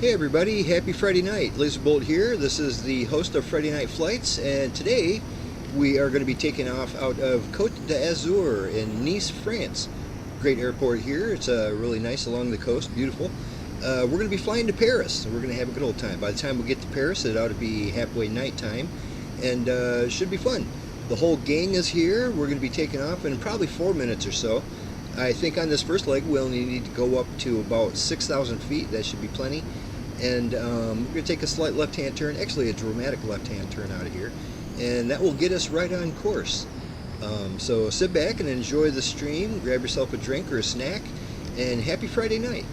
Hey everybody, happy Friday night. Lazerbolt here. This is the host of Friday Night Flights, and today we are going to be taking off out of Cote d'Azur in Nice, France. Great airport here. It's really nice along the coast, beautiful. We're going to be flying to Paris, and we're going to have a good old time. By the time we get to Paris, it ought to be halfway nighttime, and it should be fun. The whole gang is here. We're going to be taking off in probably 4 minutes or so. I think on this first leg we only need to go up to about 6,000 feet. That should be plenty. And we're going to take a slight left-hand turn, actually a dramatic left-hand turn out of here, and that will get us right on course. So sit back and enjoy the stream, grab yourself a drink or a snack, and happy Friday night.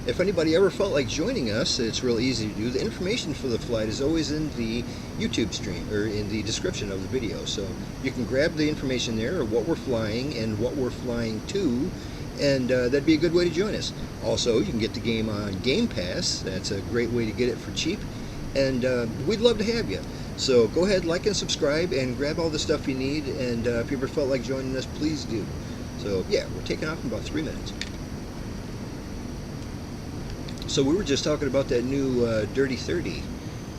If anybody ever felt like joining us, it's real easy to do. The information for the flight is always in the YouTube stream, or in the description of the video, so you can grab the information there, or what we're flying and what we're flying to, and that'd be a good way to join us. Also, you can get the game on GamePass. That's a great way to get it for cheap, and we'd love to have you. So go ahead, like and subscribe, and grab all the stuff you need, and if you ever felt like joining us, please do. So yeah, we're taking off in about 3 minutes. So we were just talking about that new Dirty 30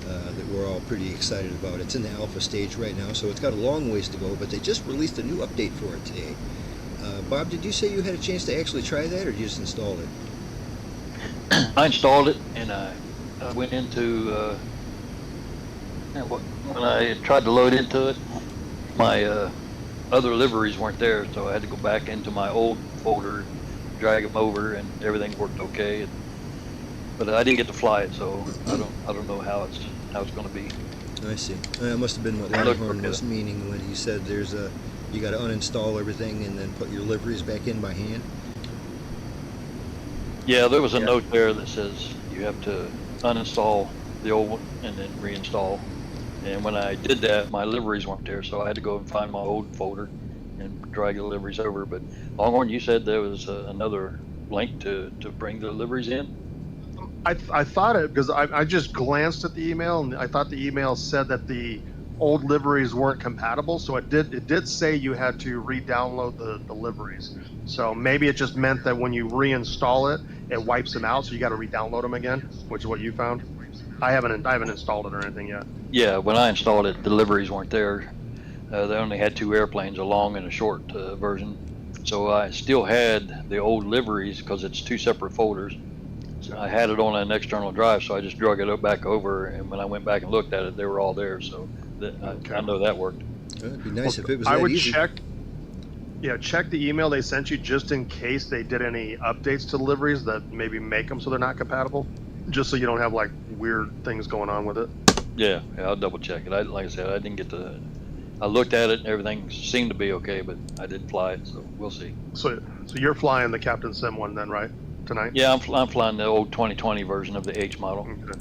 that we're all pretty excited about. It's in the alpha stage right now, so it's got a long ways to go, but they just released a new update for it today. Bob, did you say you had a chance to actually try that, or you just installed it? I installed it, and I went into when I tried to load into it, my other liveries weren't there, so I had to go back into my old folder, drag them over, and everything worked okay. But I didn't get to fly it, so I don't know how it's going to be. I see. That must have been what Longhorn was meaning when he said there's a you got to uninstall everything and then put your liveries back in by hand. Yeah, there was a note there that says you have to uninstall the old one and then reinstall. And when I did that, my liveries weren't there, so I had to go and find my old folder and drag the liveries over. But Longhorn, you said there was another link to bring the liveries in? I thought it, because I just glanced at the email, and I thought the email said that the old liveries weren't compatible, so it did say you had to re-download the liveries. So maybe it just meant that when you reinstall it, it wipes them out, so you got to re-download them again, which is what you found. I haven't installed it or anything yet. Yeah, when I installed it, the liveries weren't there. They only had 2 airplanes, a long and a short version. So I still had the old liveries because it's 2 separate folders. So I had it on an external drive, so I just drug it back over, and when I went back and looked at it, they were all there. So I know that worked. It'd be nice if it was that I would easy. check the email they sent you just in case they did any updates to the liveries that maybe make them so they're not compatible, just so you don't have like weird things going on with it. Yeah, I'll double check it. Like I said, I didn't get to. I looked at it, and everything seemed to be okay, but I didn't fly it, so we'll see. So you're flying the Captain Sim one then, right? Tonight? Yeah, I'm flying the old 2020 version of the H model. Okay.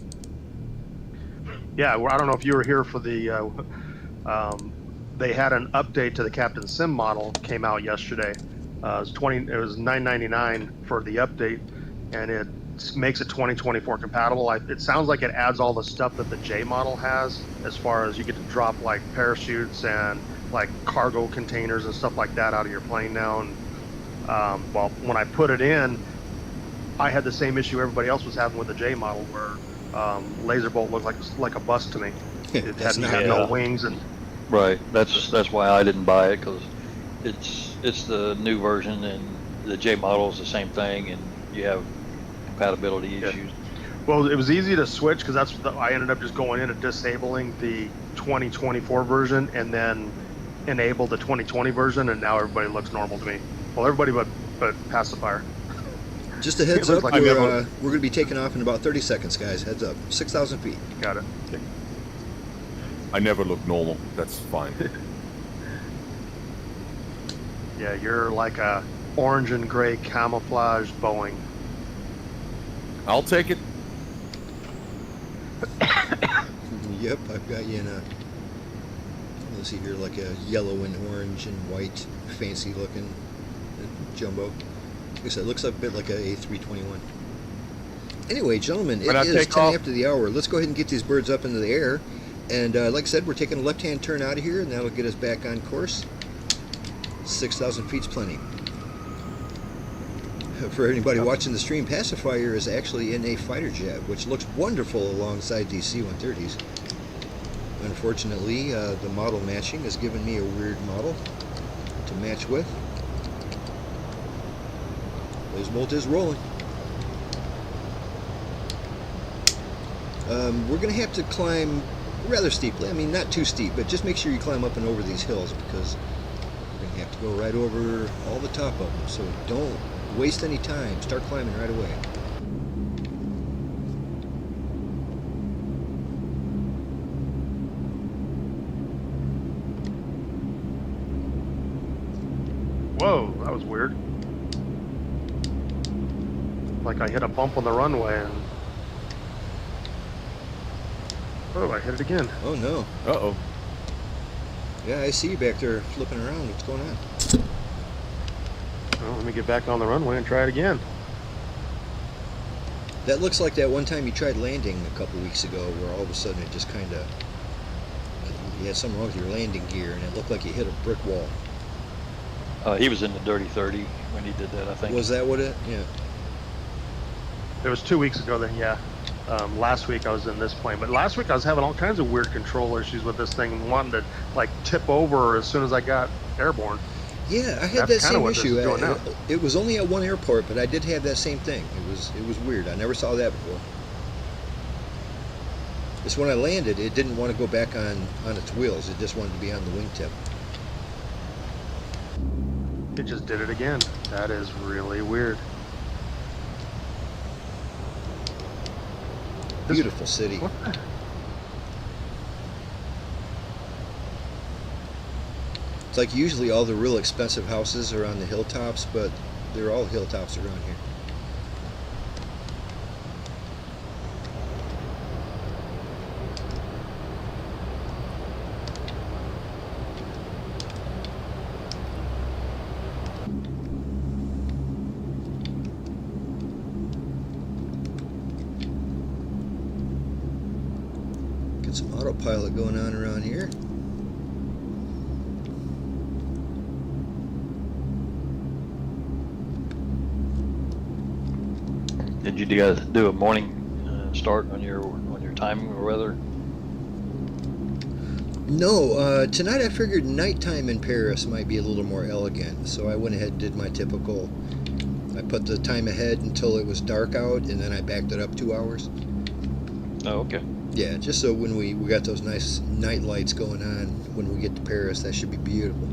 Yeah, well, I don't know if you were here for the. They had an update to the Captain Sim model came out yesterday. It was $9.99 for the update, and it makes it 2024 compatible. It sounds like it adds all the stuff that the J model has, as far as you get to drop like parachutes and like cargo containers and stuff like that out of your plane now. And well, when I put it in, I had the same issue everybody else was having with the J model, where Lazerbolt looked like a bus to me. It had no wings, and right. That's why I didn't buy it, because it's the new version, and the J model is the same thing, and you have compatibility issues. Well, it was easy to switch, because I ended up just going in and disabling the 2024 version, and then enable the 2020 version, and now everybody looks normal to me. Well, everybody but Pacifier. Just a heads up, we're going to be taking off in about 30 seconds, guys. Heads up. 6,000 feet. Got it. Okay. I never look normal. That's fine. Yeah, you're like a orange and gray camouflage Boeing. I'll take it. Yep, I've got you in a, let's see here, like a yellow and orange and white, fancy looking jumbo. Like I said, it looks a bit like a A321. Anyway, gentlemen, it is 10 after the hour. Let's go ahead and get these birds up into the air. And like I said, we're taking a left-hand turn out of here, and that'll get us back on course. 6,000 feet's plenty. For anybody watching the stream, Pacifier is actually in a fighter jet, which looks wonderful alongside these C-130s. Unfortunately, the model matching has given me a weird model to match with. Lazerbolt is rolling. We're going to have to climb rather steeply. I mean, not too steep, but just make sure you climb up and over these hills, because we're going to have to go right over all the top of them. So don't waste any time. Start climbing right away. Whoa, that was weird. Like I hit a bump on the runway and... Oh, I hit it again. Oh no. Uh-oh. Yeah, I see you back there flipping around. What's going on? Well, let me get back on the runway and try it again. That looks like that one time you tried landing a couple weeks ago, where all of a sudden it just kind of... You had something wrong with your landing gear, and it looked like you hit a brick wall. He was in the Dirty 30 when he did that, I think. Was that what it? Yeah. It was 2 weeks ago then, yeah. Last week I was in this plane, but last week I was having all kinds of weird control issues with this thing and wanting to like tip over as soon as I got airborne. Yeah, I had that same issue. It was only at one airport, but I did have that same thing. It was weird. I never saw that before. Just when I landed, it didn't want to go back on its wheels. It just wanted to be on the wingtip. It just did it again. That is really weird. Beautiful city. What the? It's like usually all the real expensive houses are on the hilltops, but they're all hilltops around here. Get some autopilot going on around here. Did you guys do a morning start on your timing or weather? No, tonight I figured nighttime in Paris might be a little more elegant, so I went ahead and did my typical. I put the time ahead until it was dark out, and then I backed it up 2 hours. Oh, okay. Yeah, just so when we got those nice night lights going on when we get to Paris, that should be beautiful.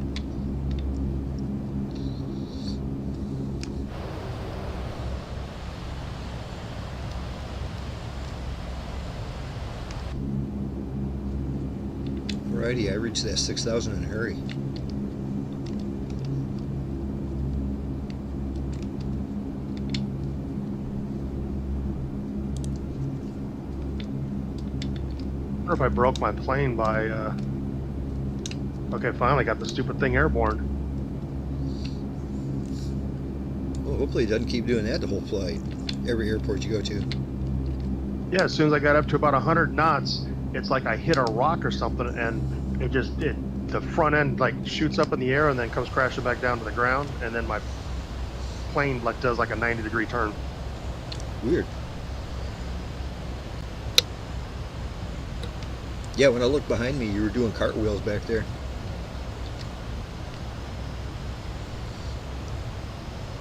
Alrighty, I reached that 6,000 in a hurry. I wonder if I broke my plane by, okay, finally got the stupid thing airborne. Well, hopefully it doesn't keep doing that the whole flight, every airport you go to. Yeah, as soon as I got up to about 100 knots, it's like I hit a rock or something, and the front end like shoots up in the air and then comes crashing back down to the ground, and then my plane like does like a 90-degree turn. Weird. Yeah, when I looked behind me, you were doing cartwheels back there.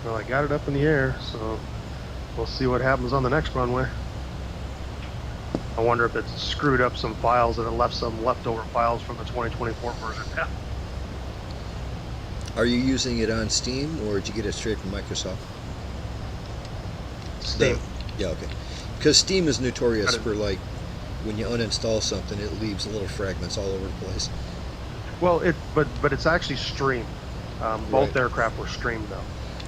Well, I got it up in the air, so we'll see what happens on the next runway. I wonder if it's screwed up some files and it left some leftover files from the 2024 version. Yeah. Are you using it on Steam, or did you get it straight from Microsoft? Steam. Yeah, okay. Because Steam is notorious for, like, when you uninstall something, it leaves little fragments all over the place. Well, but it's actually streamed. Both Right. aircraft were streamed though.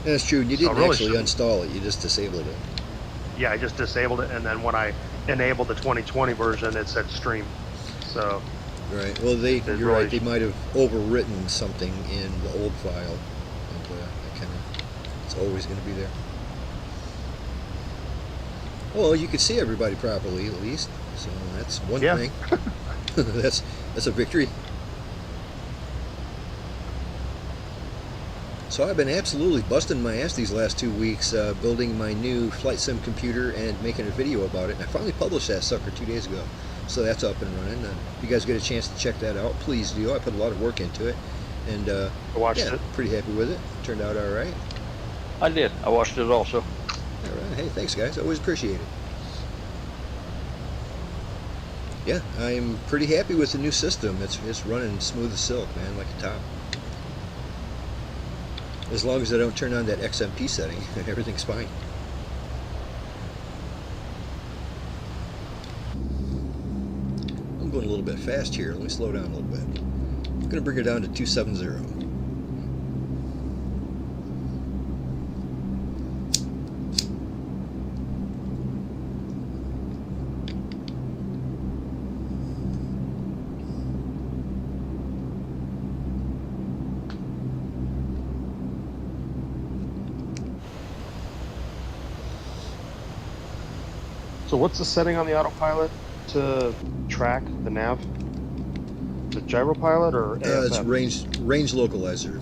That's true. And you So didn't really actually shouldn't. uninstall it. You just disabled it. Yeah, I just disabled it, and then when I enabled the 2020 version, it said stream. So Right. Well, you're really right. They might have overwritten something in the old file, and it's always going to be there. Well, you could see everybody properly at least, so that's one Yeah. thing. that's a victory. So I've been absolutely busting my ass these last 2 weeks building my new flight sim computer and making a video about it. And I finally published that sucker 2 days ago. So that's up and running. If you guys get a chance to check that out, please do. I put a lot of work into it. And I watched it. pretty happy with it. Turned out all right. I did. I watched it also. All right. Hey, thanks, guys. Always appreciate it. Yeah, I'm pretty happy with the new system. It's running smooth as silk, man, like a top. As long as I don't turn on that XMP setting, everything's fine. I'm going a little bit fast here. Let me slow down a little bit. I'm going to bring her down to 270. So what's the setting on the autopilot to track the nav? The gyro pilot or AFF? It's range localizer.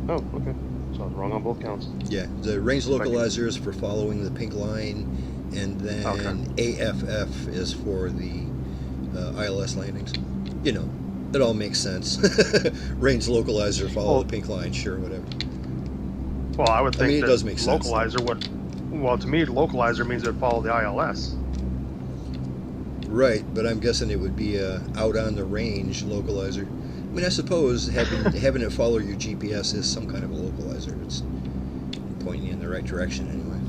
Oh, okay. So I was wrong on both counts. Yeah, the range localizer is for following the pink line, and then AFF is for the ILS landings. You know, it all makes sense. Range localizer, follow the pink line, sure, whatever. Well, I would think it that does make sense. localizer would. Well, to me, localizer means it would follow the ILS. Right, but I'm guessing it would be out on the range localizer. I mean, I suppose having it follow your GPS is some kind of a localizer. It's pointing you in the right direction anyway.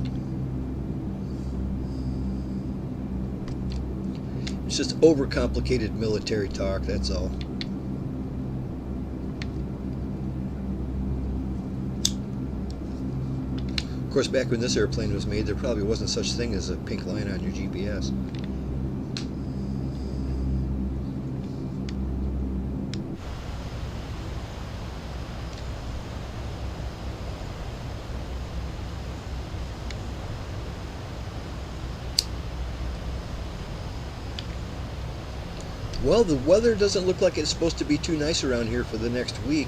It's just overcomplicated military talk, that's all. Of course, back when this airplane was made, there probably wasn't such thing as a pink line on your GPS. Well, the weather doesn't look like it's supposed to be too nice around here for the next week,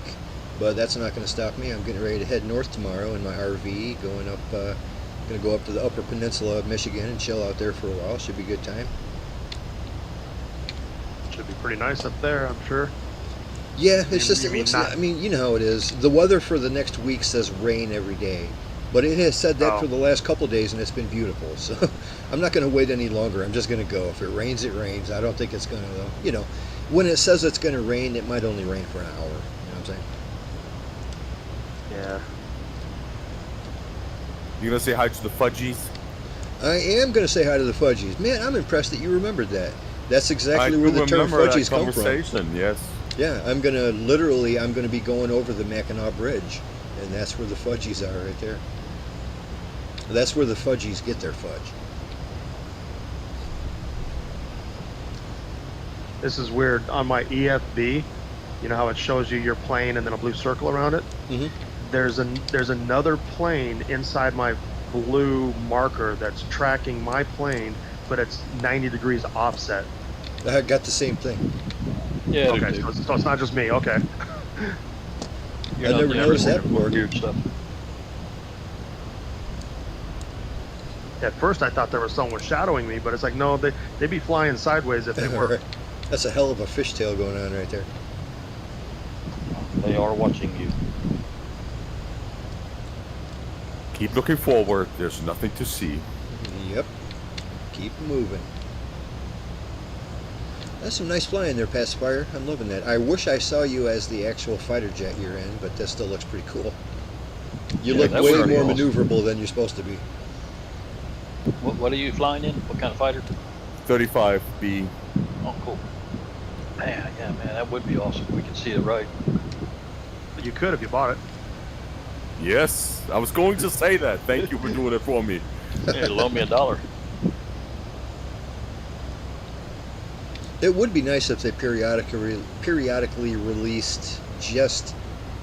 but that's not going to stop me. I'm getting ready to head north tomorrow in my RV, going to go up to the Upper Peninsula of Michigan and chill out there for a while. Should be a good time. Should be pretty nice up there, I'm sure. Yeah, it's just, it looks, I mean, you know how it is. The weather for the next week says rain every day, but it has said that for the last couple of days, and it's been beautiful. So I'm not going to wait any longer. I'm just going to go. If it rains, it rains. I don't think it's going to, though. You know, when it says it's going to rain, it might only rain for an hour. You know what I'm saying? Yeah. You gonna say hi to the Fudgies? I am going to say hi to the Fudgies. Man, I'm impressed that you remembered that. That's exactly where the term Fudgies come from. Yes. Yeah, I'm going to be going over the Mackinac Bridge, and that's where the Fudgies are right there. That's where the Fudgies get their fudge. This is weird. On my EFB, you know how it shows you your plane and then a blue circle around it? Mm-hmm. There's another plane inside my blue marker that's tracking my plane, but it's 90 degrees offset. I got the same thing. Yeah. Okay, so it's not just me. Okay. I never noticed that before. Weird stuff. At first, I thought there was someone shadowing me, but it's like, no, they'd be flying sideways if they were. That's a hell of a fishtail going on right there. They are watching you. Keep looking forward. There's nothing to see. Yep. Keep moving. That's some nice flying there, Pacifier. I'm loving that. I wish I saw you as the actual fighter jet you're in, but that still looks pretty cool. You look way more maneuverable than you're supposed to be. What are you flying in? What kind of fighter? 35B. Oh, cool. Man, yeah, man, that would be awesome if we could see it right. You could if you bought it. Yes, I was going to say that. Thank you for doing it for me. Hey, loan me $1. It would be nice if they periodically released just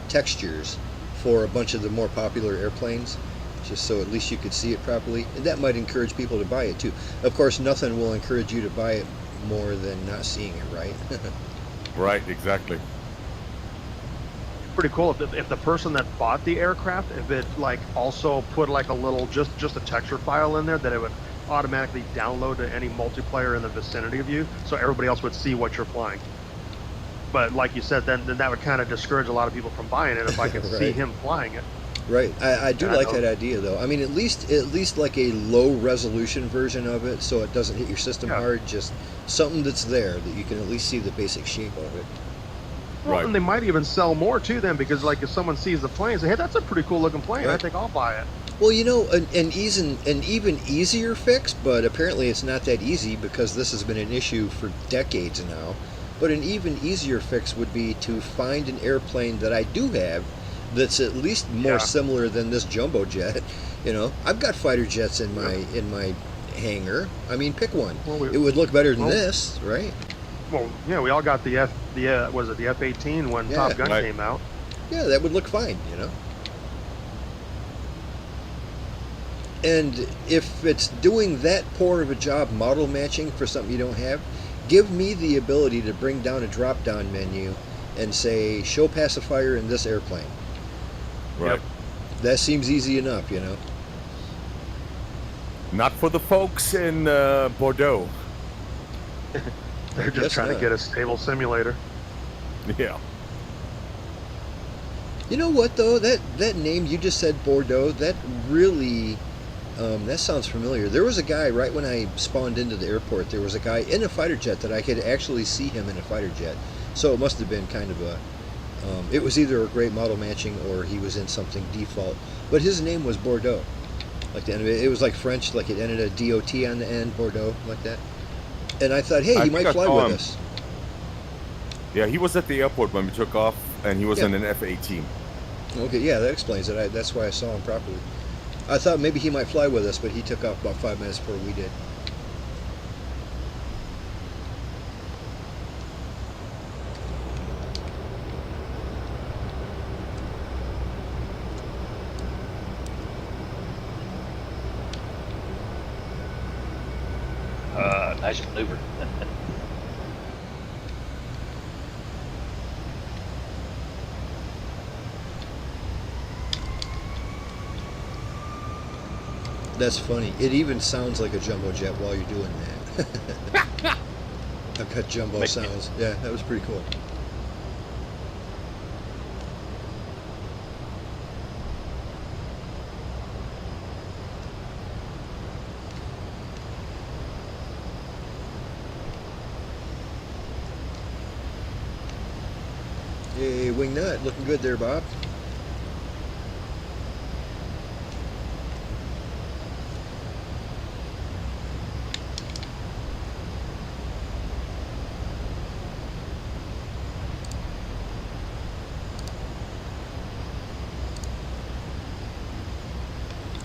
textures for a bunch of the more popular airplanes, just so at least you could see it properly. And that might encourage people to buy it too. Of course, nothing will encourage you to buy it more than not seeing it, right? Right, exactly. pretty cool if the person that bought the aircraft, if it like also put like a little just a texture file in there that it would automatically download to any multiplayer in the vicinity of you, so everybody else would see what you're flying. But like you said, then that would kind of discourage a lot of people from buying it if I could Right. see him flying it. Right. I do And like that idea though. I mean, at least like a low resolution version of it, so it doesn't hit your system Yeah. hard. Just something that's there that you can at least see the basic shape of it. Well, Right. and they might even sell more too then, because like if someone sees the plane and say, hey, that's a pretty cool looking plane, I Right. think I'll buy it. Well, you know, an even easier fix, but apparently it's not that easy because this has been an issue for decades now. But an even easier fix would be to find an airplane that I do have that's at least more Yeah. similar than this jumbo jet. You know, I've got fighter jets in my hangar. I mean, pick one. Well, It would look better than well- this, right? Well, yeah, we all got the was it the F-18 when Yeah. Top Gun Right. came out. Yeah, that would look fine, you know. And if it's doing that poor of a job model matching for something you don't have, give me the ability to bring down a drop-down menu and say, show pacifier in this airplane. Right. Yep. That seems easy enough, you know. Not for the folks in Bordeaux. They're just Guess trying not. to get a stable simulator. Yeah. You know what, though? That name you just said, Bordeaux, that really... that sounds familiar. There was a guy right when I spawned into the airport. There was a guy in a fighter jet that I could actually see him in a fighter jet. So it must have been kind of a. It was either a great model matching or he was in something default. But his name was Bordeaux. Like the end of it, it was like French, like it ended a DOT on the end, Bordeaux, like that. And I thought, hey, I he think might I fly saw with him. us. Yeah, he was at the airport when we took off, and he was Yeah. in an F-18. Okay, yeah, that explains it. That's why I saw him properly. I thought maybe he might fly with us, but he took off about 5 minutes before we did. Nice maneuver. That's funny. It even sounds like a jumbo jet while you're doing that. I've got jumbo sounds. Yeah, that was pretty cool. Hey, wingnut, looking good there, Bob.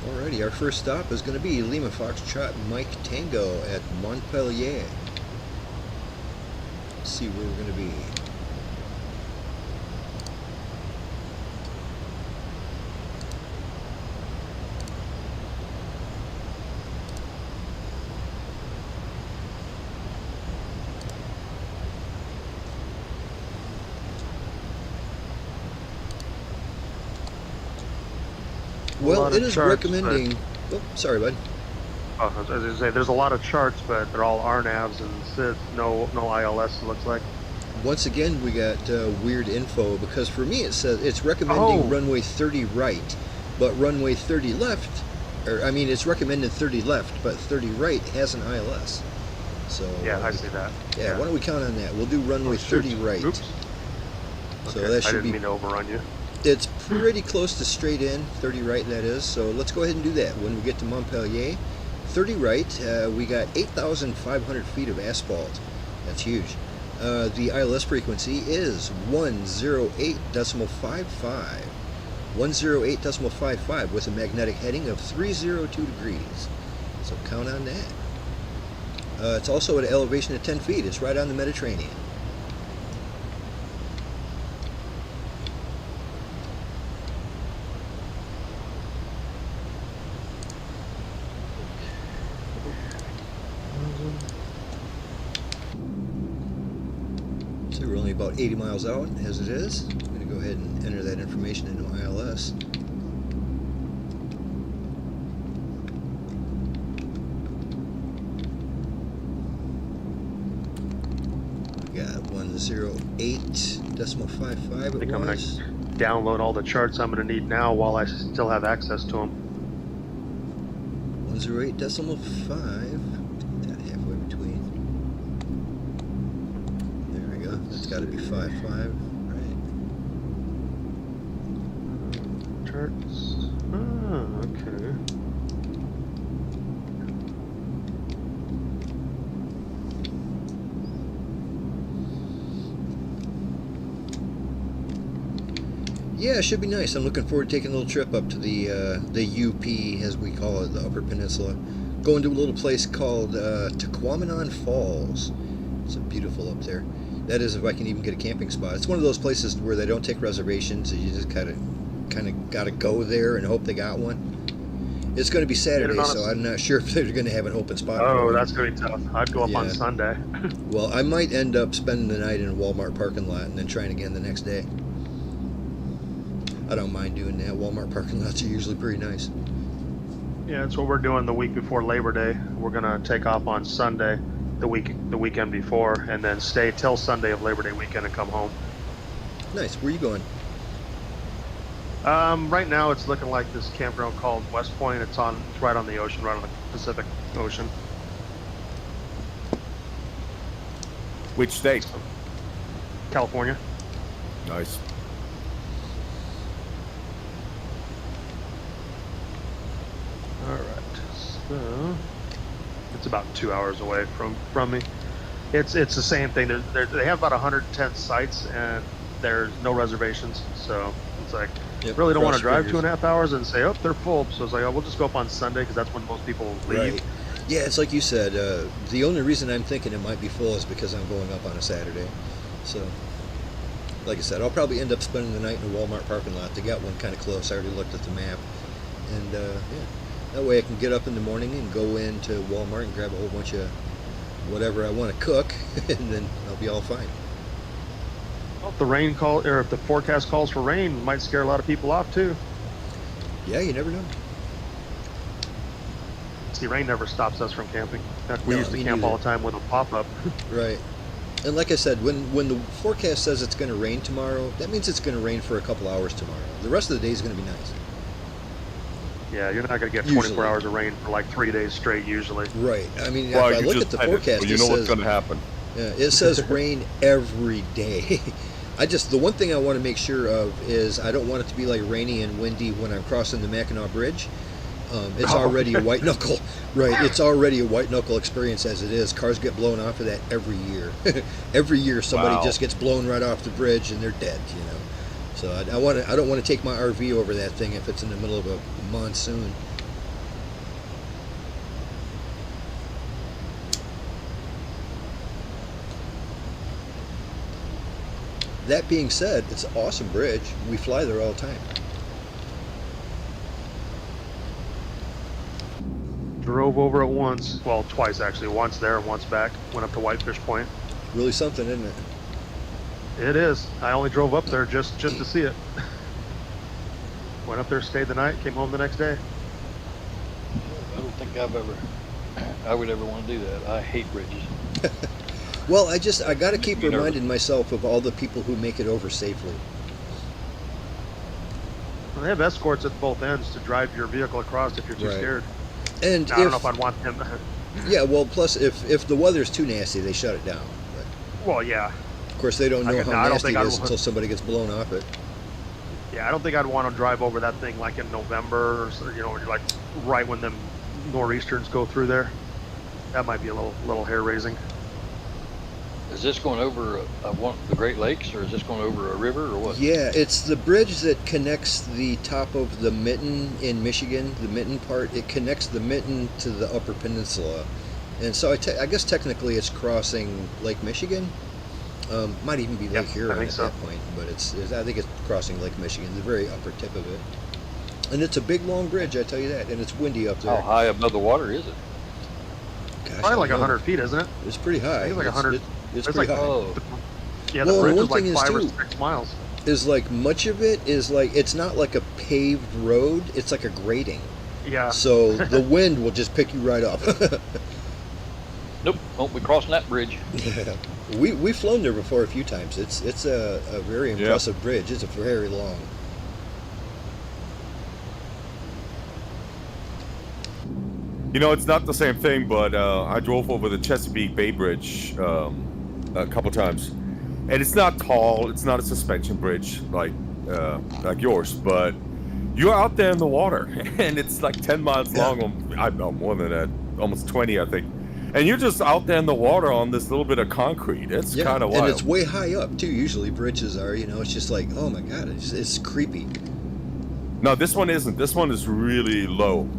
Alrighty, our first stop is going to be Lima Foxtrot Mike Tango at Montpellier. Let's see where we're going to be. Well, lot it of is charts, recommending. Oh, sorry, bud. I was going to say, there's a lot of charts, but they're all RNAVs and SIDs, no ILS, it looks like. Once again, we got weird info because for me it says it's recommending Oh. runway 30 right, but runway 30 left, or I mean it's recommended 30 left, but 30 right has an ILS. So Yeah, I see that. Yeah, why don't we count on that? We'll do runway Oh, shoot. 30 right. Oops. So Okay, that I should didn't be. mean to overrun you. It's pretty close to straight in, 30 right that is. So let's go ahead and do that. When we get to Montpellier, 30 right, we got 8,500 feet of asphalt. That's huge. The ILS frequency is 108.55. 108.55 with a magnetic heading of 302 degrees. So count on that. It's also at an elevation of 10 feet. It's right on the Mediterranean. So we're only about 80 miles out as it is. I'm going to go ahead and enter that information into ILS. We got 108.55 I it think I'm going was. to download all the charts I'm going to need now while I still have access to them. 108.5. That halfway between. There we go. That's got to be 55, right? Charts. Oh, okay. Yeah, it should be nice. I'm looking forward to taking a little trip up to the UP, as we call it, the Upper Peninsula. Going to a little place called Tequamanon Falls. It's beautiful up there. That is, if I can even get a camping spot. It's one of those places where they don't take reservations. You just kind of got to go there and hope they got one. It's going to be Saturday, so I'm not sure if they're going to have an open spot. Oh, that's going to be tough. I'd go up on Sunday. Well, I might end up spending the night in a Walmart parking lot and then trying again the next day. I don't mind doing that. Walmart parking lots are usually pretty nice. Yeah, that's what we're doing the week before Labor Day. We're gonna take off on Sunday, the weekend before, and then stay till Sunday of Labor Day weekend and come home. Nice. Where are you going? Right now it's looking like this campground called West Point. It's right on the ocean, right on the Pacific Ocean. Which state? California. Nice. All right, so it's about 2 hours away from me. It's the same thing. They have about 110 sites and there's no reservations, so it's like really don't want to drive 2.5 hours and say, oh, they're full. So it's like, oh, we'll just go up on Sunday because that's when most people leave. Right. Yeah, it's like you said. The only reason I'm thinking it might be full is because I'm going up on a Saturday. So, like I said, I'll probably end up spending the night in a Walmart parking lot. They got one kind of close. I already looked at the map, and yeah. That way I can get up in the morning and go into Walmart and grab a whole bunch of whatever I want to cook, and then I'll be all fine. Well, if the forecast calls for rain, it might scare a lot of people off too. Yeah, you never know. See, rain never stops us from camping. We used to camp all the time with a pop-up. Right. And like I said, when the forecast says it's going to rain tomorrow, that means it's going to rain for a couple hours tomorrow. The rest of the day is going to be nice. Yeah, you're not going to get 24 hours of rain for like 3 days straight usually. Right. I mean, if I look at the forecast, you know what's going to happen. Yeah, it says rain every day. The one thing I want to make sure of is I don't want it to be like rainy and windy when I'm crossing the Mackinac Bridge. It's already a white knuckle. Right, it's already a white knuckle experience as it is. Cars get blown off of that every year. Every year somebody just gets blown right off the bridge and they're dead, you know. So I don't want to take my RV over that thing if it's in the middle of a monsoon. That being said, it's an awesome bridge. We fly there all the time. Drove over it once, well, twice actually. Once there and once back. Went up to Whitefish Point. Really something, isn't it? It is. I only drove up there just to see it. Went up there, stayed the night, came home the next day. I don't think I would ever want to do that. I hate bridges. Well, I got to keep reminding myself of all the people who make it over safely. Well, they have escorts at both ends to drive your vehicle across if you're too scared. And now, I don't know if I'd want them. Yeah, well, plus if the weather's too nasty, they shut it down. But well, yeah. Of course, they don't know how nasty it is until somebody gets blown off it. Yeah, I don't think I'd want to drive over that thing like in November, or, you know, like right when them nor'easters go through there. That might be a little hair raising. Is this going over the Great Lakes, or is this going over a river, or what? Yeah, it's the bridge that connects the top of the Mitten in Michigan, the Mitten part. It connects the Mitten to the Upper Peninsula. And so I guess technically it's crossing Lake Michigan. Might even be Lake Huron at that point, but I think it's crossing Lake Michigan, the very upper tip of it. And it's a big, long bridge, I tell you that, and it's windy up there. How high above the water is it? Gosh, probably like 100 feet, isn't it? It's pretty high. I think it's like 100. It's pretty high. Yeah, the bridge is like 5 or 6 miles. is like much of it is like it's not like a paved road, it's like a grading. Yeah. So the wind will just pick you right up. Nope, won't be crossing that bridge. Yeah. We've flown there before a few times. It's a very impressive bridge. It's very long. You know, it's not the same thing, but I drove over the Chesapeake Bay Bridge a couple times, and it's not tall. It's not a suspension bridge like yours, but you're out there in the water, and it's like 10 miles long. I know more than that, almost 20, I think. And you're just out there in the water on this little bit of concrete. It's kind of wild. And it's way high up too. Usually bridges are, you know, it's just like, oh my god, it's creepy. No, this one isn't. This one is really low.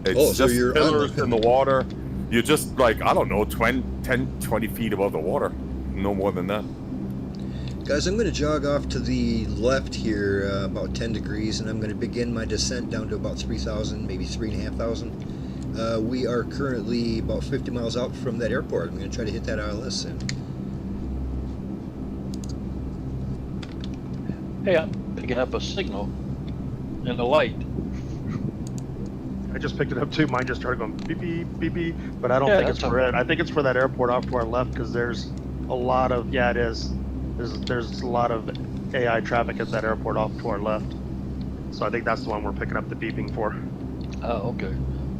It's so just you're pillars in the water. You're just like, I don't know, 10, 20 feet above the water. No more than that. Guys, I'm going to jog off to the left here about 10 degrees, and I'm going to begin my descent down to about 3,000, maybe 3,500. We are currently about 50 miles out from that airport. I'm going to try to hit that ILS soon. Hey, I'm picking up a signal and a light. I just picked it up too. Mine just started going beep beep beep beep, but I don't Yeah, think it's that's for it. I think it's for that airport off to our left because there's a lot of it is. There's a lot of AI traffic at that airport off to our left. So I think that's the one we're picking up the beeping for. Oh, okay.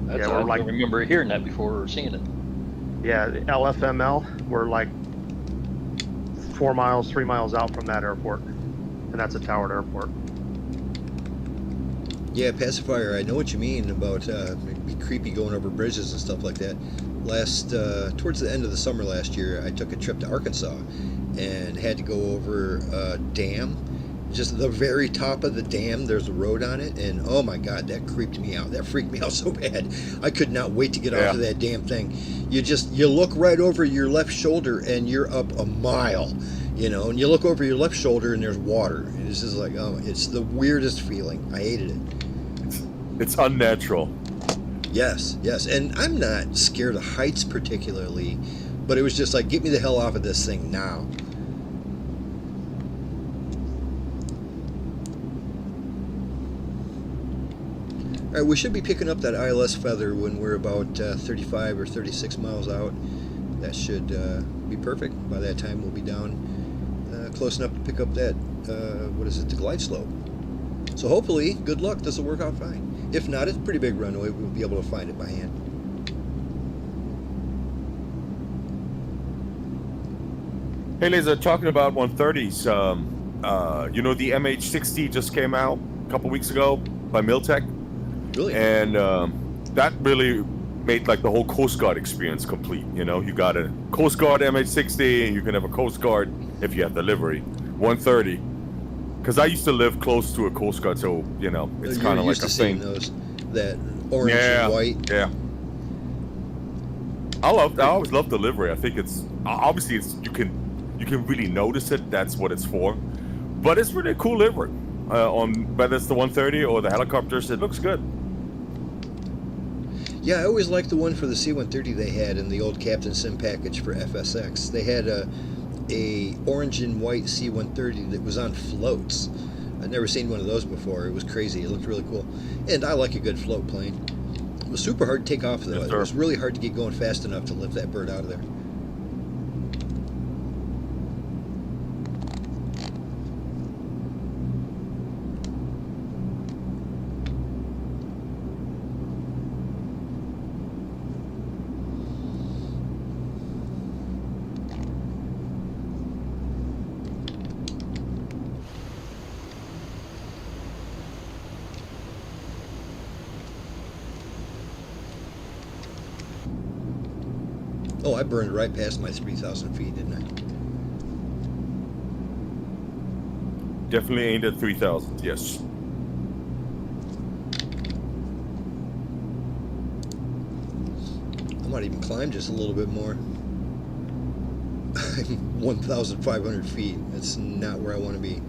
That's Yeah, I we're don't like- remember hearing that before or seeing it. Yeah, the LFML, we're like 3 miles out from that airport, and that's a towered airport. Yeah, pacifier, I know what you mean about it'd be creepy going over bridges and stuff like that. Towards the end of the summer last year, I took a trip to Arkansas and had to go over a dam. Just the very top of the dam, there's a road on it, and oh my god, that creeped me out. That freaked me out so bad. I could not wait to get off of that damn thing. You look right over your left shoulder and you're up a mile, you know, and you look over your left shoulder and there's water. And it's just like, oh, it's the weirdest feeling. I hated it. It's unnatural. Yes, and I'm not scared of heights particularly, but it was just like, get me the hell off of this thing now. All right, we should be picking up that ILS feather when we're about 35 or 36 miles out. That should be perfect. By that time, we'll be down close enough to pick up that, the glide slope. So hopefully, good luck, this will work out fine. If not, it's a pretty big runway. We'll be able to find it by hand. Hey, Laser, talking about 130s, you know, the MH60 just came out a couple weeks ago by Miltech. Really? And that really made like the whole Coast Guard experience complete. You know, you got a Coast Guard MH60, and you can have a Coast Guard if you have the livery. 130. Because I used to live close to a Coast Guard, so, you know, it's kind of like a thing. Those, that orange and white. Yeah. I always love the livery. I think it's obviously you can really notice it. That's what it's for. But it's really a cool livery. On whether it's the 130 or the helicopters, it looks good. Yeah, I always liked the one for the C-130 they had in the old Captain Sim package for FSX. They had a orange and white C-130 that was on floats. I'd never seen one of those before. It was crazy. It looked really cool. And I like a good float plane. It was super hard to take off, though. Yes, It was really hard to get going fast enough to lift that bird out of there. Oh, I burned right past my 3,000 feet, didn't I? Definitely aimed at 3,000. Yes. I might even climb just a little bit more. 1,500 feet. That's not where I want to be.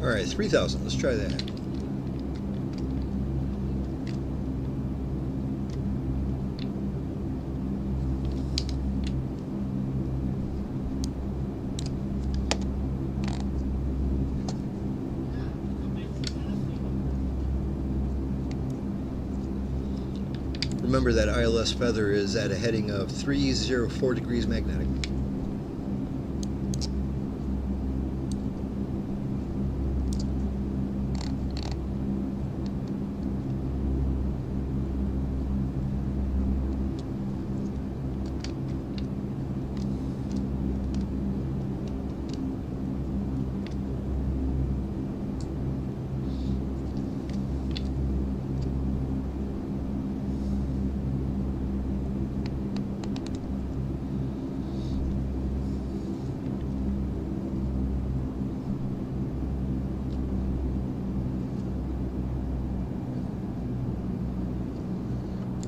All right, 3,000. Let's try that. Remember that ILS feather is at a heading of 304 degrees magnetic.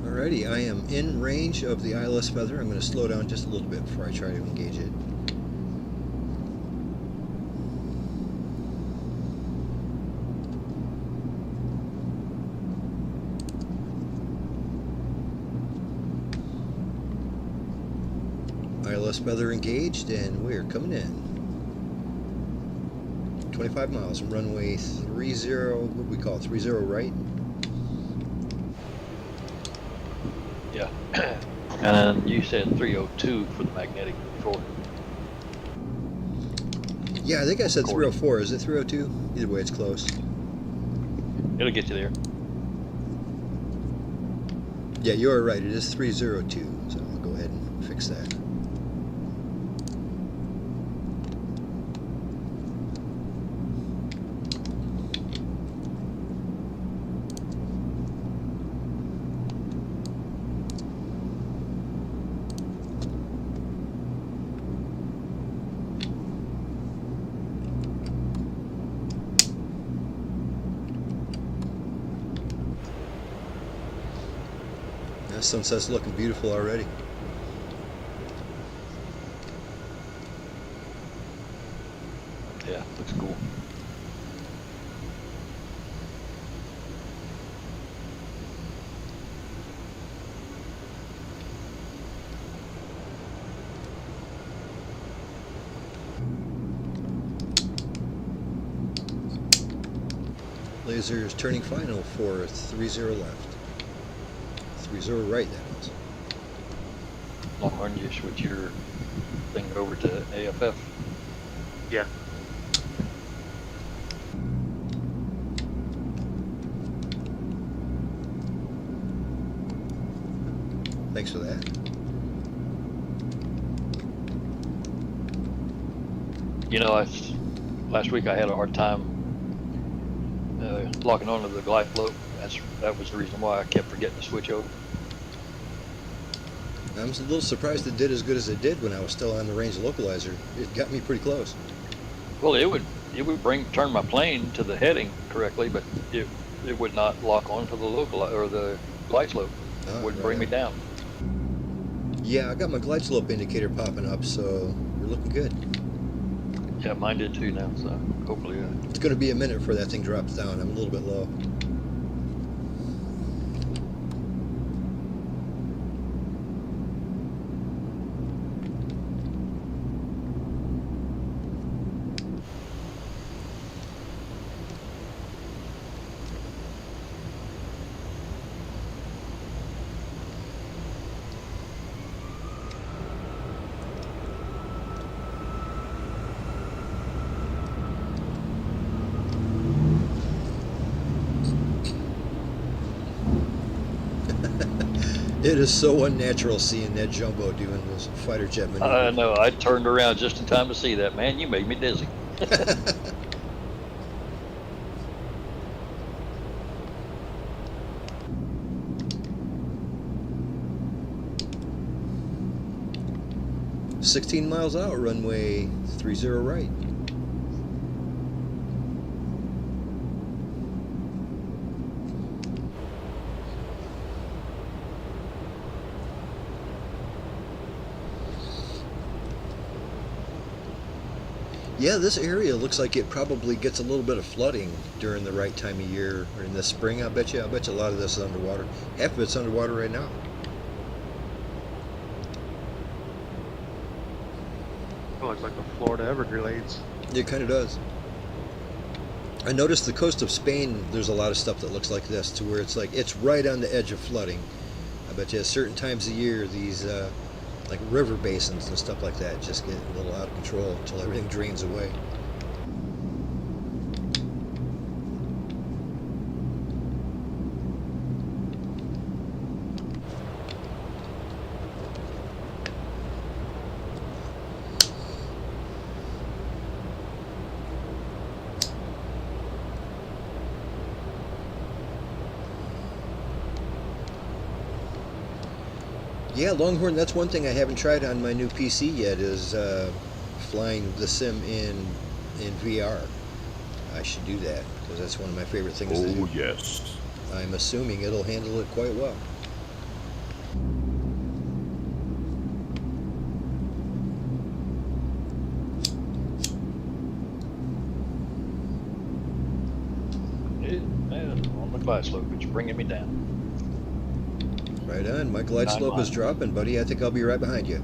Alrighty, I am in range of the ILS feather. I'm going to slow down just a little bit before I try to engage it. ILS feather engaged, and we're coming in. 25 miles from runway 30, what do we call it, 30 right? Yeah. And then you said 302 for the magnetic before. Yeah, I think I said 304. Is it 302? Either way, it's close. It'll get you there. Yeah, you are right. It is 302. So I'll go ahead and fix that. That sunset's looking beautiful already. Yeah, looks cool. Laser is turning final for 30 left. 30 right, that is. Longhorn, you switch your thing over to AFF. Yeah. Thanks for that. You know, last week I had a hard time locking onto the glide float. That was the reason why I kept forgetting to switch over. I'm a little surprised it did as good as it did when I was still on the range localizer. It got me pretty close. Well, it would turn my plane to the heading correctly, but it would not lock onto the local or the glide slope. It wouldn't bring me down. Yeah, I got my glide slope indicator popping up, so we're looking good. Yeah, mine did too now, so hopefully. It's going to be a minute before that thing drops down. I'm a little bit low. It is so unnatural seeing that jumbo doing those fighter jet maneuvers. I know. I turned around just in time to see that. Man, you made me dizzy. 16 miles out, runway 30 right. Yeah, this area looks like it probably gets a little bit of flooding during the right time of year, or in the spring. I bet you a lot of this is underwater. Half of it's underwater right now. It looks like the Florida Everglades. It kind of does. I noticed the coast of Spain, there's a lot of stuff that looks like this, to where it's like it's right on the edge of flooding. I bet you at certain times of year, these like river basins and stuff like that just get a little out of control until everything drains away. Yeah, Longhorn, that's one thing I haven't tried on my new PC yet, is flying the sim in VR. I should do that, because that's one of my favorite things to do. Oh, yes. I'm assuming it'll handle it quite well. On the glide slope, it's bringing me down. Right on. My glide slope is dropping, buddy. I think I'll be right behind you.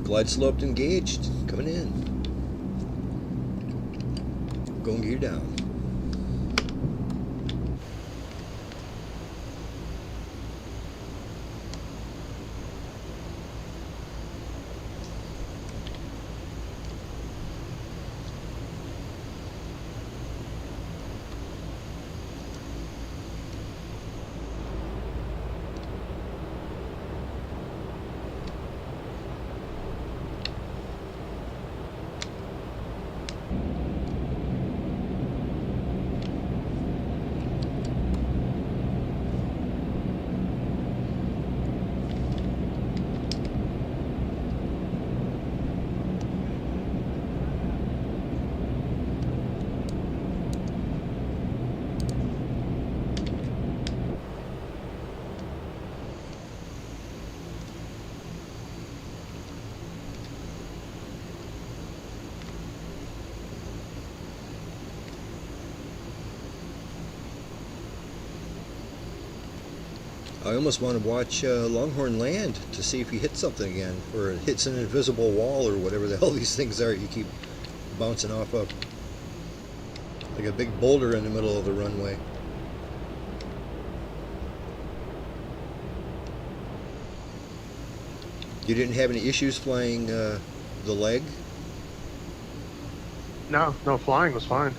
Glide slope engaged. Coming in. Going gear down. I almost want to watch Longhorn land to see if he hits something again, or it hits an invisible wall, or whatever the hell these things are you keep bouncing off of. Like a big boulder in the middle of the runway. You didn't have any issues flying the leg? No, flying was fine.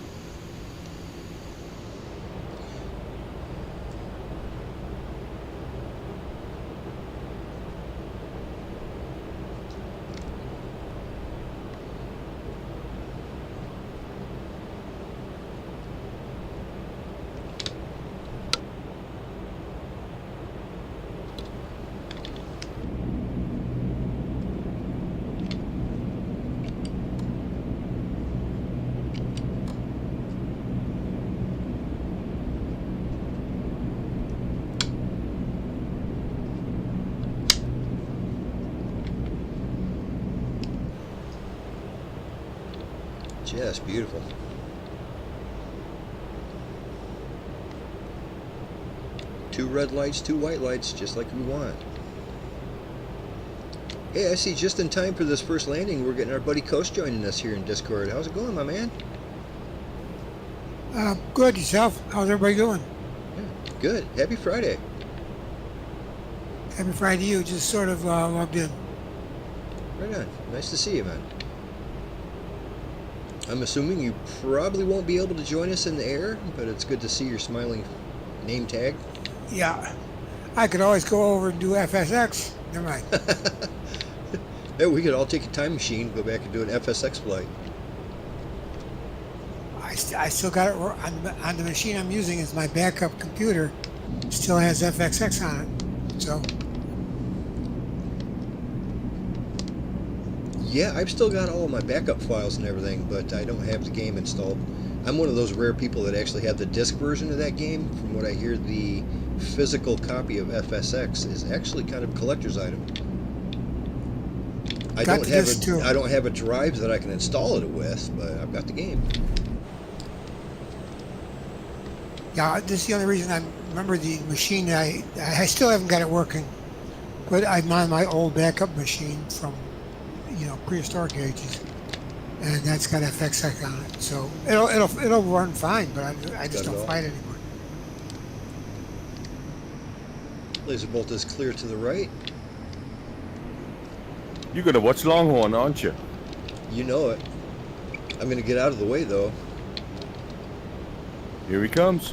Just beautiful. Two red lights, two white lights, just like we want. Hey, I see just in time for this first landing, we're getting our buddy Cote joining us here in Discord. How's it going, my man? Good, yourself? How's everybody doing? Yeah, good. Happy Friday. Happy Friday to you. Just sort of logged in. Right on. Nice to see you, man. I'm assuming you probably won't be able to join us in the air, but it's good to see your smiling name tag. Yeah. I could always go over and do FSX. Never mind. Yeah, we could all take a time machine, go back and do an FSX flight. I still got it on the machine I'm using as my backup computer. Still has FXX on it. So. Yeah, I've still got all of my backup files and everything, but I don't have the game installed. I'm one of those rare people that actually have the disc version of that game. From what I hear, the physical copy of FSX is actually kind of a collector's item. I Got don't the have disc too. I don't have a drive that I can install it with, but I've got the game. Yeah, this is the only reason I remember the machine. I still haven't got it working, but I'm on my old backup machine from, prehistoric ages, and that's got FXX on it. So it'll run fine, but I just don't find it anymore. Lazerbolt is clear to the right. You're gonna watch Longhorn, aren't you? You know it. I'm gonna get out of the way though. Here he comes.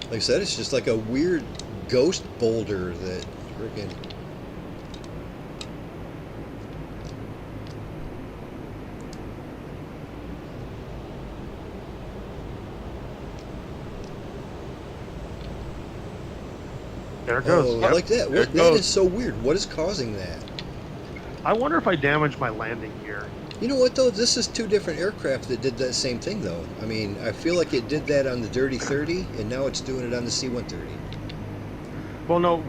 Like I said, it's just like a weird ghost boulder that freaking. There it goes. Oh, Yep. like that. There it That goes. is so weird. What is causing that? I wonder if I damaged my landing gear. You know what though? This is two different aircraft that did that same thing though. I mean, I feel like it did that on the Dirty 30, and now it's doing it on the C-130. Well, no,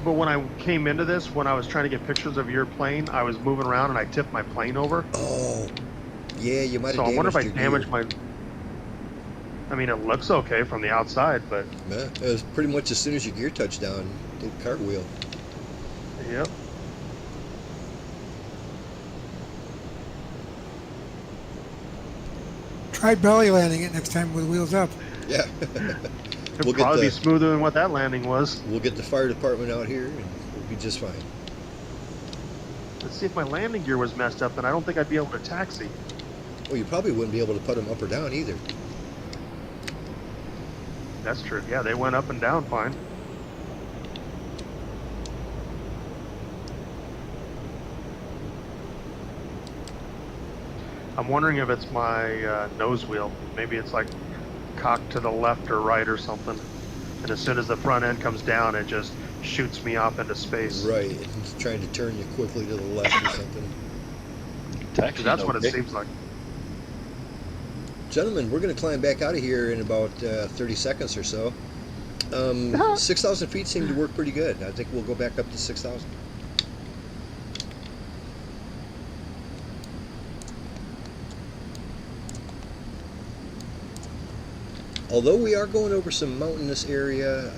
but when I came into this, when I was trying to get pictures of your plane, I was moving around and I tipped my plane over. Oh, yeah, you might have So I damaged wonder if I your damaged gear. my. I mean, it looks okay from the outside, but Yeah, it was pretty much as soon as your gear touched down, did cartwheel. yep. Try belly landing it next time with wheels up. Yeah. It'd We'll get probably be the- smoother than what that landing was. We'll get the fire department out here, and we'll be just fine. Let's see if my landing gear was messed up, then I don't think I'd be able to taxi. Well, you probably wouldn't be able to put them up or down either. That's true. Yeah, they went up and down fine. I'm wondering if it's my nose wheel. Maybe it's like cocked to the left or right or something. And as soon as the front end comes down, it just shoots me off into space. Right. It's trying to turn you quickly to the left or something. Taxi, That's what okay. it seems like. Gentlemen, we're going to climb back out of here in about 30 seconds or so. 6,000 feet seemed to work pretty good. I think we'll go back up to 6,000. Although we are going over some mountainous area,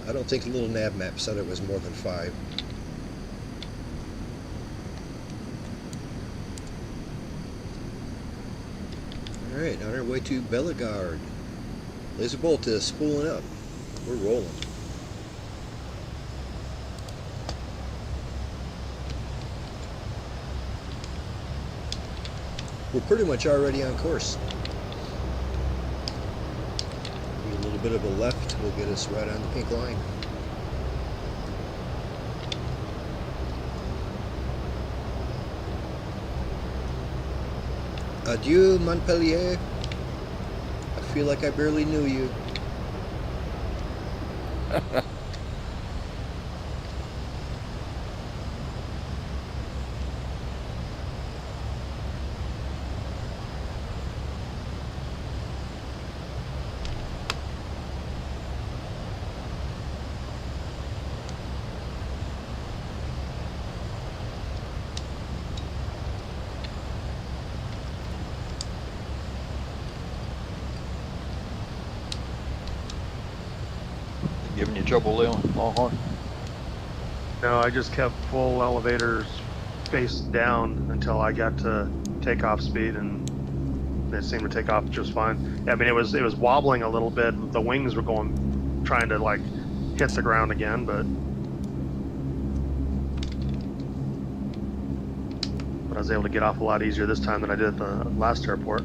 I don't think the little nav map said it was more than 5. Alright, on our way to Bellegarde. Lazerbolt is spooling up. We're rolling. We're pretty much already on course. A little bit of a left will get us right on the pink line. Adieu, Montpellier. I feel like I barely knew you. Giving you trouble, Leon? Longhorn? No, I just kept full elevators face down until I got to takeoff speed, and they seemed to take off just fine. I mean, it was wobbling a little bit. The wings were trying to like hit the ground again, but I was able to get off a lot easier this time than I did at the last airport.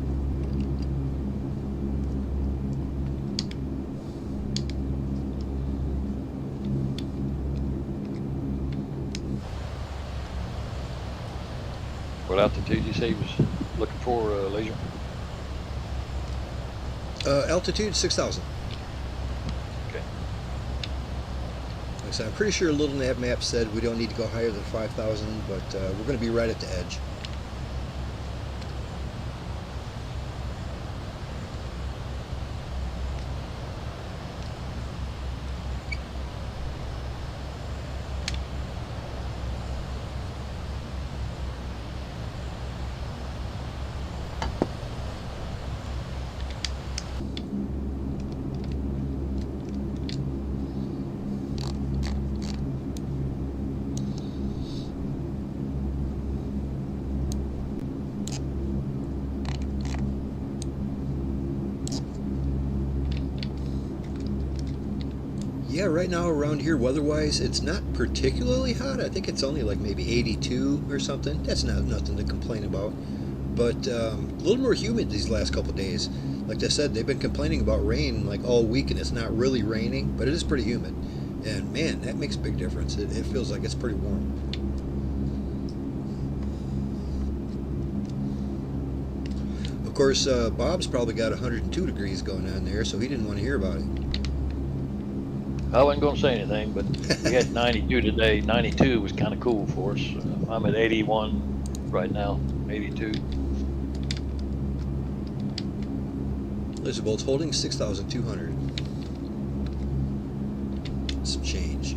What altitude you say he was looking for, Laser? Altitude 6,000. Okay. Like I said, I'm pretty sure Little Nav Map said we don't need to go higher than 5,000, but we're going to be right at the edge. Yeah, right now around here, weather-wise, it's not particularly hot. I think it's only like maybe 82 or something. That's not nothing to complain about. But a little more humid these last couple days. Like I said, they've been complaining about rain like all week, and it's not really raining, but it is pretty humid. And man, that makes a big difference. It feels like it's pretty warm. Of course, Bob's probably got 102 degrees going on there, so he didn't want to hear about it. I wasn't going to say anything, but we had 92 today. 92 was kind of cool for us. I'm at 81 right now, 82. Lazerbolt's holding 6,200. Some change.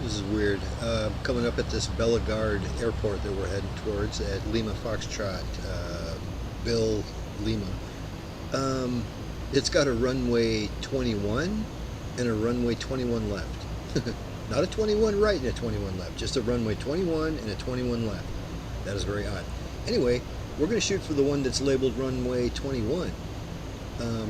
This is weird. Coming up at this Bellegarde airport that we're heading towards at Lima Foxtrot, Bill Lima. It's got a runway 21 and a runway 21 left. Not a 21 right and a 21 left, just a runway 21 and a 21 left. That is very odd. Anyway, we're going to shoot for the one that's labeled runway 21.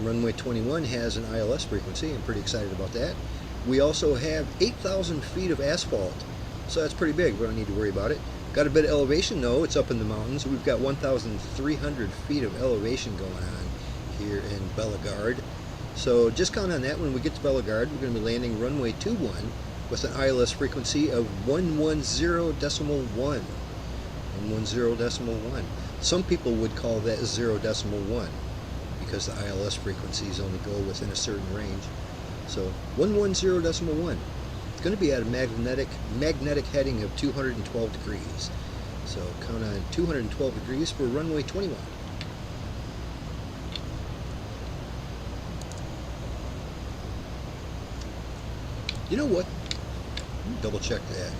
Runway 21 has an ILS frequency. I'm pretty excited about that. We also have 8,000 feet of asphalt, so that's pretty big. We don't need to worry about it. Got a bit of elevation though. It's up in the mountains. We've got 1,300 feet of elevation going on here in Bellegarde. So just count on that. When we get to Bellegarde, we're going to be landing runway 21 with an ILS frequency of 110.1. 110.1. Some people would call that 0.1 because the ILS frequencies only go within a certain range. So 110.1. It's going to be at a magnetic heading of 212 degrees. So count on 212 degrees for runway 21. You know what? Double check that.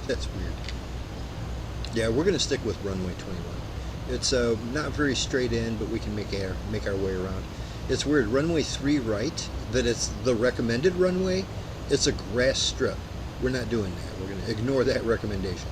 That's weird. Yeah, we're going to stick with runway 21. It's not very straight in, but we can make our way around. It's weird. Runway 3 right, that it's the recommended runway, it's a grass strip. We're not doing that. We're going to ignore that recommendation.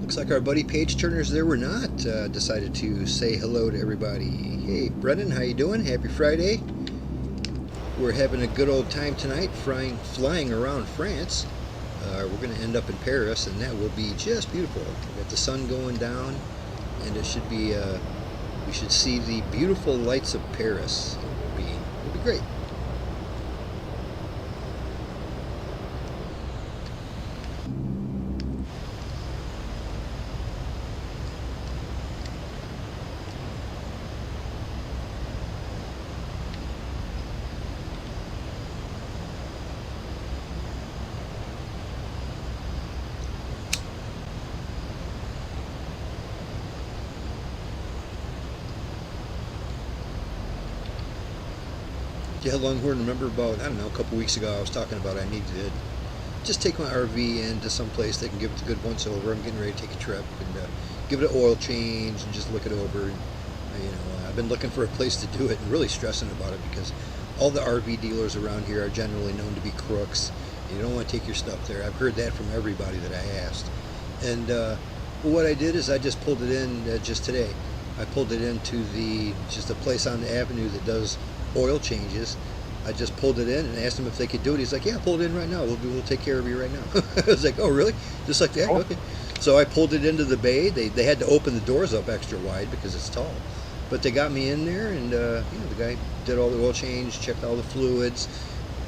Looks like our buddy Page Turner's there. We're not. Decided to say hello to everybody. Hey, Brennan, how you doing? Happy Friday. We're having a good old time tonight flying around France. We're going to end up in Paris, and that will be just beautiful. We've got the sun going down, and it should be, we should see the beautiful lights of Paris. It'll be great. Yeah, Longhorn, remember about, I don't know, a couple weeks ago I was talking about I need to just take my RV into some place that can give it a good once over. I'm getting ready to take a trip and give it an oil change and just look it over. And, I've been looking for a place to do it and really stressing about it because all the RV dealers around here are generally known to be crooks. You don't want to take your stuff there. I've heard that from everybody that I asked. And what I did is I just pulled it in just today. I pulled it into just a place on the avenue that does oil changes. I just pulled it in and asked him if they could do it. He's like, yeah, pull it in right now. We'll take care of you right now. I was like, oh, really? Just like that? Oh. Okay. So I pulled it into the bay. They had to open the doors up extra wide because it's tall. But they got me in there, and the guy did all the oil change, checked all the fluids,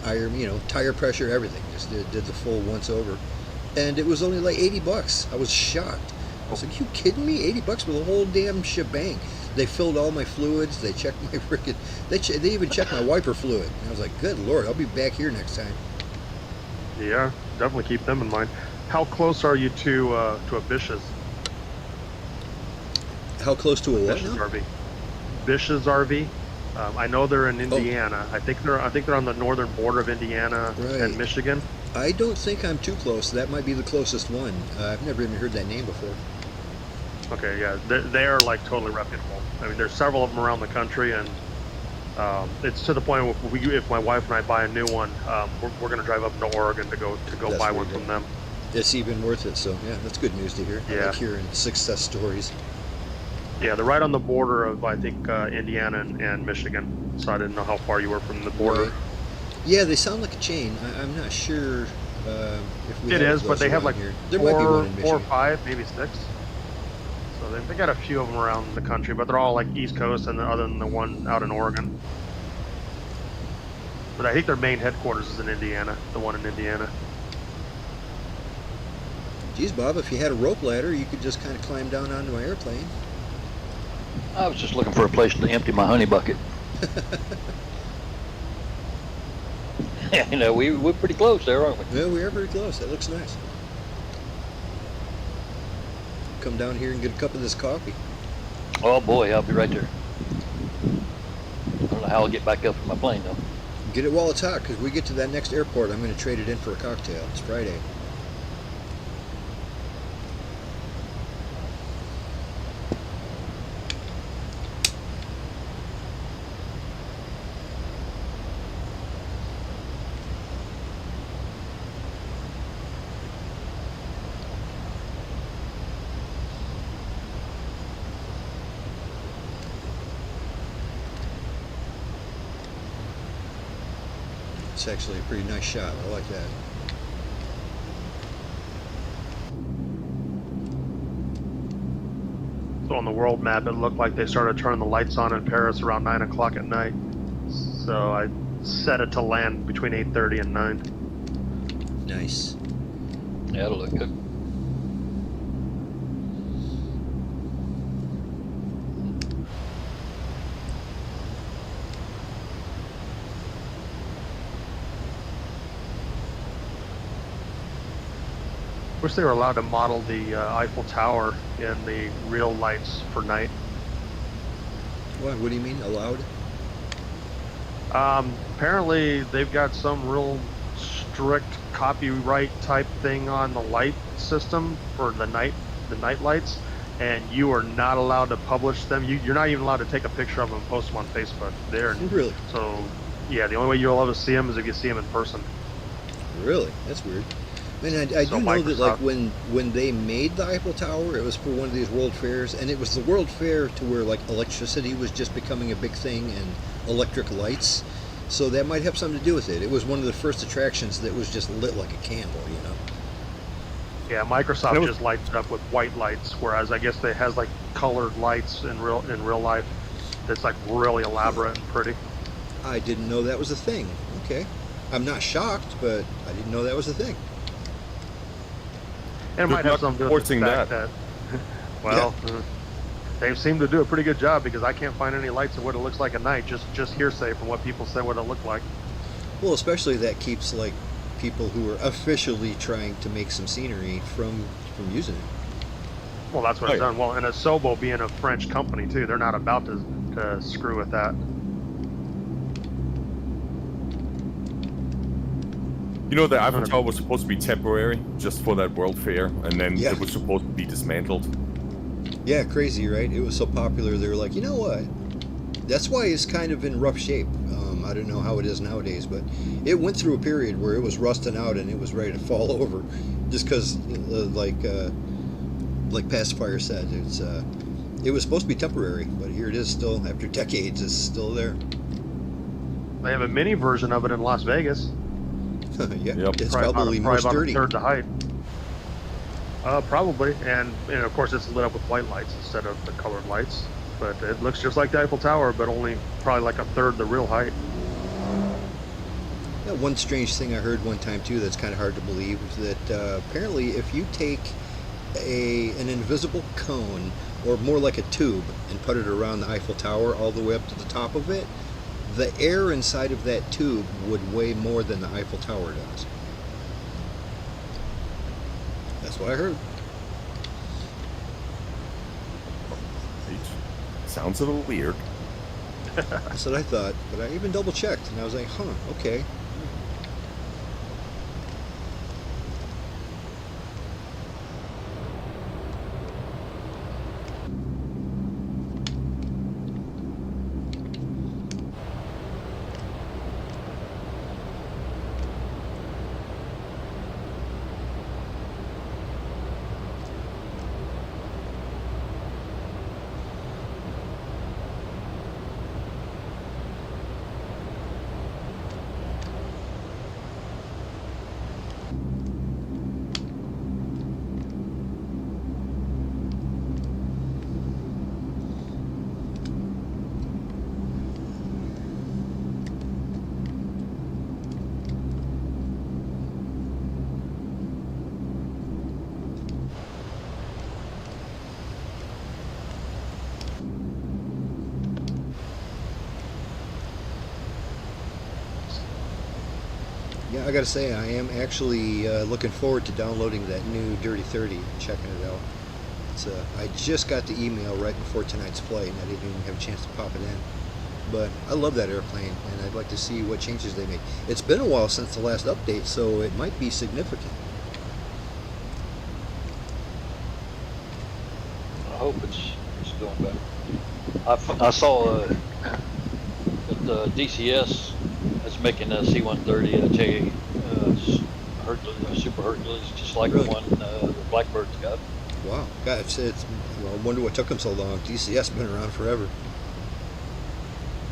tire pressure, everything. Just did the full once over. And it was only like $80. I was shocked. I was like, you kidding me? $80 for the whole damn shebang. They filled all my fluids. They checked my freaking. They even checked my wiper fluid. And I was like, good Lord, I'll be back here next time. Yeah, definitely keep them in mind. How close are you to a Bish's? How close to a what Bish's now? RV. Bish's RV. I know they're in Indiana. I think they're on the northern border of Indiana and Michigan. I don't think I'm too close. That might be the closest one. I've never even heard that name before. Okay, yeah, they are like totally reputable. I mean, there's several of them around the country, and it's to the point where if my wife and I buy a new one, we're going to drive up to Oregon to go That's buy really one good. from them. It's even worth it. So yeah, that's good news to hear. I Yeah. like hearing success stories. Yeah, they're right on the border of I think Indiana and Michigan. So I didn't know how far you were from the border. Right. Yeah, they sound like a chain. I'm not sure if we It have is, those but they have around like here. There might be one in four or Michigan. five, maybe 6. So they got a few of them around the country, but they're all like East Coast, and other than the one out in Oregon. But I think their main headquarters is in Indiana, the one in Indiana. Geez, Bob, if you had a rope ladder, you could just kind of climb down onto my airplane. I was just looking for a place to empty my honey bucket. We're pretty close there, aren't we? Yeah, we are very close. That looks nice. Come down here and get a cup of this coffee. Oh boy, I'll be right there. I don't know how I'll get back up from my plane though. Get it while it's hot, because we get to that next airport, I'm going to trade it in for a cocktail. It's Friday. It's actually a pretty nice shot. I like that. So on the world map, it looked like they started turning the lights on in Paris around 9 o'clock at night. So I set it to land between 8:30 and 9. Nice. Yeah, that'll look good. Wish they were allowed to model the Eiffel Tower in the real lights for night. What do you mean, allowed? Apparently, they've got some real strict copyright type thing on the light system for the night lights, and you are not allowed to publish them. You're not even allowed to take a picture of them and post them on Facebook. Really? So, yeah, the only way you'll ever see them is if you see them in person. Really? That's weird. I mean, I So do know that, like, Microsoft- when they made the Eiffel Tower, it was for one of these world fairs, and it was the world fair to where, like, electricity was just becoming a big thing and electric lights. So that might have something to do with it. It was one of the first attractions that was just lit like a candle, you know? Yeah, Microsoft It was- just lights it up with white lights, whereas I guess they has like colored lights in real life. That's like really elaborate and pretty. I didn't know that was a thing. Okay. I'm not shocked, but I didn't know that was a thing. And it Good might have luck something to do with the enforcing fact that, well, they seem to do a pretty good job because I can't find any lights of what it looks like at night. Just hearsay from what people say what it looked like. Well, especially that keeps, like, people who are officially trying to make some scenery from using it. Well, that's what it's Right. done. Well, and Asobo being a French company too, they're not about to screw with that. You know, the Eiffel Tower was supposed to be temporary, just for that World Fair, and then Yeah. it was supposed to be dismantled. Yeah, crazy, right? It was so popular, they were like, you know what? That's why it's kind of in rough shape. I don't know how it is nowadays, but it went through a period where it was rusting out and it was ready to fall over, just because, like Pacifier said, it was supposed to be temporary, but here it is still after decades. It's still there. They have a mini version of it in Las Vegas. Yeah, Yep. it's probably more about a sturdy. third the height. Probably, and of course it's lit up with white lights instead of the colored lights. But it looks just like the Eiffel Tower, but only probably like a third the real height. Yeah, one strange thing I heard one time too that's kind of hard to believe is that apparently if you take an invisible cone, or more like a tube, and put it around the Eiffel Tower all the way up to the top of it, the air inside of that tube would weigh more than the Eiffel Tower does. That's what I heard. Sounds a little weird. That's what I thought, but I even double checked and I was like, huh, okay. Yeah, I gotta say, I am actually looking forward to downloading that new Dirty 30 and checking it out. I just got the email right before tonight's flight, and I didn't even have a chance to pop it in. But I love that airplane, and I'd like to see what changes they made. It's been a while since the last update, so it might be significant. I hope it's doing better. I saw that the DCS is making a C-130 J Hercules, Super Hercules, just like Really? the one the Blackbird's got. Wow, God, well, I wonder what took them so long. DCS been around forever.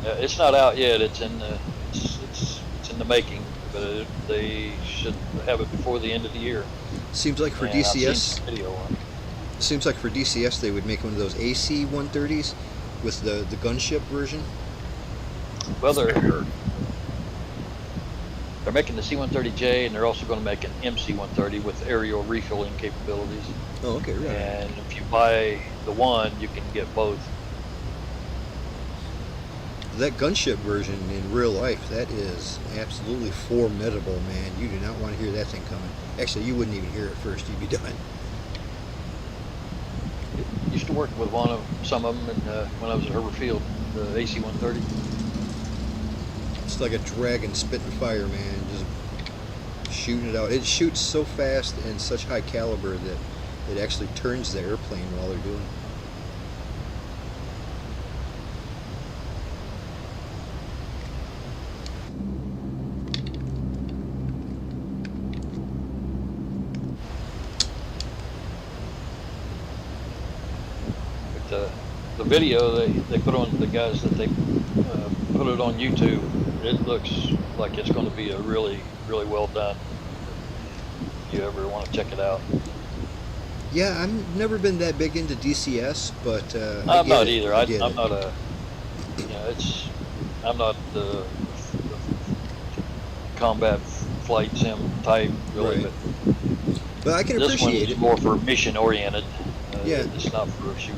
It's not out yet. It's in the making, but they should have it before the end of the year. Seems like for And I've seen DCS, some video on it. seems like for DCS they would make one of those AC 130s with the gunship version. Well, they're making the C-130J, and they're also going to make an MC-130 with aerial refueling capabilities. Oh, okay, right. And if you buy the one, you can get both. That gunship version in real life, that is absolutely formidable, man. You do not want to hear that thing coming. Actually, you wouldn't even hear it first. You'd be done. Used to work with some of them when I was at Herbert Field, the AC-130. It's like a dragon spitting fire, man. Just shooting it out. It shoots so fast and such high caliber that it actually turns the airplane while they're doing it. The video they put on, the guys that they put it on YouTube, it looks like it's going to be a really well done. If you ever want to check it out. Yeah, I've never been that big into DCS, but I'm not it. either. I get I'm it. not a, I'm not the combat flight sim type really, Right. But I can but this one appreciate is it. more for mission oriented. Yeah. It's not for a shoot.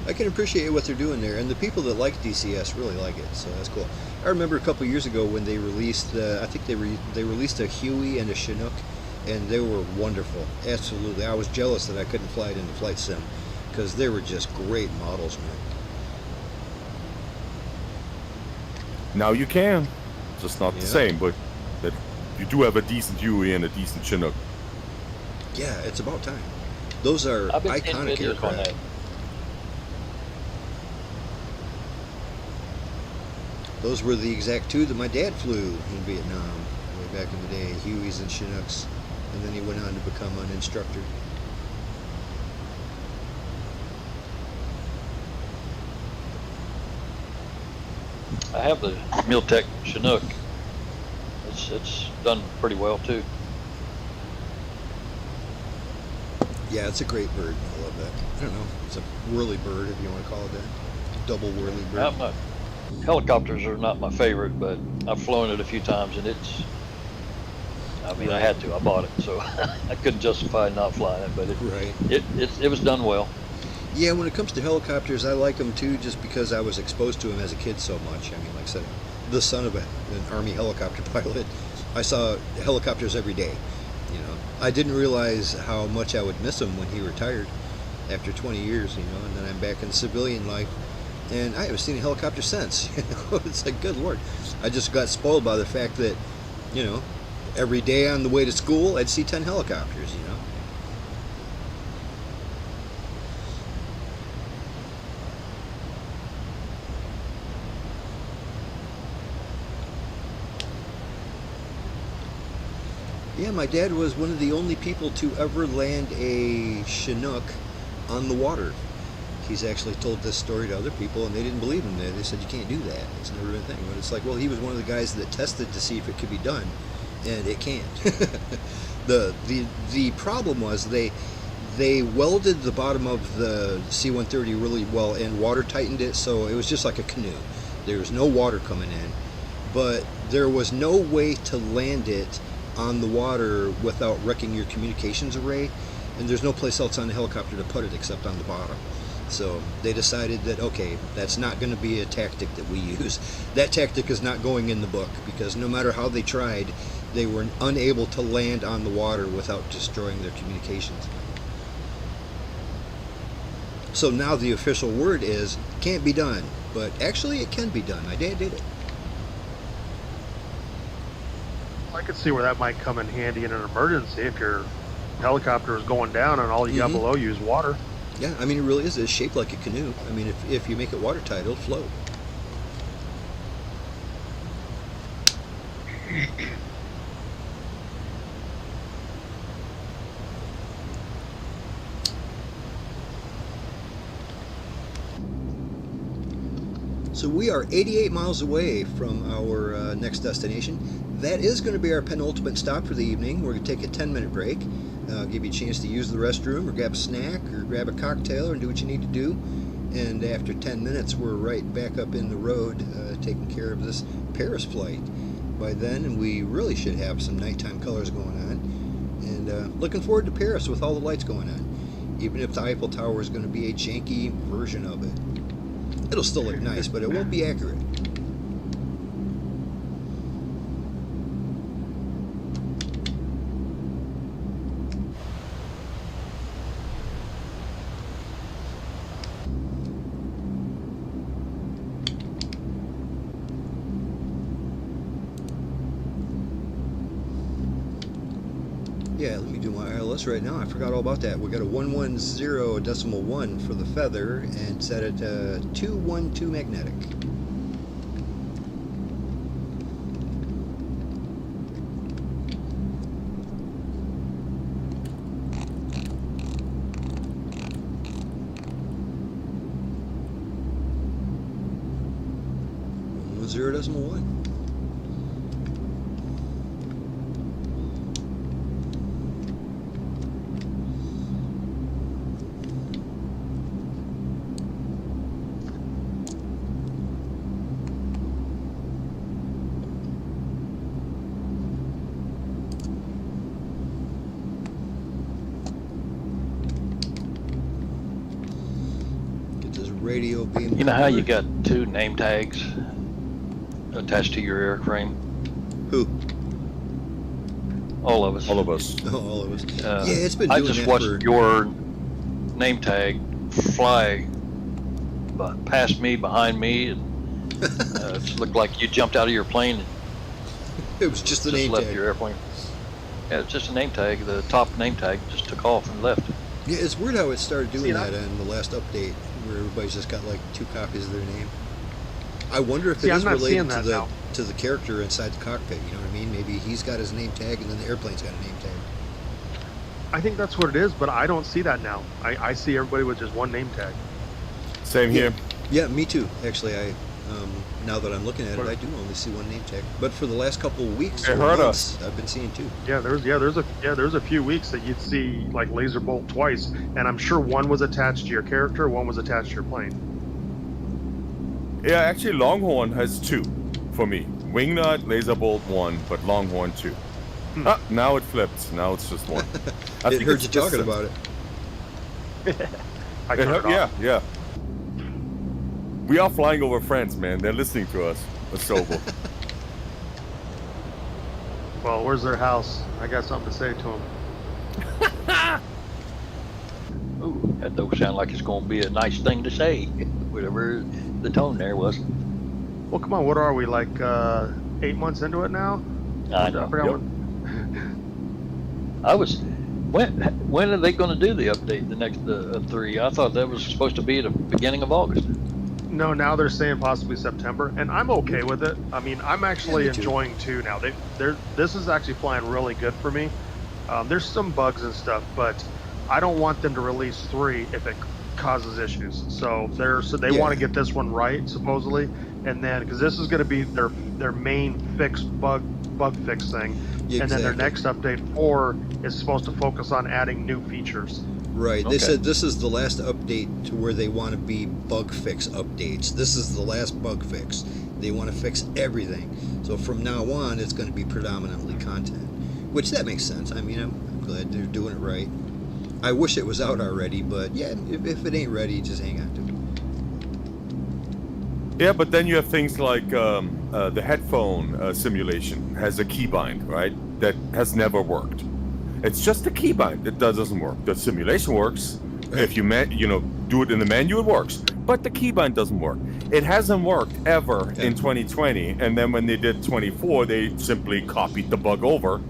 I can appreciate what they're doing there, and the people that like DCS really like it, so that's cool. I remember a couple years ago when they released, I think they released a Huey and a Chinook, and they were wonderful. Absolutely, I was jealous that I couldn't fly it in the flight sim because they were just great models, man. Now you can, just not Yeah. the same, but that you do have a decent Huey and a decent Chinook. Yeah, it's about time. Those are I've been seeing iconic videos on aircraft. that. Those were the exact two that my dad flew in Vietnam way back in the day, Hueys and Chinooks, and then he went on to become an instructor. I have the Miltech Chinook. It's done pretty well too. Yeah, it's a great bird. I love that. I don't know. It's a whirly bird, if you want to call it that. Double whirly bird. I'm not, helicopters are not my favorite, but I've flown it a few times, and it's. I mean, I had to. I bought it, so I couldn't justify not flying it. But it was done well. Yeah, when it comes to helicopters, I like them too, just because I was exposed to them as a kid so much. I mean, like I said, the son of an Army helicopter pilot, I saw helicopters every day. You know, I didn't realize how much I would miss him when he retired after 20 years. You know, and then I'm back in civilian life, and I haven't seen a helicopter since. You know, it's like, good Lord, I just got spoiled by the fact that, you know, every day on the way to school, I'd see 10 helicopters. You know. Yeah, my dad was one of the only people to ever land a Chinook on the water. He's actually told this story to other people, and they didn't believe him. They said, you can't do that. It's never been a thing. But it's like, well, he was one of the guys that tested to see if it could be done, and it can't. The problem was they welded the bottom of the C-130 really well and water tightened it, so it was just like a canoe. There was no water coming in, but there was no way to land it on the water without wrecking your communications array, and there's no place else on the helicopter to put it except on the bottom. So they decided that, okay, that's not going to be a tactic that we use. That tactic is not going in the book, because no matter how they tried, they were unable to land on the water without destroying their communications. So now the official word is, can't be done, but actually it can be done. My dad did it. I could see where that might come in handy in an emergency if your helicopter is going down and all you got below you is water. Yeah, I mean, it really is. It's shaped like a canoe. I mean, if you make it watertight, it'll float. So we are 88 miles away from our next destination. That is going to be our penultimate stop for the evening. We're going to take a 10-minute break, give you a chance to use the restroom or grab a snack or grab a cocktail and do what you need to do. And after 10 minutes, we're right back up in the road taking care of this Paris flight. By then, we really should have some nighttime colors going on. And looking forward to Paris with all the lights going on, even if the Eiffel Tower is going to be a janky version of it. It'll still look nice, but it won't be accurate. Yeah, let me do my ILS right now. I forgot all about that. We got a 110.1 for the feather and set it to 212 magnetic. .1. Radio being. You know how you got two name tags attached to your airframe? Who? All of us. All of us. Oh, all of us. Yeah, it's been doing I just that watched for... your name tag fly past me, behind me, and it looked like you jumped out of your plane. It was just the just name left tag. your airplane. Yeah, it's just a name tag. The top name tag just took off and left. Yeah, it's weird how it started doing that on the last update, where everybody's just got like 2 copies of their name. I wonder if See, it I'm is not related seeing to that the now. to the character inside the cockpit. You know what I mean? Maybe he's got his name tag, and then the airplane's got a name tag. I think that's what it is, but I don't see that now. I see everybody with just one name tag. Same here. Yeah, me too. Actually, now that I'm looking at it, I do only see one name tag. But for the last couple of weeks It or hurt months, I've been seeing two. Yeah, there's a few weeks that you'd see like Lazerbolt twice, and I'm sure one was attached to your character, one was attached to your plane. Yeah, actually, Longhorn has two for me. Wingnut, Laserbolt one, but Longhorn two. Ah, now it flipped. Now it's just one. I It think heard it's you talking distance. about it. I It turned hurt- it off. yeah. We are flying over France, man. They're listening to us. That's sober. Well, where's their house? I got something to say to them. Ooh, that don't sound like it's going to be a nice thing to say. Whatever the tone there was. Well, come on, what are we, like 8 months into it now? I know. forgot Yep. what- I was. When are they going to do the update? The next 3? I thought that was supposed to be at the beginning of August. No, now they're saying possibly September, and I'm okay with it. I mean, I'm actually Yeah, me too. enjoying too now. This is actually flying really good for me. There's some bugs and stuff, but I don't want them to release 3 if it causes issues. So they Yeah. want to get this one right, supposedly, and then because this is going to be their main bug fix thing, Yeah, and then their exactly. next update 4 is supposed to focus on adding new features. Right. They Okay. said this is the last update to where they want to be bug fix updates. This is the last bug fix. They want to fix everything. So from now on, it's going to be predominantly content, which that makes sense. I mean, I'm glad they're doing it right. I wish it was out already, but yeah, if it ain't ready, just hang on to it. Yeah, but then you have things like the headphone simulation has a keybind, right? That has never worked. It's just a keybind that doesn't work. The simulation works. If you do it in the menu, it works. But the keybind doesn't work. It hasn't worked ever in 2020. And then when they did 24, they simply copied the bug over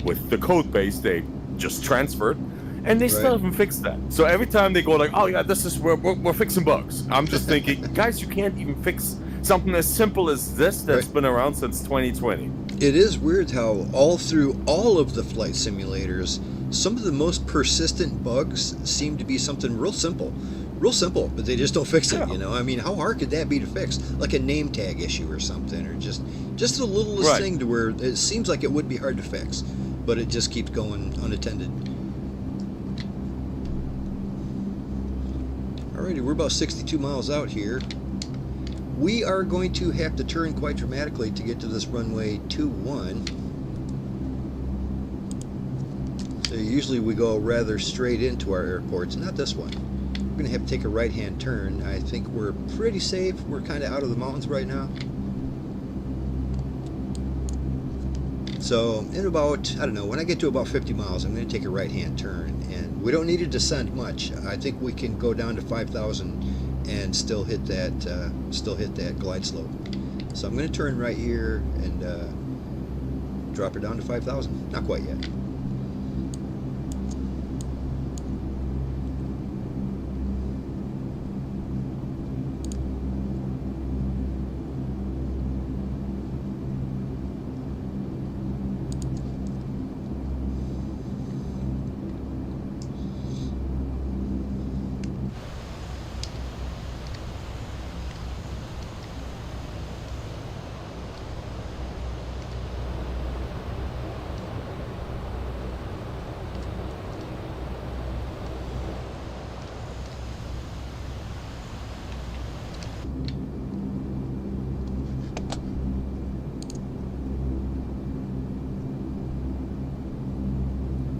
with the code base. They just transferred, and they still Right. haven't fixed that. So every time they go like, "Oh yeah, this is we're fixing bugs," I'm just thinking, guys, you can't even fix something as simple as this that's Right. been around since 2020. It is weird how all through all of the flight simulators, some of the most persistent bugs seem to be something real simple, but they just don't fix it. Yeah. You know, I mean, how hard could that be to fix? Like a name tag issue or something, or just the littlest Right. thing to where it seems like it would be hard to fix, but it just keeps going unattended. Alrighty, we're about 62 miles out here. We are going to have to turn quite dramatically to get to this runway 21. So usually we go rather straight into our airports, not this one. We're going to have to take a right-hand turn. I think we're pretty safe. We're kind of out of the mountains right now. So in about, I don't know, when I get to about 50 miles, I'm going to take a right-hand turn. And we don't need to descend much. I think we can go down to 5,000 and still hit that glide slope. So I'm going to turn right here and drop her down to 5,000. Not quite yet.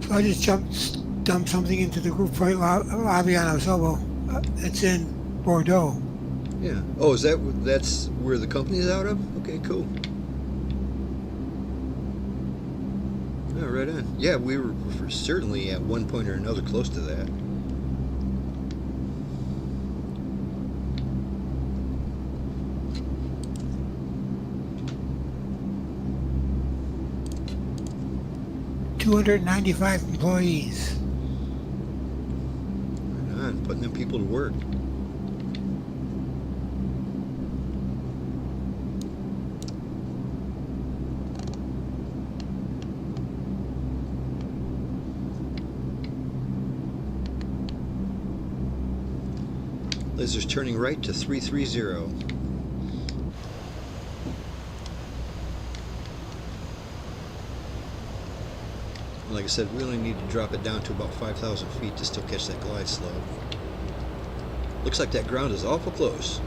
So I just dumped something into the group freight lobby on Ozobo. It's in Bordeaux. Yeah. Oh, that's where the company is out of? Okay, cool. Oh, right on. Yeah, we were certainly at one point or another close to that. $295 employees. Right on, putting them people to work. Laser's turning right to 330. Like I said, we only need to drop it down to about 5,000 feet to still catch that glide slope. Looks like that ground is awful close.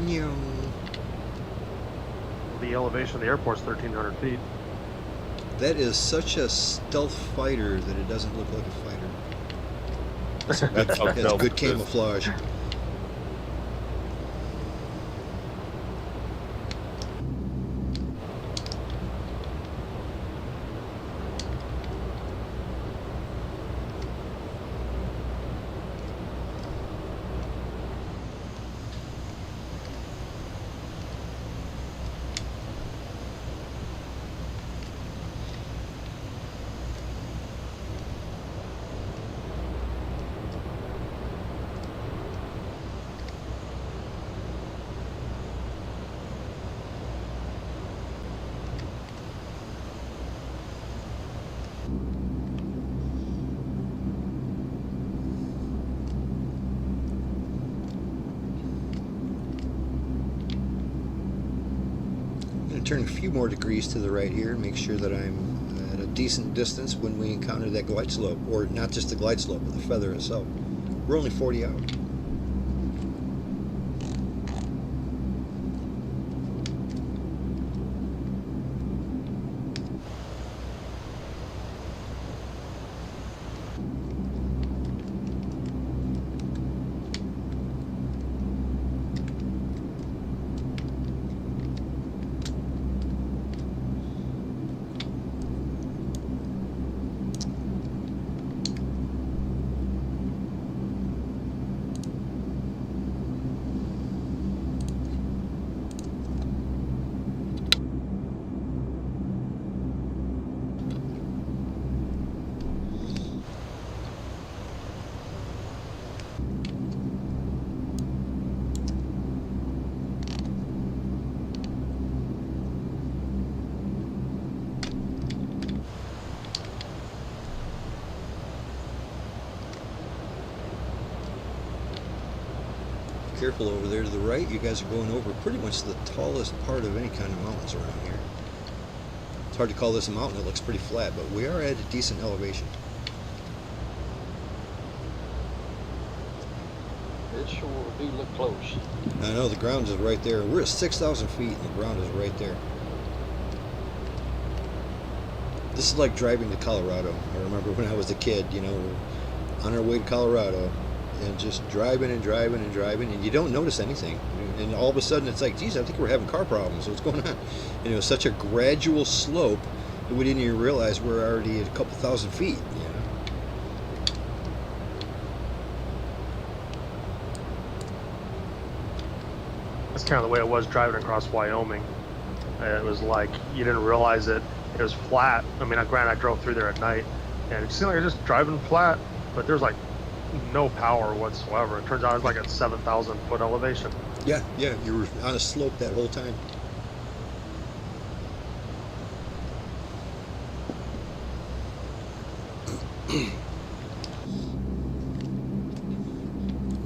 No. The elevation of the airport's 1,300 feet. That is such a stealth fighter that it doesn't look like a fighter. That's how That's stealth good is. camouflage. Turn a few more degrees to the right here, make sure that I'm at a decent distance when we encounter that glide slope, or not just the glide slope, but the feather itself. We're only 40 out. Careful over there to the right, you guys are going over pretty much the tallest part of any kind of mountains around here. It's hard to call this a mountain, it looks pretty flat, but we are at a decent elevation. It sure do look close. I know, the ground is right there. We're at 6,000 feet and the ground is right there. This is like driving to Colorado. I remember when I was a kid, you know, we're on our way to Colorado and just driving and driving and driving, and you don't notice anything. And all of a sudden it's like, geez, I think we're having car problems. What's going on? And it was such a gradual slope that we didn't even realize we're already at a couple thousand feet. You know? That's kind of the way it was driving across Wyoming. It was like you didn't realize it. It was flat. I mean, granted, I drove through there at night, and it seemed like just driving flat, but there's like no power whatsoever. It turns out it's like at 7,000 foot elevation. Yeah, you were on a slope that whole time.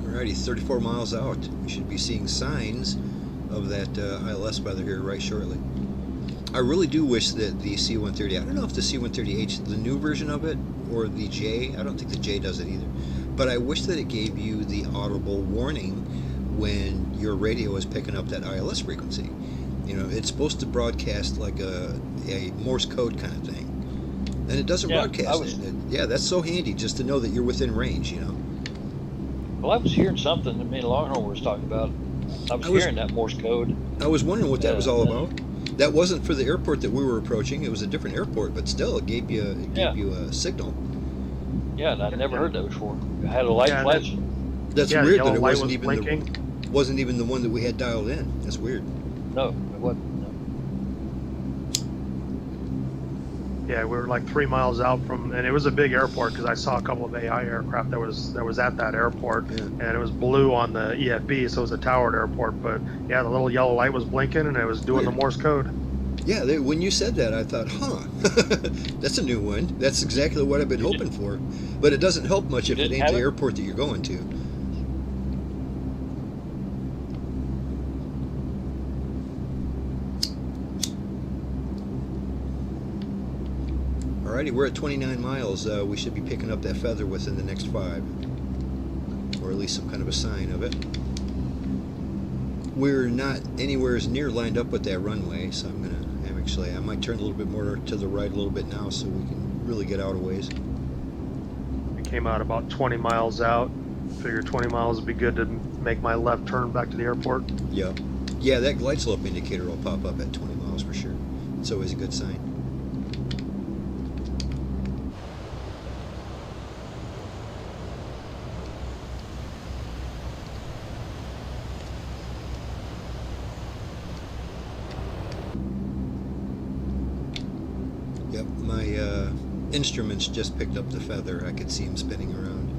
Alrighty, 34 miles out. We should be seeing signs of that ILS weather here right shortly. I really do wish that the C-130, I don't know if the C-130H, the new version of it, or the J, I don't think the J does it either, but I wish that it gave you the audible warning when your radio is picking up that ILS frequency. You know, it's supposed to broadcast like a Morse code kind of thing, and it doesn't broadcast it. Yeah, that's so handy just to know that you're within range, you know. Well, I was hearing something that me and Longhorn was talking about. I was hearing that Morse code. I was wondering what that was all about. That wasn't for the airport that we were approaching. It was a different airport, but still, it gave you a signal. Yeah, and I'd never heard that before. It had a light flashing. That's weird that it wasn't even the one that we had dialed in. That's weird. No, it wasn't. No. Yeah, we were like 3 miles out from, and it was a big airport because I saw a couple of AI aircraft that was at that airport, and it was blue on the EFB, so it was a towered airport. But yeah, the little yellow light was blinking, and it was doing the Morse code. Yeah, when you said that, I thought, huh, that's a new one. That's exactly what I've been hoping for. But it doesn't help much if it didn't ain't have the it? airport that you're going to. Alrighty, we're at 29 miles. We should be picking up that feather within the next 5. Or at least some kind of a sign of it. We're not anywhere as near lined up with that runway, so I might turn a little bit more to the right a little bit now so we can really get out a ways. We came out about 20 miles out. Figured 20 miles would be good to make my left turn back to the airport. Yep. Yeah, that glide slope indicator will pop up at 20 miles for sure. It's always a good sign. Yep, my instruments just picked up the feather. I could see him spinning around.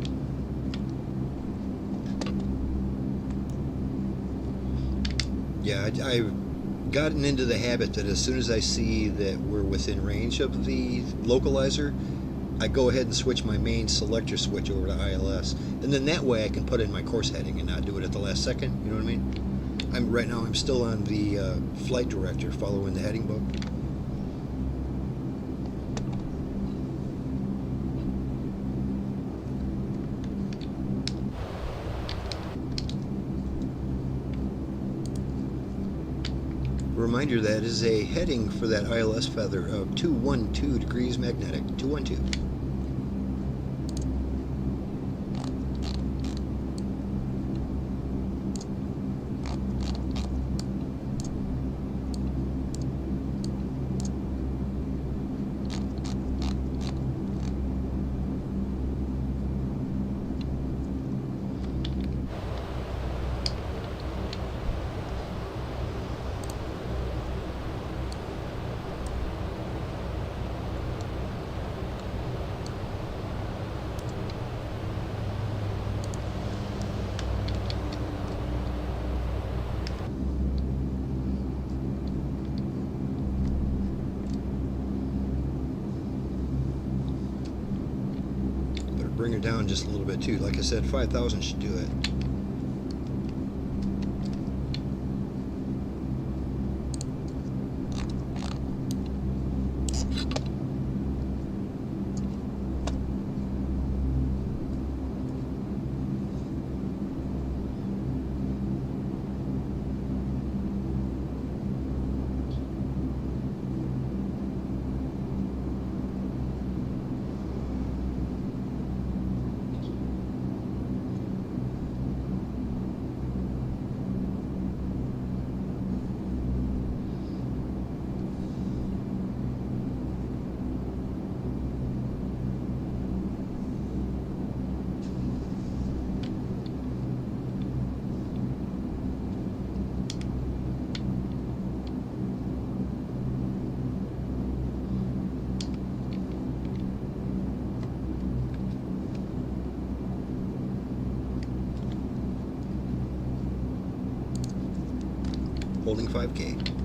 Yeah, I've gotten into the habit that as soon as I see that we're within range of the localizer, I go ahead and switch my main selector switch over to ILS. And then that way I can put in my course heading and not do it at the last second, you know what I mean? Right now I'm still on the flight director following the heading book. Reminder that is a heading for that ILS feather of 212 degrees magnetic. 212. Bring her down just a little bit too. Like I said, 5,000 should do it. Holding 5K.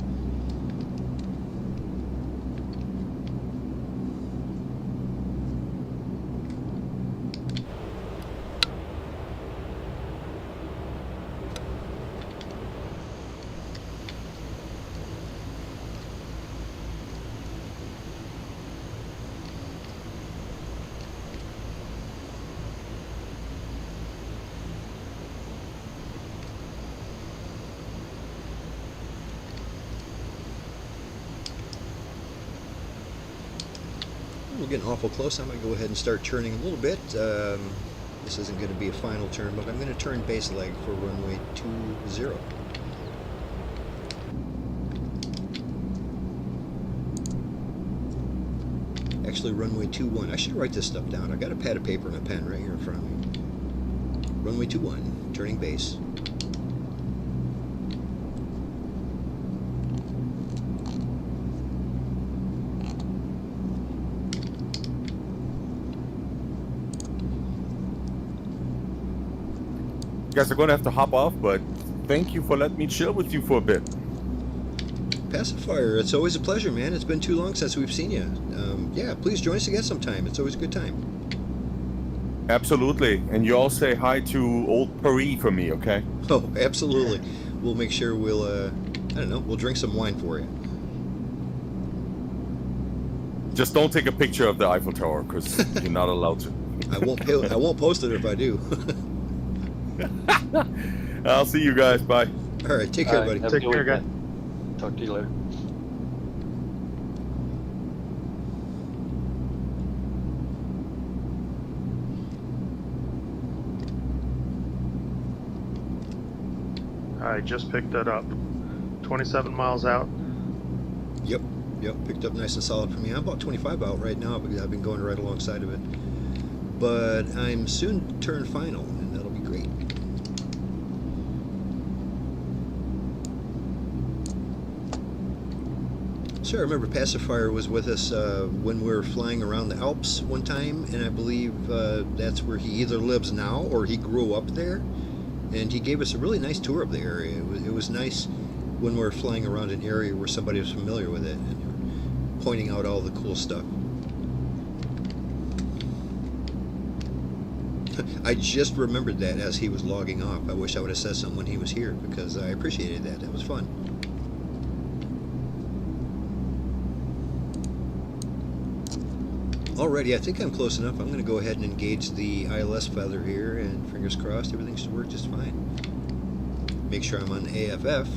We're getting awful close. I'm going to go ahead and start turning a little bit. This isn't going to be a final turn, but I'm going to turn base leg for runway 20. Actually, runway 21. I should write this stuff down. I got a pad of paper and a pen right here in front of me. Runway 21, turning base. Guys are going to have to hop off, but thank you for letting me chill with you for a bit. Pacifier, it's always a pleasure, man. It's been too long since we've seen you. Yeah, please join us again sometime. It's always a good time. Absolutely. And you all say hi to old Paris for me, okay? Oh, absolutely. We'll make sure we'll, I don't know, we'll drink some wine for you. Just don't take a picture of the Eiffel Tower, because you're not allowed to. I won't post it if I do. I'll see you guys. Bye. All right, take care, All right, buddy. have a Take good care, guys. weekend. Talk to you later. All right, just picked that up. 27 miles out. Yep, picked up nice and solid for me. I'm about 25 out right now because I've been going right alongside of it. But I'm soon to turn final, and that'll be great. So I remember Pacifier was with us when we were flying around the Alps one time, and I believe that's where he either lives now or he grew up there. And he gave us a really nice tour of the area. It was nice when we were flying around an area where somebody was familiar with it and pointing out all the cool stuff. I just remembered that as he was logging off. I wish I would have said something when he was here because I appreciated that. That was fun. Alrighty, I think I'm close enough. I'm going to go ahead and engage the ILS feather here, and fingers crossed everything should work just fine. Make sure I'm on AFF.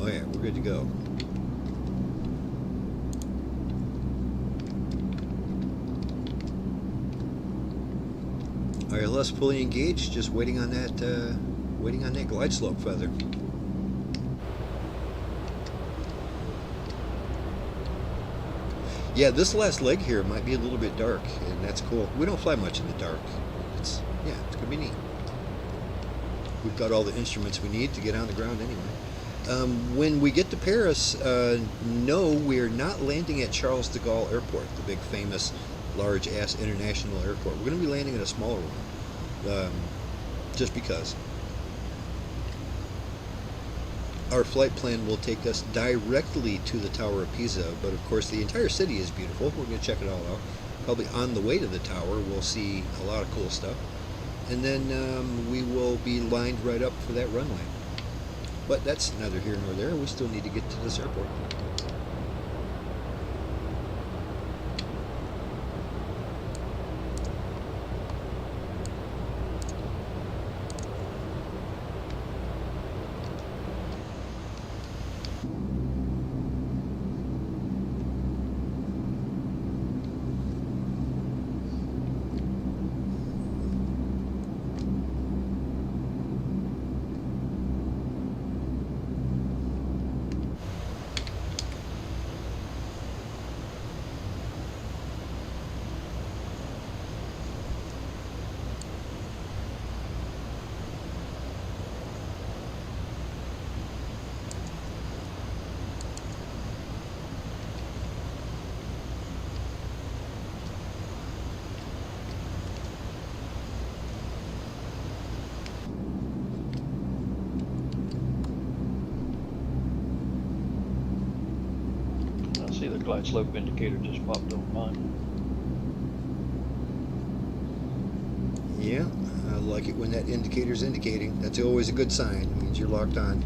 Oh yeah, we're good to go. ILS fully engaged, just waiting on that glide slope feather. Yeah, this last leg here might be a little bit dark, and that's cool. We don't fly much in the dark. It's gonna be neat. We've got all the instruments we need to get on the ground anyway. When we get to Paris, no, we're not landing at Charles de Gaulle Airport, the big famous large-ass international airport. We're going to be landing at a smaller one, just because. Our flight plan will take us directly to the Tower of Pisa, but of course the entire city is beautiful. We're going to check it all out. Probably on the way to the tower, we'll see a lot of cool stuff. And then we will be lined right up for that runway. But that's neither here nor there. We still need to get to this airport. See the glide slope indicator just popped on mine. Yeah, I like it when that indicator's indicating. That's always a good sign. It means you're locked on.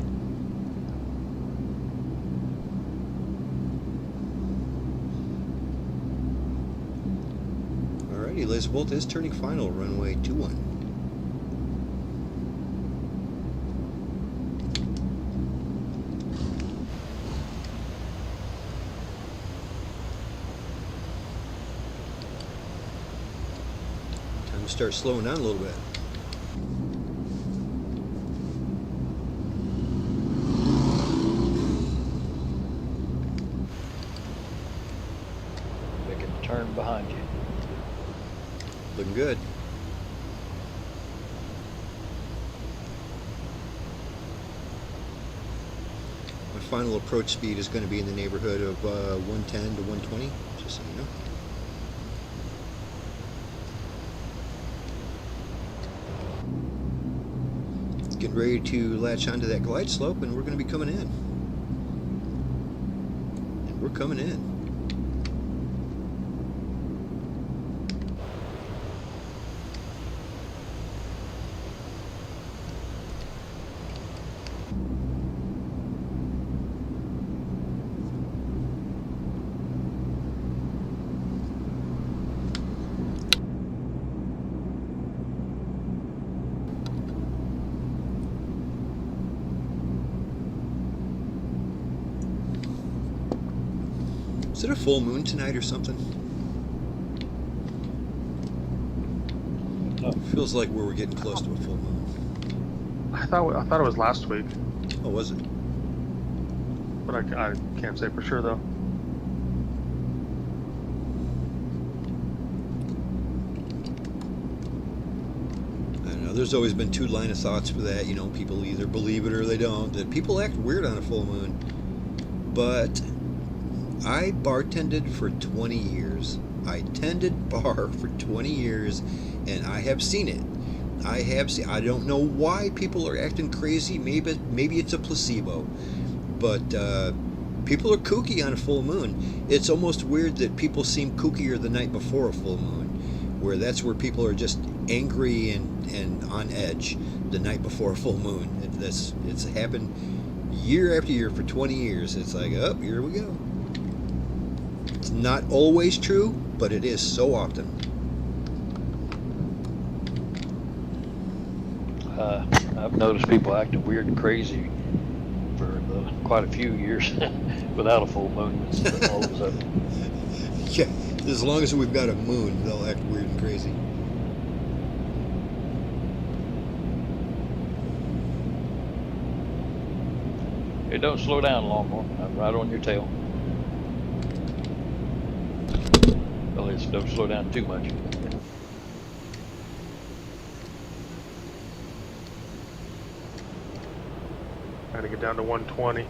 Alrighty, Lazerbolt is turning final, runway 21. Start slowing down a little bit. Making a turn behind you. Looking good. My final approach speed is going to be in the neighborhood of 110 to 120, just so you know. getting ready to latch onto that glide slope, and we're going to be coming in. And we're coming in. Is it a full moon tonight or something? Feels like we're getting close to a full moon. I thought it was last week, Oh, was it? but I can't say for sure though. I don't know. There's always been two line of thoughts for that. You know, people either believe it or they don't. That people act weird on a full moon. But I bartended for 20 years. I tended bar for 20 years, and I have seen it. I have seen. I don't know why people are acting crazy. Maybe it's a placebo, but people are kooky on a full moon. It's almost weird that people seem kookier the night before a full moon, where that's where people are just angry and on edge the night before a full moon. It's happened year after year for 20 years. It's like, oh, here we go. It's not always true, but it is so often. I've noticed people acting weird and crazy for quite a few years without a full moon. All of a sudden. Yeah, as long as we've got a moon, they'll act weird and crazy. Hey, don't slow down, Longhorn. I'm right on your tail. Well, at least don't slow down too much. Trying to get down to 120.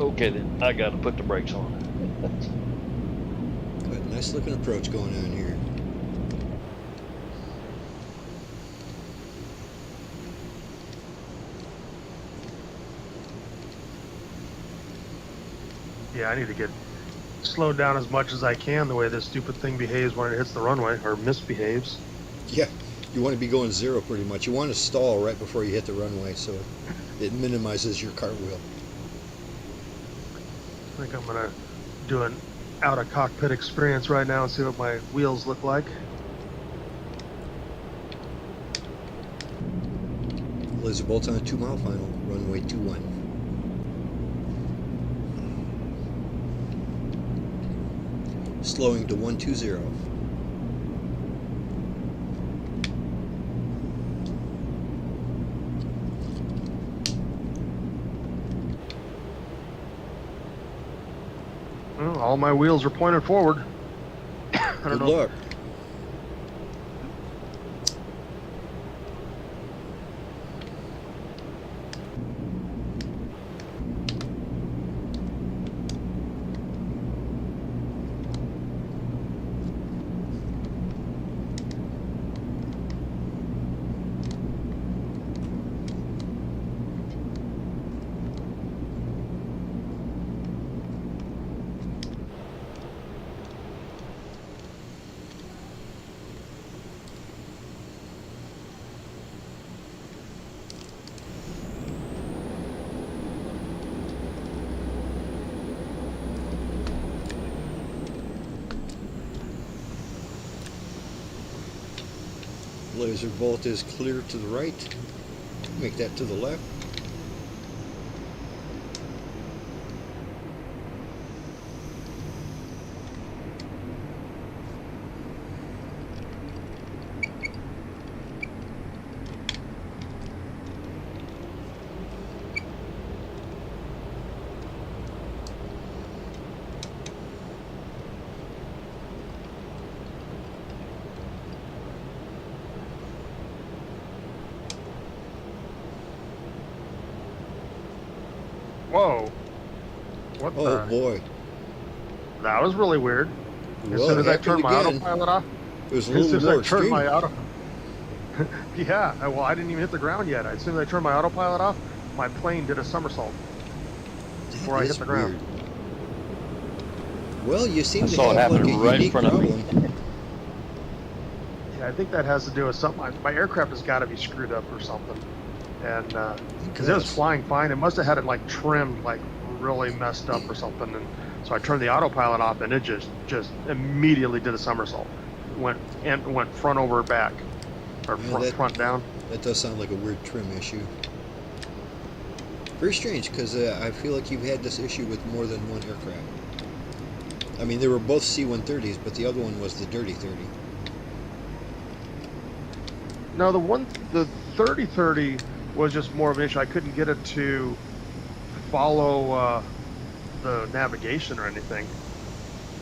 Okay, then I got to put the brakes on. Got a nice looking approach going on here. Yeah, I need to get slowed down as much as I can the way this stupid thing behaves when it hits the runway, or misbehaves. Yeah, you want to be going zero pretty much. You want to stall right before you hit the runway so it minimizes your cartwheel. I think I'm gonna do an out of cockpit experience right now and see what my wheels look like. Lazerbolt on a 2 mile final, runway 21. Slowing to 120. Well, all my wheels are pointed forward. I don't Good know. luck. Lazerbolt is clear to the right. Make that to the left. Whoa. What Oh the? boy. That was really weird. As Well, soon it as I happened turned my again. autopilot off, It was a as soon little as more I turned extreme. my auto, yeah, well, I didn't even hit the ground yet. As soon as I turned my autopilot off, my plane did a somersault before I That hit is the ground. weird. Well, you seem I to saw it have like a happen right in unique front of me. problem. Yeah, I think that has to do with something. My aircraft has got to be screwed up or something. And because it was Yes. flying fine, it must have had it like trimmed, like really messed up or something. And so I turned the autopilot off, and it just immediately did a somersault. Went front over back, or Yeah, front down. that does sound like a weird trim issue. Very strange, because I feel like you've had this issue with more than one aircraft. I mean, they were both C-130s, but the other one was the Dirty 30. No, the 3030 was just more of an issue. I couldn't get it to follow the navigation or anything,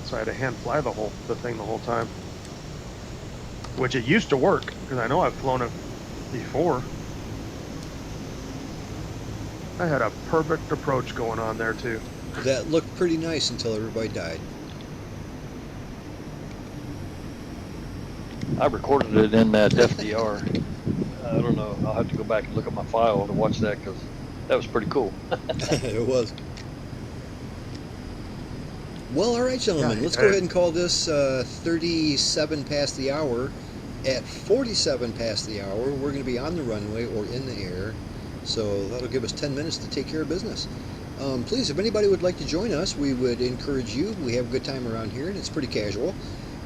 so I had to hand fly the thing the whole time. Which it used to work, because I know I've flown it before. I had a perfect approach going on there too. That looked pretty nice until everybody died. I recorded it in that FDR. I don't know. I'll have to go back and look at my file to watch that, because that was pretty cool. It was. Well, all right, gentlemen. Yeah, Let's go ahead and call this 37 past the hour. At 47 past the hour, we're going to be on the runway or in the air. So that'll give us 10 minutes to take care of business. Please, if anybody would like to join us, we would encourage you. We have a good time around here, and it's pretty casual.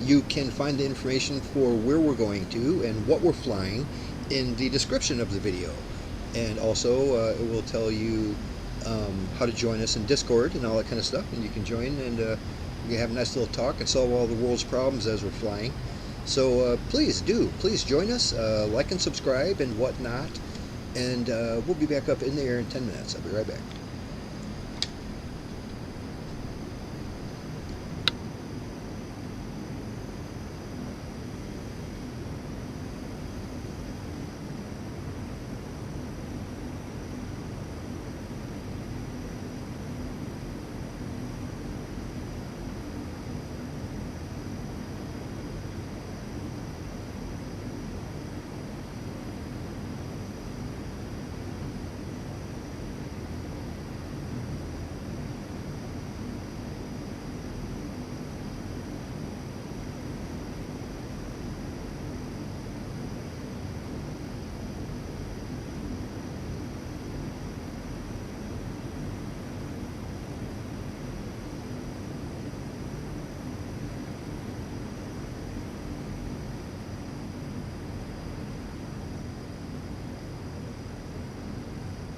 You can find the information for where we're going to and what we're flying in the description of the video. And also, it will tell you how to join us in Discord and all that kind of stuff. And you can join, and we can have a nice little talk and solve all the world's problems as we're flying. So please join us, like and subscribe and whatnot. And we'll be back up in the air in 10 minutes. I'll be right back.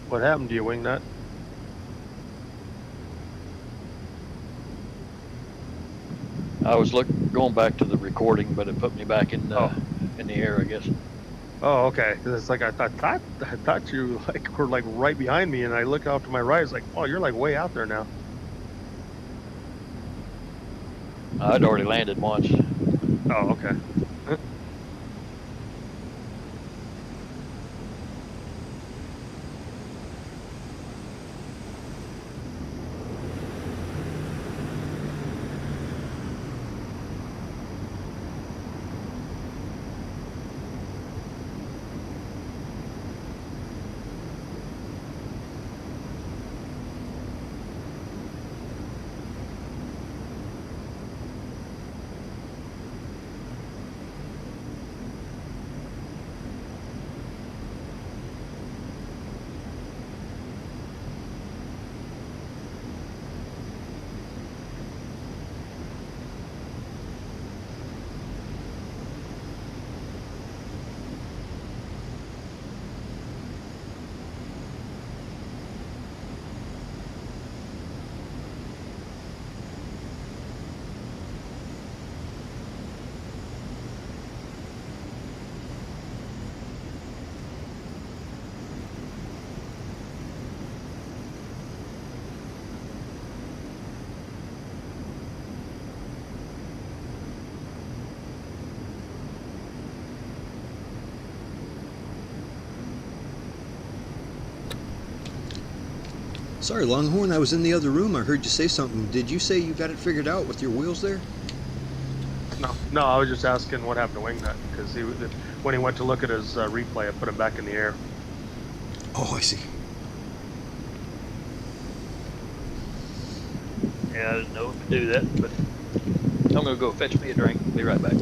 What happened to you, Wingnut? I was going back to the recording, but it put me back in the air, I guess. Oh, okay. Because it's like I thought you like were like right behind me, and I look off to my right. It's like, oh, you're like way out there now. I'd already landed once. Oh, okay. Sorry, Longhorn, I was in the other room. I heard you say something. Did you say you got it figured out with your wheels there? No, I was just asking what happened to Wingnut because when he went to look at his replay, it put him back in the air. Oh, I see. Yeah, I didn't know if to do that, but I'm gonna go fetch me a drink. Be right back.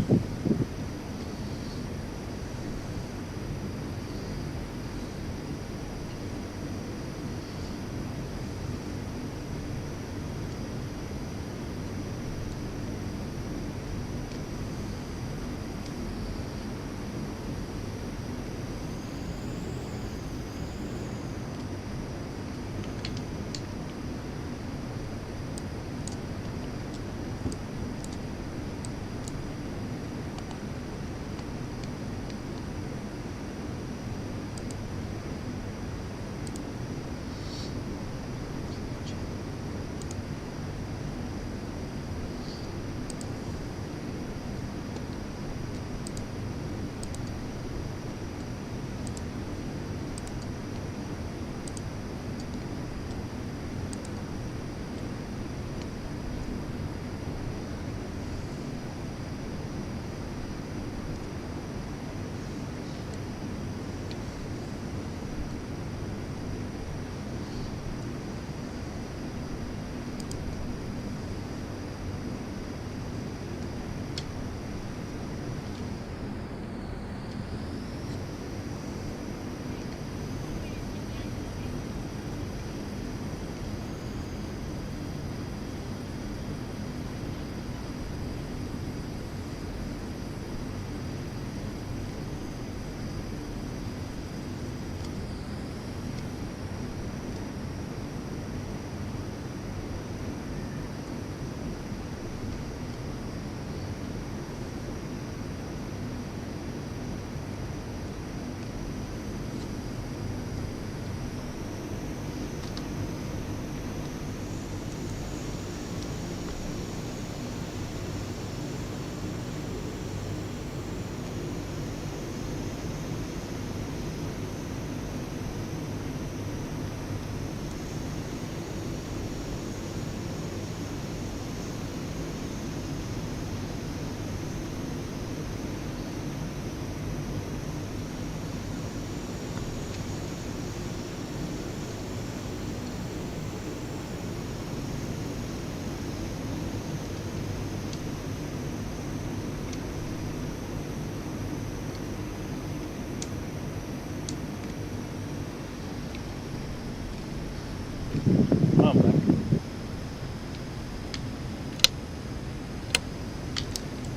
I'm back.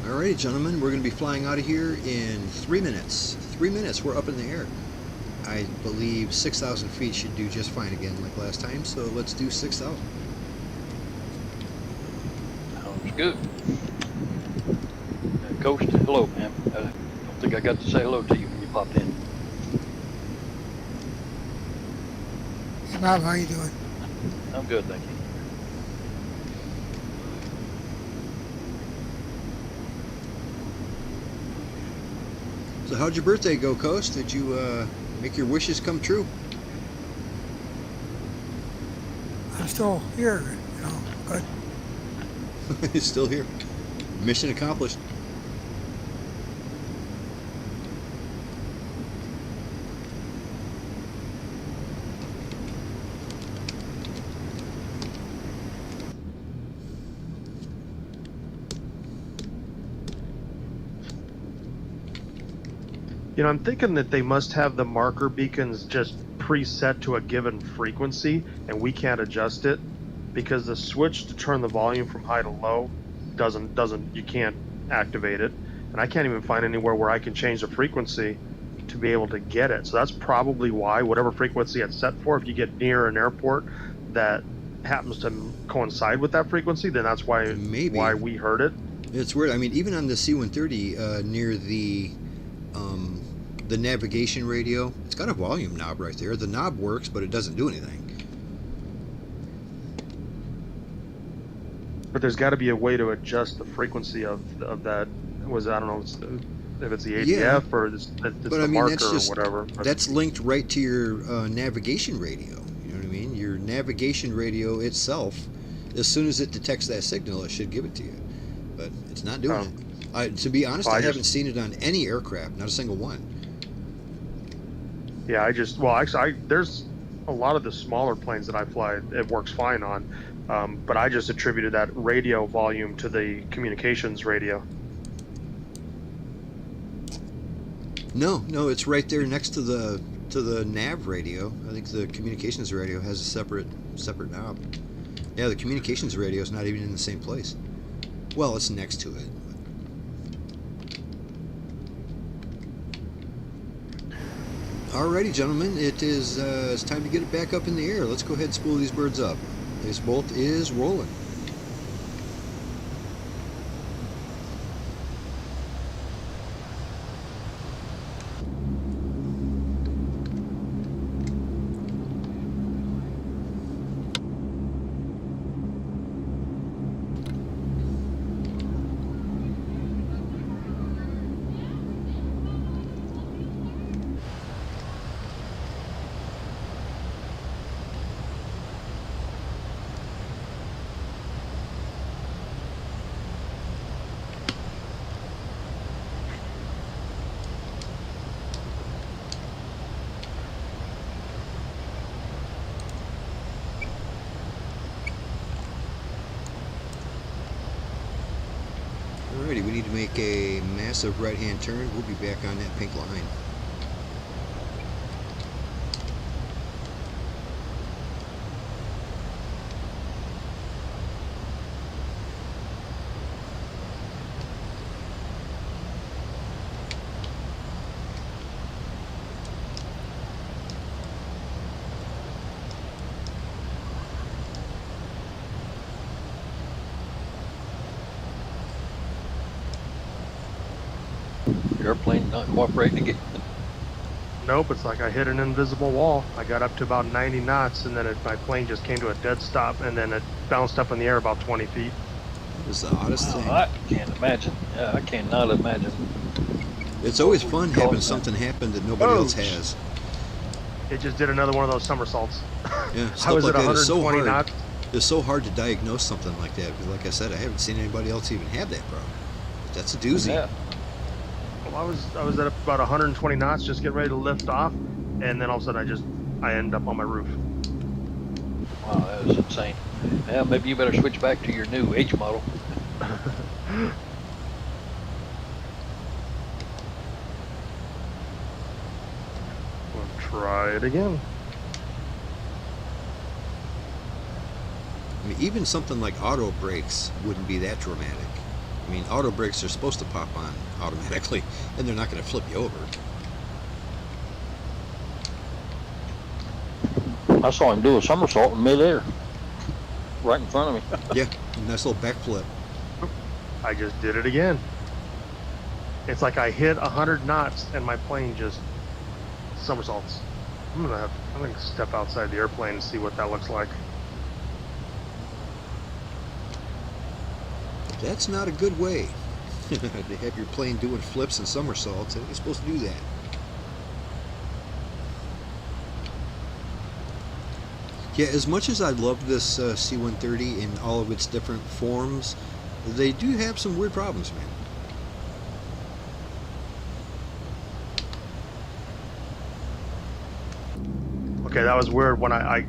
Alrighty, gentlemen, we're going to be flying out of here in 3 minutes. 3 minutes, we're up in the air. I believe 6,000 feet should do just fine again like last time, so let's do 6,000. Sounds good. Coach, hello, man. I don't think I got to say hello to you when you popped in. Hey, Bob, how you doing? I'm good, thank you. So how'd your birthday go, Coast? Did you make your wishes come true? I'm still here, you know, good. He's still here. Mission accomplished. You know, I'm thinking that they must have the marker beacons just preset to a given frequency, and we can't adjust it because the switch to turn the volume from high to low doesn't you can't activate it, and I can't even find anywhere where I can change the frequency to be able to get it. So that's probably why whatever frequency it's set for, if you get near an airport that happens to coincide with that frequency, then that's why Maybe. why we heard it. It's weird. I mean, even on the C-130 near the navigation radio, it's got a volume knob right there. The knob works, but it doesn't do anything. But there's got to be a way to adjust the frequency of that. I don't know if it's the ADF Yeah. or it's But the I mean, marker that's just or whatever. that's linked right to your navigation radio. You know what I mean? Your navigation radio itself, as soon as it detects that signal, it should give it to you. But it's not doing it. To be honest, Well, I haven't seen it on any aircraft, not a single one. Yeah, actually, there's a lot of the smaller planes that I fly, it works fine on. But I just attributed that radio volume to the communications radio. No, no, it's right there next to the nav radio. I think the communications radio has a separate knob. Yeah, the communications radio is not even in the same place. Well, it's next to it. Alrighty, gentlemen, it's time to get it back up in the air. Let's go ahead and spool these birds up. Lazerbolt is rolling. Alrighty, we need to make a massive right-hand turn. We'll be back on that pink line. Airplane not cooperating again. Nope, it's like I hit an invisible wall. I got up to about 90 knots, and then my plane just came to a dead stop, and then it bounced up in the air about 20 feet. It was the oddest thing. I can't imagine. Yeah, I cannot imagine. It's always fun having something happen that nobody else has. It just did another one of those somersaults. Yeah, I stuff was like at that is so 120 hard. knots. It's so hard to diagnose something like that because, like I said, I haven't seen anybody else even have that problem. That's a doozy. Yeah. Well, I was at about 120 knots, just getting ready to lift off, and then all of a sudden I end up on my roof. Wow, that was insane. Yeah, maybe you better switch back to your new H model. We'll try it again. I mean, even something like auto brakes wouldn't be that dramatic. I mean, auto brakes are supposed to pop on automatically, and they're not going to flip you over. I saw him do a somersault in midair, right in front of me. Yeah, nice little backflip. I just did it again. It's like I hit 100 knots and my plane just somersaults. I'm gonna step outside the airplane and see what that looks like. That's not a good way to have your plane doing flips and somersaults. You're supposed to do that. Yeah, as much as I love this C-130 in all of its different forms, they do have some weird problems, man. Okay, that was weird. When I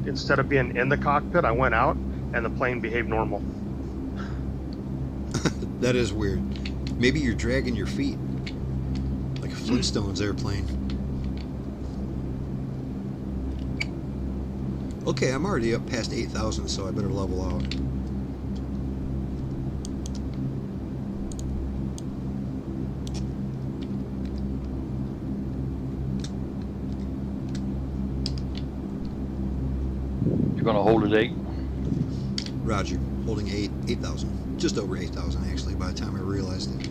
instead of being in the cockpit, I went out and the plane behaved normal. That is weird. Maybe you're dragging your feet like a Flintstones airplane. Okay, I'm already up past 8,000, so I better level out. You're gonna hold it 8. Roger, holding 8,000. Just over 8,000 actually by the time I realized it.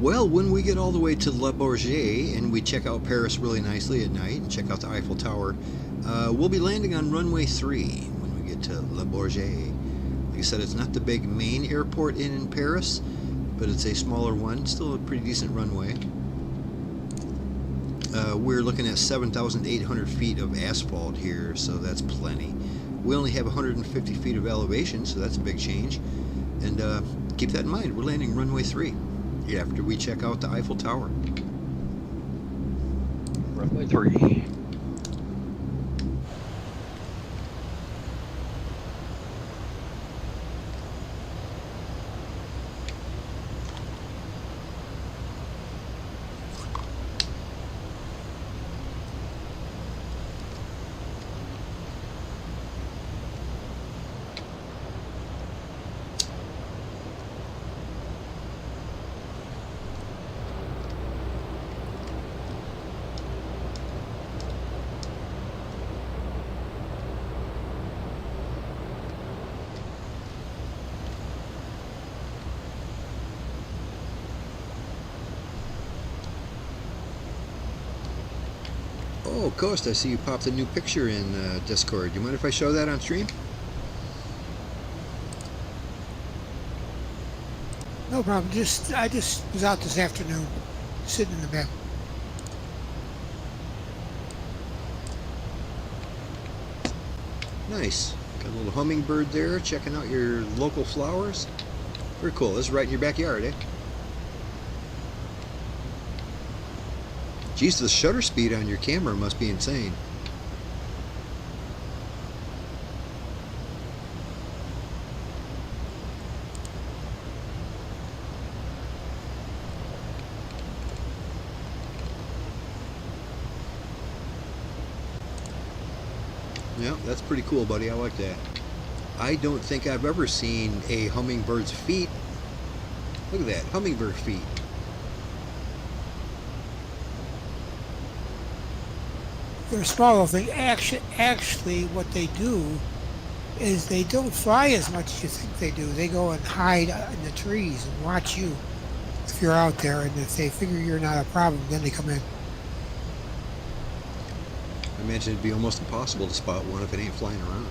Well, when we get all the way to Le Bourget and we check out Paris really nicely at night and check out the Eiffel Tower, we'll be landing on runway 3 when we get to Le Bourget. Like I said, it's not the big main airport in Paris, but it's a smaller one, still a pretty decent runway. We're looking at 7,800 feet of asphalt here, so that's plenty. We only have 150 feet of elevation, so that's a big change. And keep that in mind, we're landing runway 3 after we check out the Eiffel Tower. Runway 3. Oh, Cote, I see you popped a new picture in Discord. Do you mind if I show that on stream? No problem. I just was out this afternoon, sitting in the back. Nice. Got a little hummingbird there, checking out your local flowers. Very cool. This is right in your backyard, eh? Geez, the shutter speed on your camera must be insane. Yeah, that's pretty cool, buddy. I like that. I don't think I've ever seen a hummingbird's feet. Look at that, hummingbird feet. They're a small little thing. Actually, what they do is they don't fly as much as you think they do. They go and hide in the trees and watch you if you're out there, and if they figure you're not a problem, then they come in. I imagine it'd be almost impossible to spot one if it ain't flying around.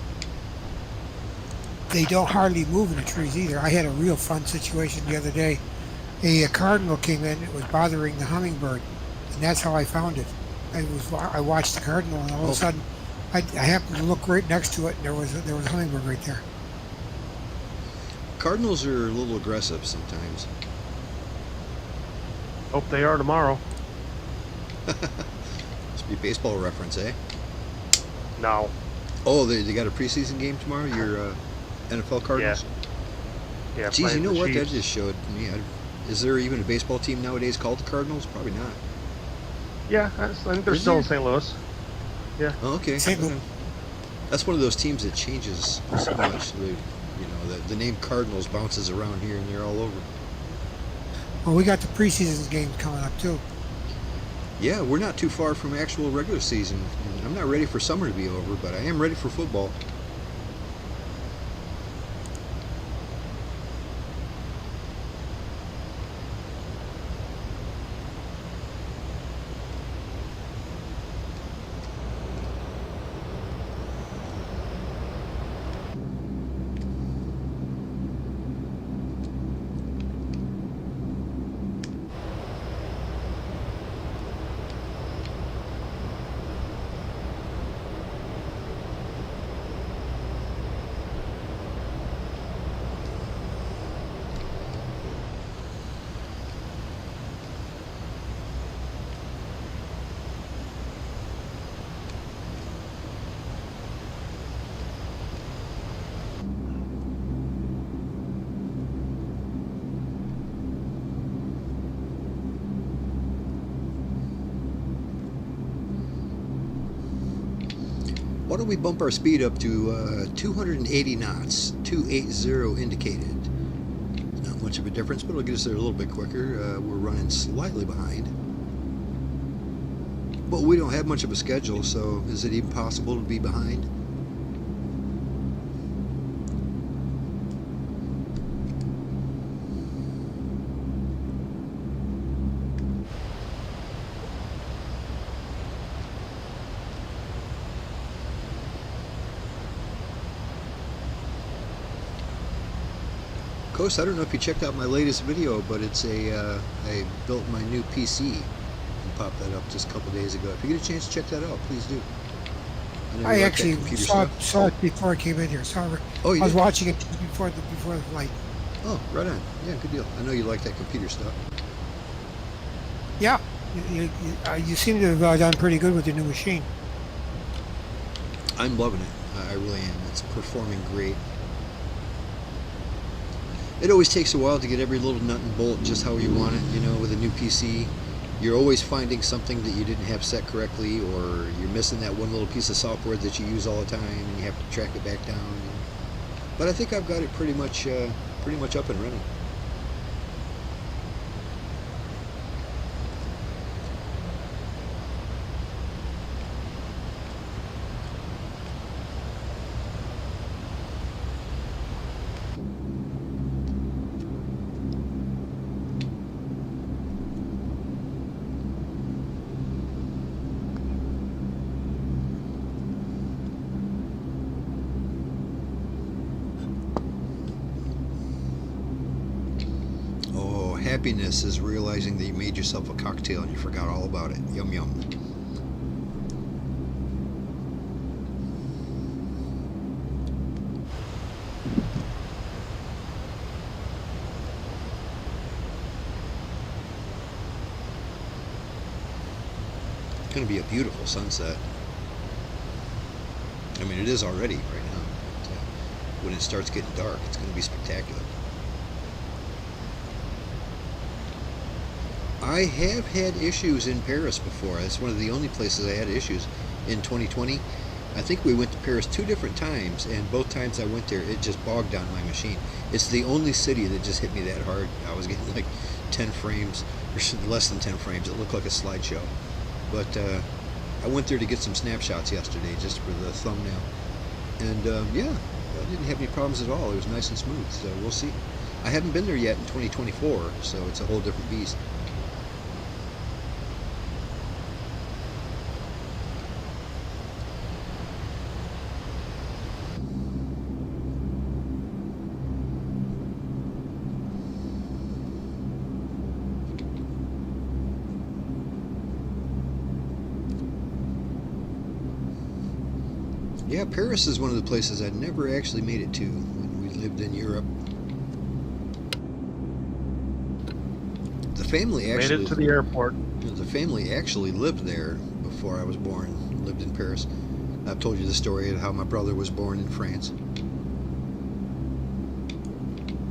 They don't hardly move in the trees either. I had a real fun situation the other day. A cardinal came in. It was bothering the hummingbird, and that's how I found it. I watched the cardinal, and all of a sudden, I happened to look right next to it, and there was a hummingbird right there. Cardinals are a little aggressive sometimes. Hope they are tomorrow. Must be a baseball reference, eh? No. Oh, they got a preseason game tomorrow? Your NFL Cardinals? Yeah. Geez, you know playing the what? That Chiefs. just showed me. Is there even a baseball team nowadays called the Cardinals? Probably not. Yeah, I think they're Is still there? in St. Louis. Yeah. Oh, okay. St. Louis. That's one of those teams that changes so much. The name Cardinals bounces around here and there all over. Well, we got the preseason games coming up too. Yeah, we're not too far from actual regular season. I'm not ready for summer to be over, but I am ready for football. Why don't we bump our speed up to 280 knots, 280 indicated. Not much of a difference, but it'll get us there a little bit quicker. We're running slightly behind. But we don't have much of a schedule, so is it even possible to be behind? Coast, I don't know if you checked out my latest video, but it's I built my new PC and popped that up just a couple days ago. If you get a chance to check that out, please do. know you I like that actually computer saw stuff. it before I came in here. Oh, you I was did? watching it before the flight. Oh, right on. Yeah, good deal. I know you like that computer stuff. Yeah, you seem to have done pretty good with your new machine. I'm loving it. I really am. It's performing great. It always takes a while to get every little nut and bolt just how you want it, you know, with a new PC. You're always finding something that you didn't have set correctly, or you're missing that one little piece of software that you use all the time and you have to track it back down. But I think I've got it pretty much up and running. Happiness is realizing that you made yourself a cocktail and you forgot all about it. Yum yum. It's going to be a beautiful sunset. I mean, it is already right now. But, when it starts getting dark, it's going to be spectacular. I have had issues in Paris before. It's one of the only places I had issues in 2020. I think we went to Paris 2 different times, and both times I went there, it just bogged down my machine. It's the only city that just hit me that hard. I was getting like 10 frames, or less than 10 frames. It looked like a slideshow. But I went there to get some snapshots yesterday, just for the thumbnail. And yeah, I didn't have any problems at all. It was nice and smooth, so we'll see. I haven't been there yet in 2024, so it's a whole different beast. Yeah, Paris is one of the places I never actually made it to when we lived in Europe. The family actually made it to the airport. The family actually lived there before I was born. Lived in Paris. I've told you the story of how my brother was born in France.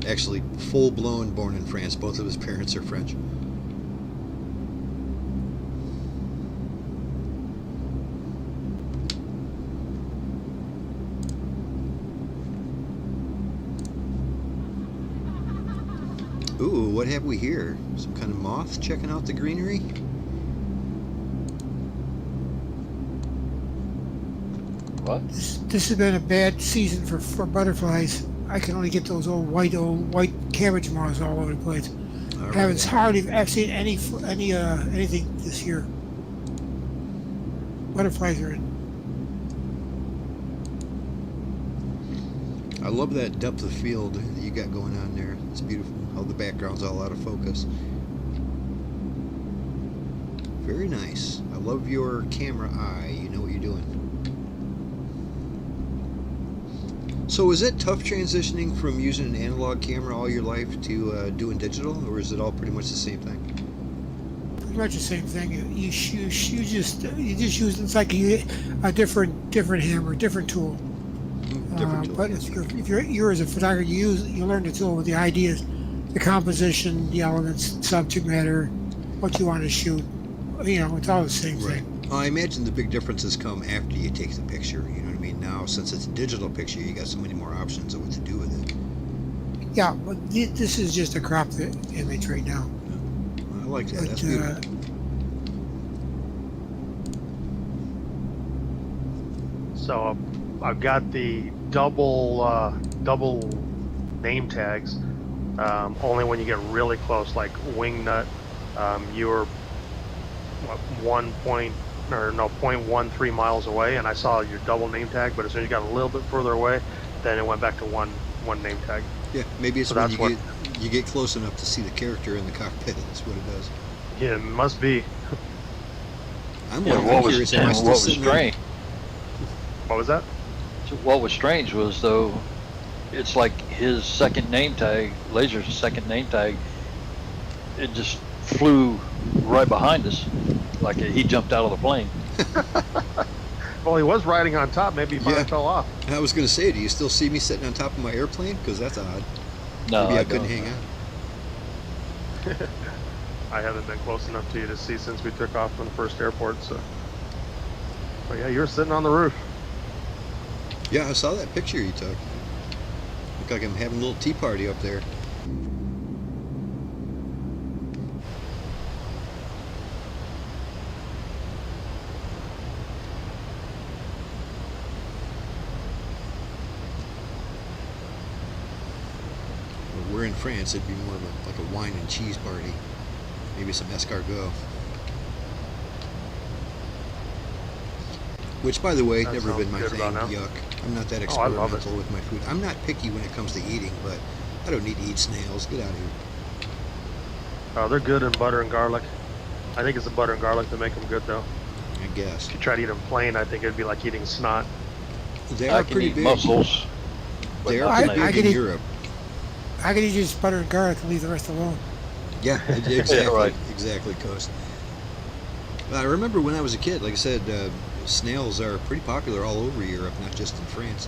Actually, full-blown born in France. Both of his parents are French. Ooh, what have we here? Some kind of moth checking out the greenery? What? This has been a bad season for butterflies. I can only get those old white cabbage moths all over the place. All Haven't right. hardly seen anything this year. Butterflies are in. I love that depth of field that you got going on there. It's beautiful. How the background's all out of focus. Very nice. I love your camera eye. You know what you're doing. So is it tough transitioning from using an analog camera all your life to doing digital, or is it all pretty much the same thing? Pretty much the same thing. You just use it's like a different hammer, different tool. Different tool. But if you're as a photographer, you learn the tool with the ideas, the composition, the elements, subject matter, what you want to shoot. You know, it's all the same Right. thing. I imagine the big differences come after you take the picture. You know what I mean? Now, since it's a digital picture, you got so many more options of what to do with it. Yeah, but this is just a cropped image right now. I like that. But, That's beautiful. So I've got the double name tags. Only when you get really close, like wing nut, you're 0.13 miles away, and I saw your double name tag. But as soon as you got a little bit further away, then it went back to one name tag. Yeah, maybe it's So when that's what. you get close enough to see the character in the cockpit. That's what it does. Yeah, it must be. I'm Yeah, I'm curious. Am I still what was sitting on? strange? What was that? So what was strange was though, it's like his second name tag, Laser's second name tag, it just flew right behind us, like he jumped out of the plane. Well, he was riding on top. Maybe he finally Yeah. fell off. I was going to say, do you still see me sitting on top of my airplane? Because that's odd. No, Maybe I don't. couldn't hang out. I haven't been close enough to you to see since we took off from the first airport. So, but yeah, you were sitting on the roof. Yeah, I saw that picture you took. Look like I'm having a little tea party up there. Well, we're in France. It'd be more of like a wine and cheese party. Maybe some escargot. Which, by the way, That never been sounds my good thing. about now. Yuck. I'm not that Oh, I love experimental it. with my food. I'm not picky when it comes to eating, but I don't need to eat snails. Get out of here. They're good in butter and garlic. I think it's the butter and garlic that make them good, though. I guess. If you try to eat them plain, I think it'd be like eating snot. They I are can pretty eat big. mussels. but They not are I- pretty I big could in eat- Europe. I could eat just butter and garlic and leave the rest alone. Yeah, exactly. right. Exactly, Coast. I remember when I was a kid, like I said, snails are pretty popular all over Europe, not just in France.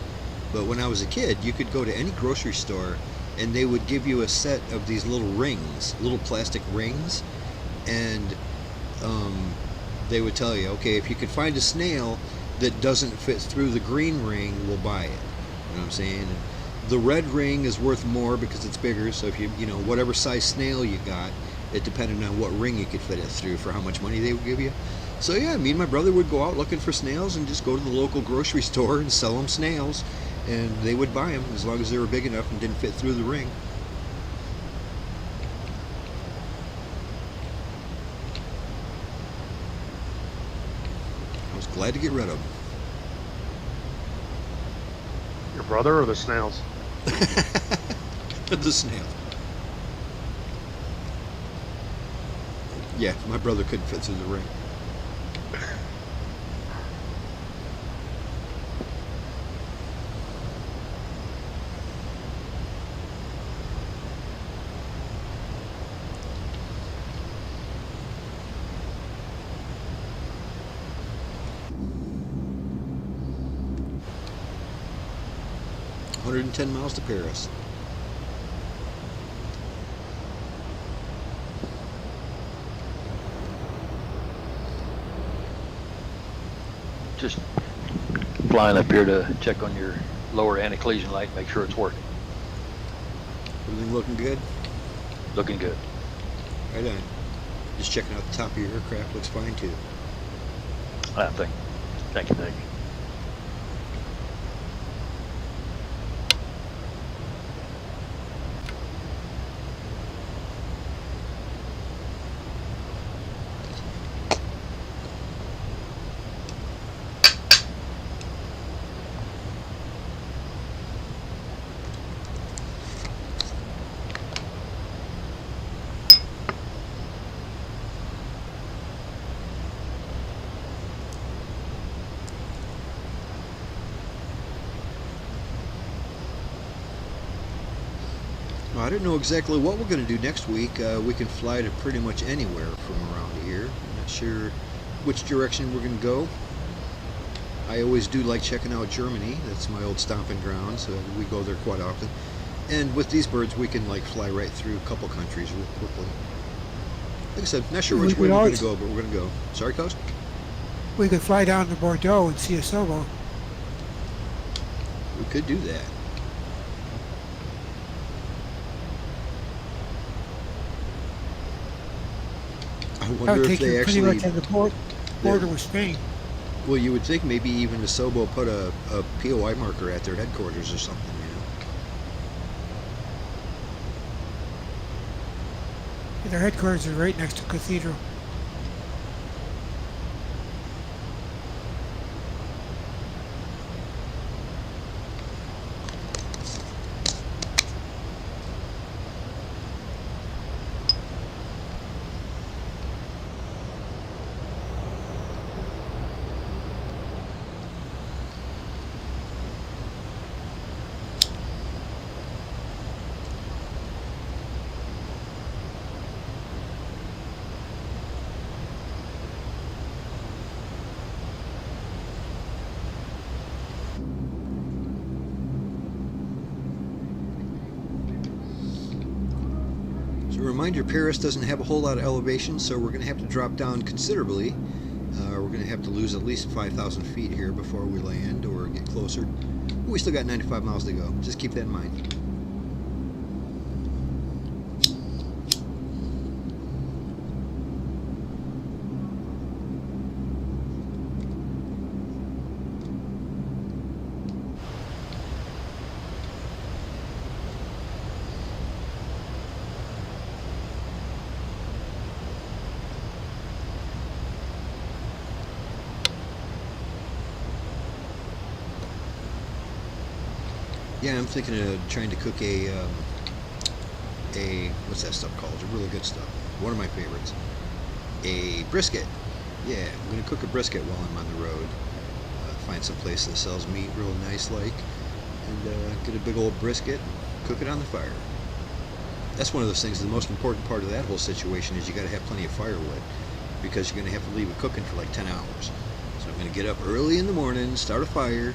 But when I was a kid, you could go to any grocery store and they would give you a set of these little rings, little plastic rings, and they would tell you, okay, if you could find a snail that doesn't fit through the green ring, we'll buy it. You know what I'm saying? And the red ring is worth more because it's bigger, so if you know, whatever size snail you got, it depended on what ring you could fit it through for how much money they would give you. So yeah, me and my brother would go out looking for snails and just go to the local grocery store and sell them snails, and they would buy them as long as they were big enough and didn't fit through the ring. I was glad to get rid of Your brother or the snails? them. The snail. Yeah, my brother couldn't fit through the ring. $110 miles to Paris. Just flying up here to check on your lower anti-collision light, make sure it's working. Everything looking good? Looking good. Right on. Just checking out the top of your aircraft. Looks fine too. Thank you. Well, I don't know exactly what we're going to do next week. We can fly to pretty much anywhere from around here. I'm not sure which direction we're going to go. I always do like checking out Germany. That's my old stomping ground, so we go there quite often. And with these birds, we can like fly right through a couple countries real quickly. Like I said, not sure which We way could we're going to always- go, but we're going to go. Sorry, Coast? We could fly down to Bordeaux and see a sailboat. We could do that. I That wonder would if take they you pretty actually... much to the border with Spain. Well, you would think maybe even the Sobo put a POI marker at their headquarters or something, you know? Their headquarters are right next to Cathedral. Reminder, Paris doesn't have a whole lot of elevation, so we're going to have to drop down considerably. We're going to have to lose at least 5,000 feet here before we land or get closer. We still got 95 miles to go. Just keep that in mind. Yeah, I'm thinking of trying to cook a what's that stuff called? It's really good stuff. One of my favorites. A brisket. Yeah, I'm gonna cook a brisket while I'm on the road. Find some place that sells meat real nice like, and get a big old brisket, cook it on the fire. That's one of those things. The most important part of that whole situation is you got to have plenty of firewood, because you're gonna have to leave it cooking for like 10 hours. So I'm gonna get up early in the morning, start a fire,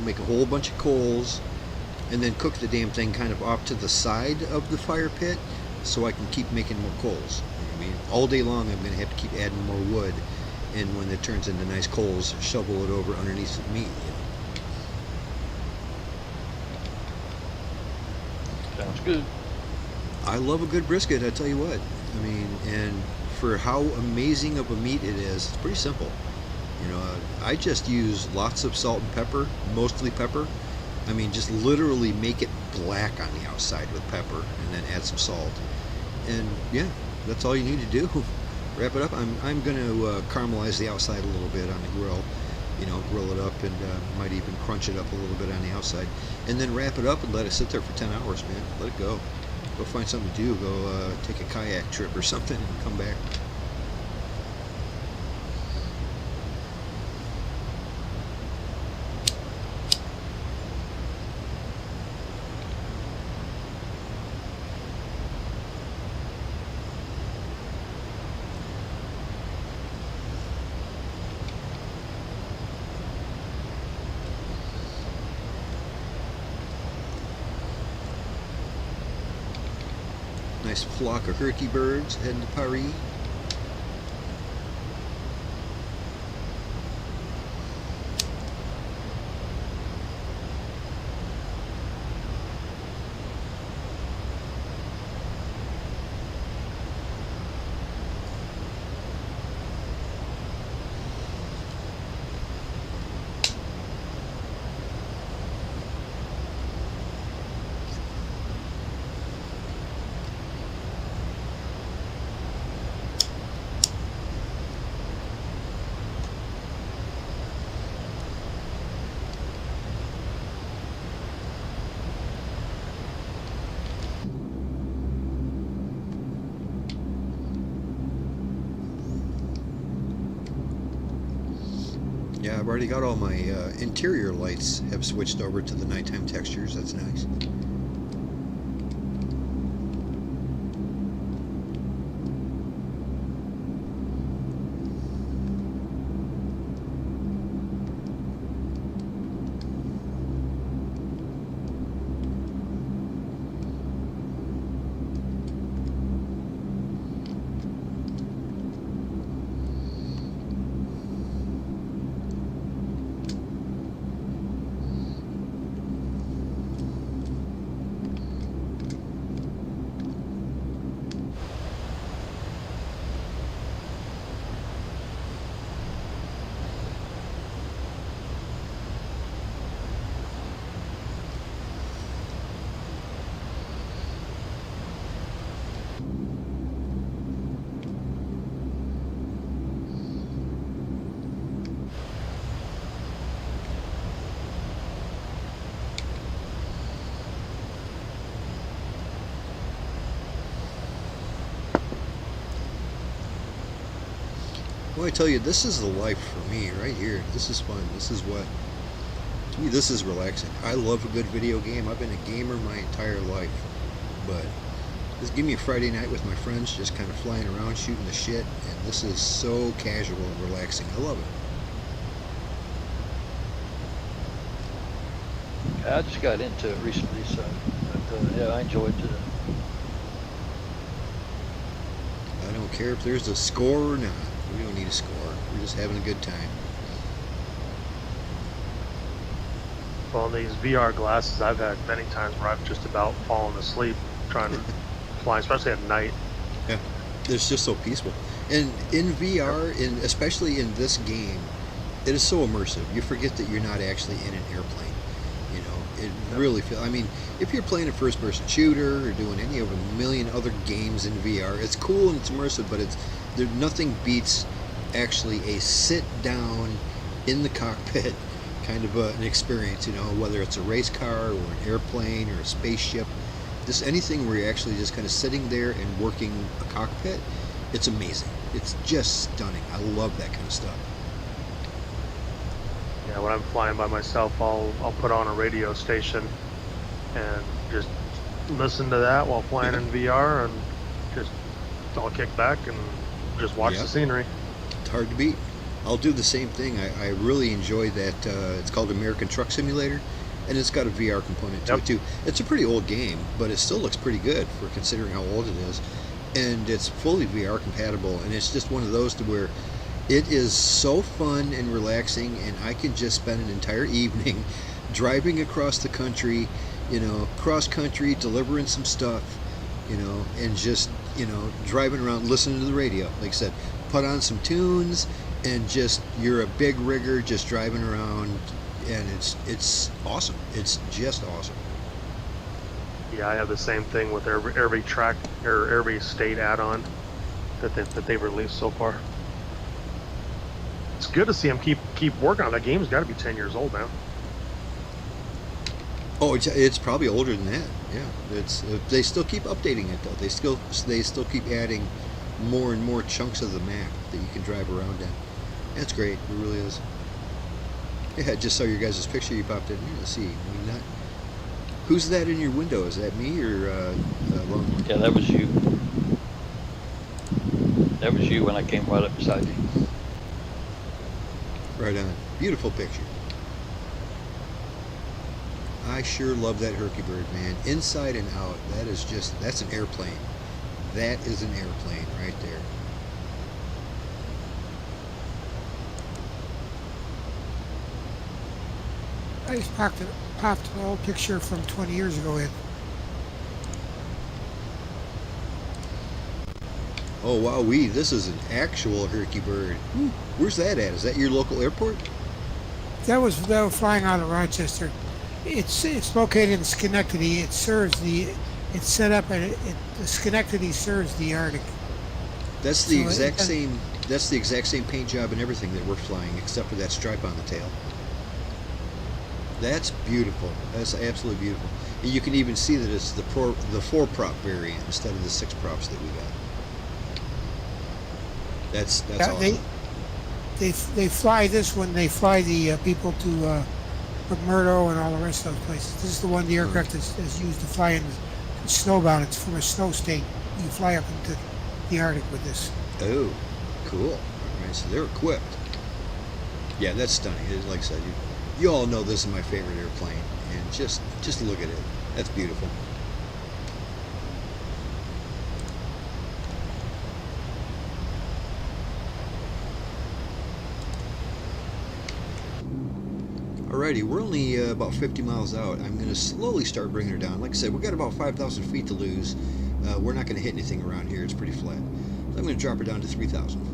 make a whole bunch of coals, and then cook the damn thing kind of off to the side of the fire pit so I can keep making more coals. I mean, all day long I'm going to have to keep adding more wood, and when it turns into nice coals, shovel it over underneath the meat. Sounds good. I love a good brisket, I tell you what. I mean, and for how amazing of a meat it is, it's pretty simple. I just use lots of salt and pepper, mostly pepper. I mean, just literally make it black on the outside with pepper, and then add some salt. And yeah, that's all you need to do. Wrap it up. I'm going to caramelize the outside a little bit on the grill. Grill it up, and might even crunch it up a little bit on the outside. And then wrap it up and let it sit there for 10 hours, man. Let it go. Go find something to do. Go take a kayak trip or something and come back. Nice flock of herky birds heading to Paris. Yeah, I've already got all my interior lights have switched over to the nighttime textures. That's nice. Well, I tell you, this is the life for me right here. This is fun. This is what, to me, this is relaxing. I love a good video game. I've been a gamer my entire life, but just give me a Friday night with my friends, just kind of flying around, shooting the shit, and this is so casual and relaxing. I love it. I just got into it recently, so but, yeah, I enjoyed don't care if there's a score or not. We don't need a score. We're just having a good time. Well, these VR glasses, I've had many times where I've just about fallen asleep trying to fly, especially at night. Yeah, it's just so peaceful. And in VR, especially in this game, it is so immersive. You forget that you're not actually in an airplane. You know, it really feels. I mean, if you're playing a first-person shooter or doing any of a million other games in VR, it's cool and it's immersive. But nothing beats actually a sit down in the cockpit kind of an experience. You know, whether it's a race car or an airplane or a spaceship, just anything where you're actually just kind of sitting there and working a cockpit. It's amazing. It's just stunning. I love that kind of stuff. Yeah, when I'm flying by myself, I'll put on a radio station and just listen to that while flying in VR, and just I'll kick back and just watch the scenery. It's hard to beat. I'll do the same thing. I really enjoy that. It's called American Truck Simulator, and it's got a VR component to it too. It's a pretty old game, but it still looks pretty good for considering how old it is. And it's fully VR compatible, and it's just one of those to where it is so fun and relaxing, and I can just spend an entire evening driving across the country, you know, cross country, delivering some stuff, you know, and just, you know, driving around listening to the radio. Like I said, put on some tunes, and just, you're a big rigger just driving around, and it's awesome. It's just awesome. Yeah, I have the same thing with every track or every state add-on that they've released so far. It's good to see them keep working on that. Game's got to be 10 years old now. Oh, it's probably older than that. Yeah, it's they still keep updating it though. They still keep adding more and more chunks of the map that you can drive around in. That's great. It really is. Yeah, I just saw your guys' picture you popped in here. Let's see. I mean, who's that in your window? Is that me or Longhorn? Yeah, that was you. That was you when I came right up beside you. Right on. Beautiful picture. I sure love that Hercules, man. Inside and out. That's an airplane. That is an airplane right there. I just popped an old picture from 20 years ago in. Oh wow, this is an actual Hercules. Where's that at? Is that your local airport? That was flying out of Rochester. It's located in Schenectady. It's set up and the Schenectady serves the Arctic. That's the exact same. That's the exact same paint job and everything that we're flying, except for that stripe on the tail. That's beautiful. That's absolutely beautiful. And you can even see that it's the 4-prop variant instead of the 6 props that we got. That's awesome. They fly this when they fly the people to McMurdo and all the rest of those places. This is the one, the aircraft is used to fly in snowbound. It's from a snow state. You fly up into the Arctic with this. Oh, cool. All right, so they're equipped. Yeah, that's stunning. Like I said, you all know this is my favorite airplane, and just look at it. That's beautiful. Alrighty, we're only about 50 miles out. I'm going to slowly start bringing her down. Like I said, we've got about 5,000 feet to lose. We're not going to hit anything around here. It's pretty flat. So I'm going to drop her down to 3,000.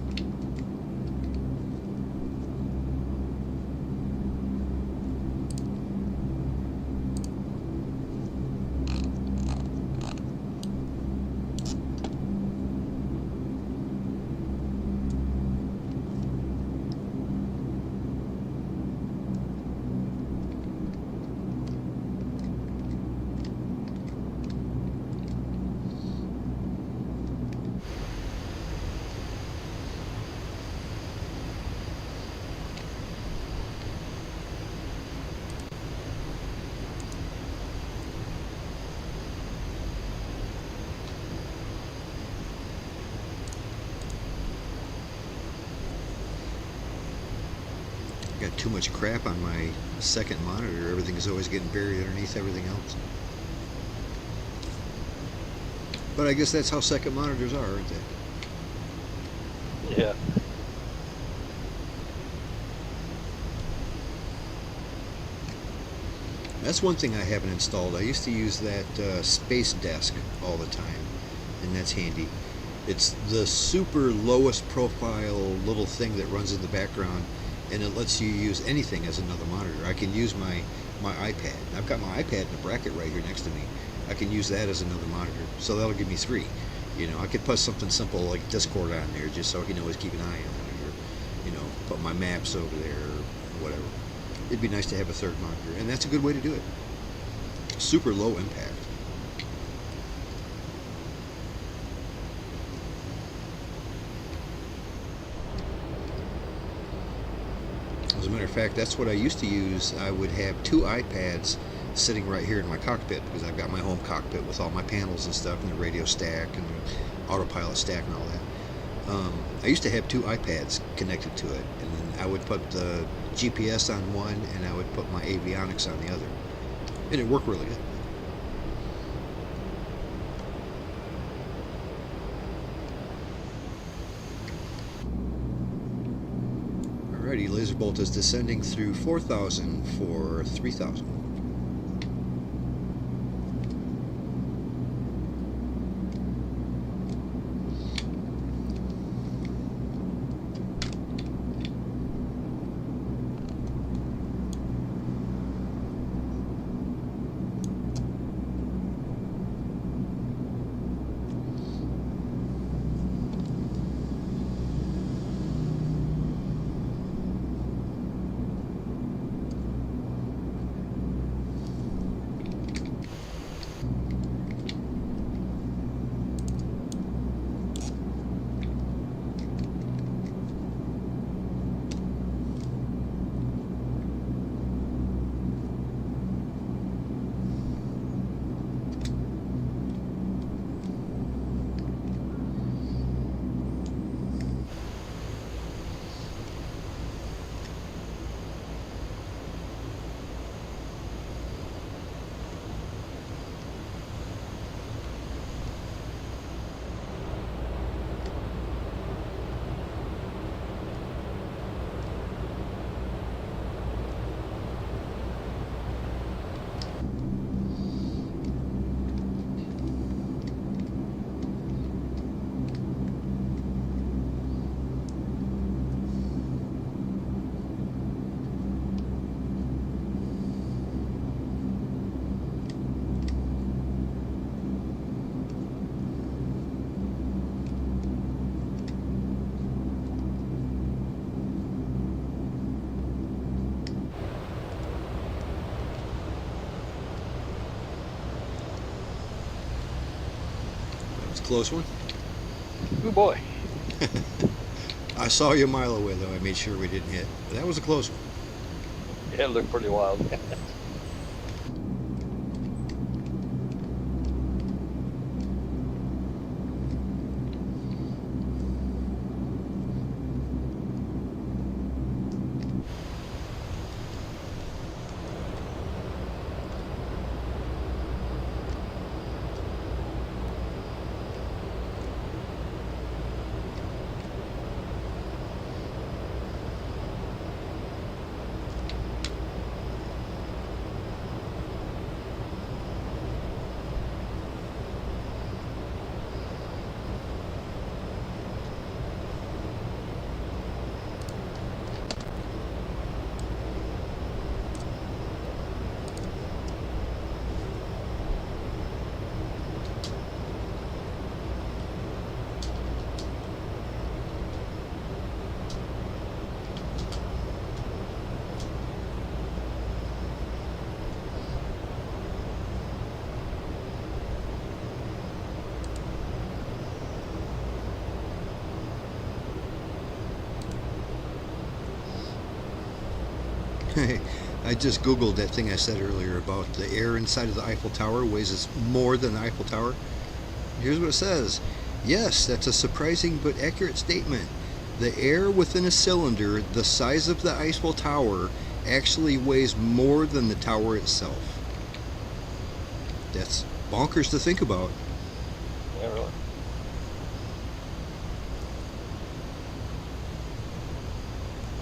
Got too much crap on my second monitor. Everything is always getting buried underneath everything else. But I guess that's how second monitors are, aren't they? Yeah. That's one thing I haven't installed. I used to use that space desk all the time, and that's handy. It's the super lowest profile little thing that runs in the background, and it lets you use anything as another monitor. I can use my iPad. I've got my iPad in a bracket right here next to me. I can use that as another monitor, so that'll give me three. You know, I could put something simple like Discord on there just so I can always keep an eye on it, or, you know, put my maps over there or whatever. It'd be nice to have a third monitor, and that's a good way to do it. Super low impact. As a matter of fact, that's what I used to use. I would have two iPads sitting right here in my cockpit, because I've got my home cockpit with all my panels and stuff, and the radio stack and the autopilot stack and all that. I used to have two iPads connected to it, and then I would put the GPS on one and I would put my avionics on the other, and it worked really good. Alrighty, Lazerbolt is descending through 4,000 for 3,000. Close one. Good boy. I saw you a mile away, though. I made sure we didn't hit. But that was a close one. Yeah, it looked pretty wild. I just Googled that thing I said earlier about the air inside of the Eiffel Tower weighs more than the Eiffel Tower. Here's what it says. Yes, that's a surprising but accurate statement. The air within a cylinder the size of the Eiffel Tower actually weighs more than the tower itself. That's bonkers to think about. Yeah, really.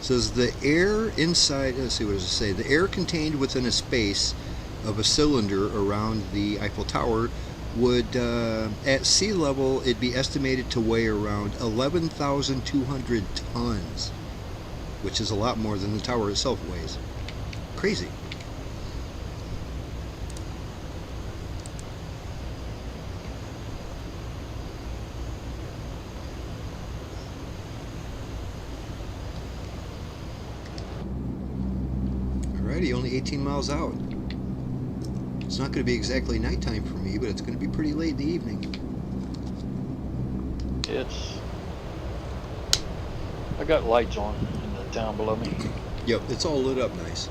says the air inside, let's see, what does it say? The air contained within a space of a cylinder around the Eiffel Tower would, at sea level, it'd be estimated to weigh around 11,200 tons, which is a lot more than the tower itself weighs. Crazy. Alrighty, only 18 miles out. It's not going to be exactly nighttime for me, but it's going to be pretty late in the evening. I got lights on in the town below me. Yep, it's all lit up nice.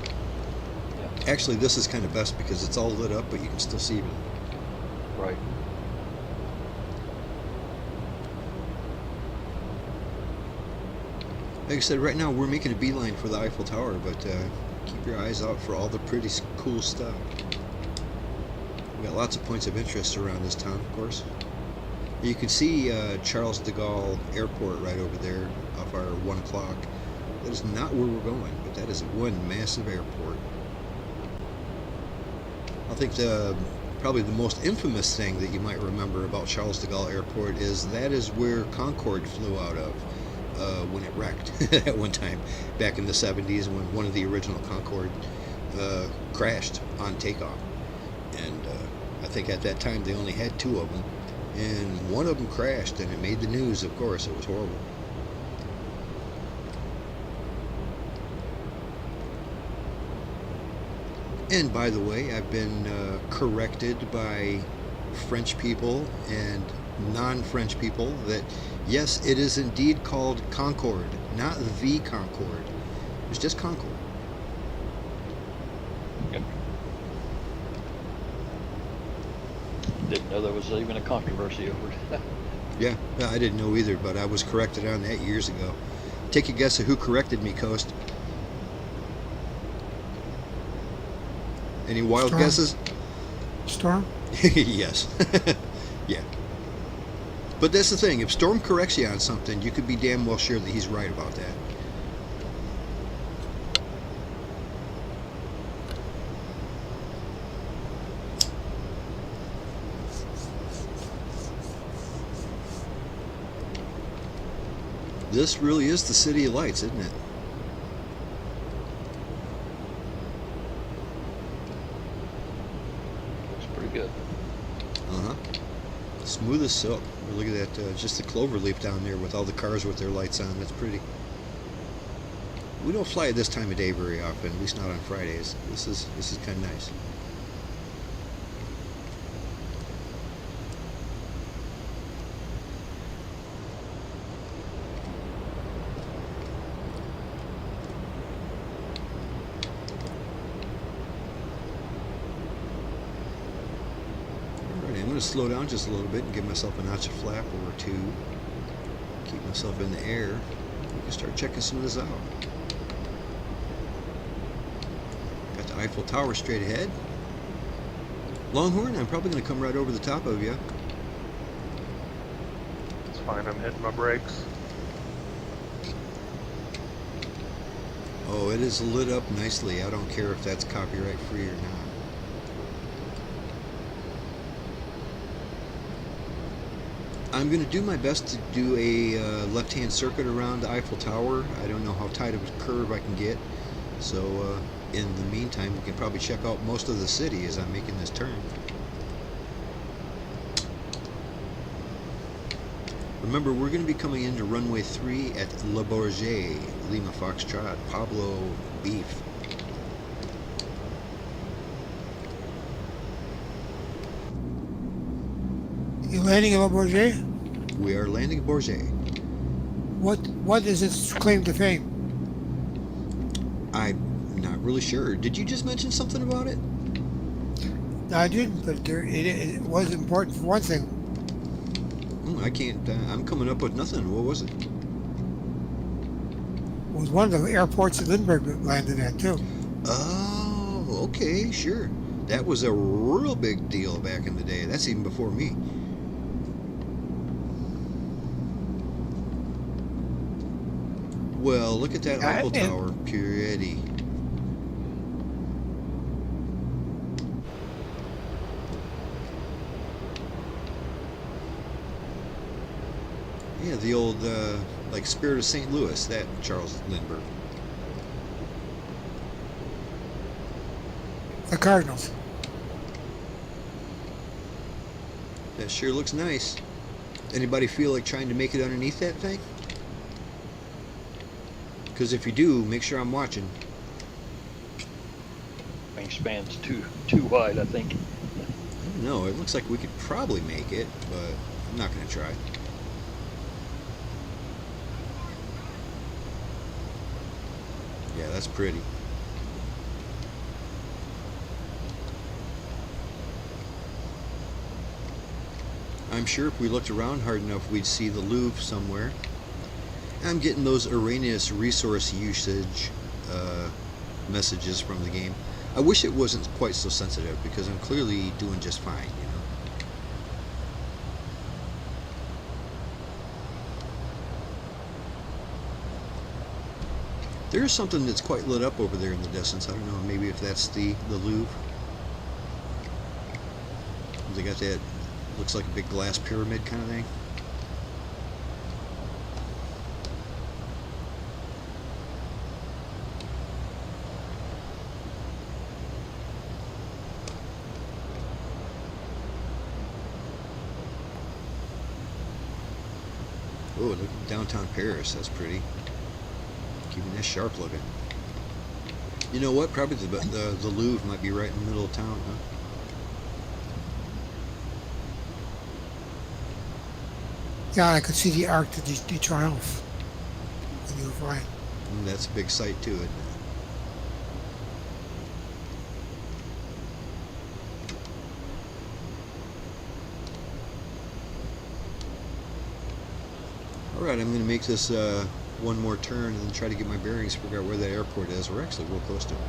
Yeah. Actually, this is kind of best because it's all lit up, but you can still see them. Right. Like I said, right now we're making a beeline for the Eiffel Tower, but keep your eyes out for all the pretty cool stuff. We got lots of points of interest around this town, of course. You can see Charles de Gaulle Airport right over there off our 1 o'clock. That is not where we're going, but that is one massive airport. I think probably the most infamous thing that you might remember about Charles de Gaulle Airport is that is where Concorde flew out of when it wrecked at one time back in the 70s when one of the original Concorde crashed on takeoff. And I think at that time they only had 2 of them, and one of them crashed and it made the news, of course. It was horrible. And by the way, I've been corrected by French people and non-French people that yes, it is indeed called Concorde, not the Concorde. It's just Concorde. Yep. Didn't know there was even a controversy over it. Yeah, I didn't know either, but I was corrected on that years ago. Take a guess at who corrected me, Coast. Any wild Storm. guesses? Storm? Yes. Yeah. But that's the thing. If Storm corrects you on something, you could be damn well sure that he's right about that. This really is the City of Lights, isn't it? Looks pretty good. Uh-huh. Smooth as silk. Look at that, just the clover leaf down there with all the cars with their lights on. That's pretty. We don't fly at this time of day very often, at least not on Fridays. This is kind of nice. I'm going to slow down just a little bit and give myself a notch of flap or 2. Keep myself in the air. We can start checking some of this out. Got the Eiffel Tower straight ahead. Longhorn, I'm probably going to come right over the top of you. It's fine, I'm hitting my brakes. Oh, it is lit up nicely. I don't care if that's copyright free or not. I'm going to do my best to do a left-hand circuit around the Eiffel Tower. I don't know how tight of a curve I can get. So in the meantime, we can probably check out most of the city as I'm making this turn. Remember, we're going to be coming into runway 3 at Le Bourget, Lima Foxtrot, Pablo Beef. You landing in Le Bourget? We are landing at Bourget. What is its claim to fame? I'm not really sure. Did you just mention something about it? No, I didn't, but it was important for one thing. I can't. I'm coming up with nothing. What was it? It was one of the airports that Lindbergh landed at, too. Oh, okay, sure. That was a real big deal back in the day. That's even before me. Well, look at that Yeah, Eiffel and- Tower. Pretty. Yeah, the old, like, Spirit of St. Louis, that Charles Lindbergh. The Cardinals. That sure looks nice. Anybody feel like trying to make it underneath that thing? Because if you do, make sure I'm watching. Wingspan's too wide, I think. I don't know, it looks like we could probably make it, but I'm not going to try. Yeah, that's pretty. I'm sure if we looked around hard enough, we'd see the Louvre somewhere. I'm getting those erroneous resource usage messages from the game. I wish it wasn't quite so sensitive, because I'm clearly doing just fine, you know. There's something that's quite lit up over there in the distance. I don't know, maybe if that's the Louvre. They got that, looks like a big glass pyramid kind of thing. Oh, look at downtown Paris. That's pretty. Keeping this sharp looking. You know what? Probably the Louvre might be right in the middle of town, huh? Yeah, I could see the Arc de Triomphe when you were flying. That's a big sight too, isn't it? Alright, I'm going to make this one more turn and then try to get my bearings, figure out where that airport is. We're actually real close to it.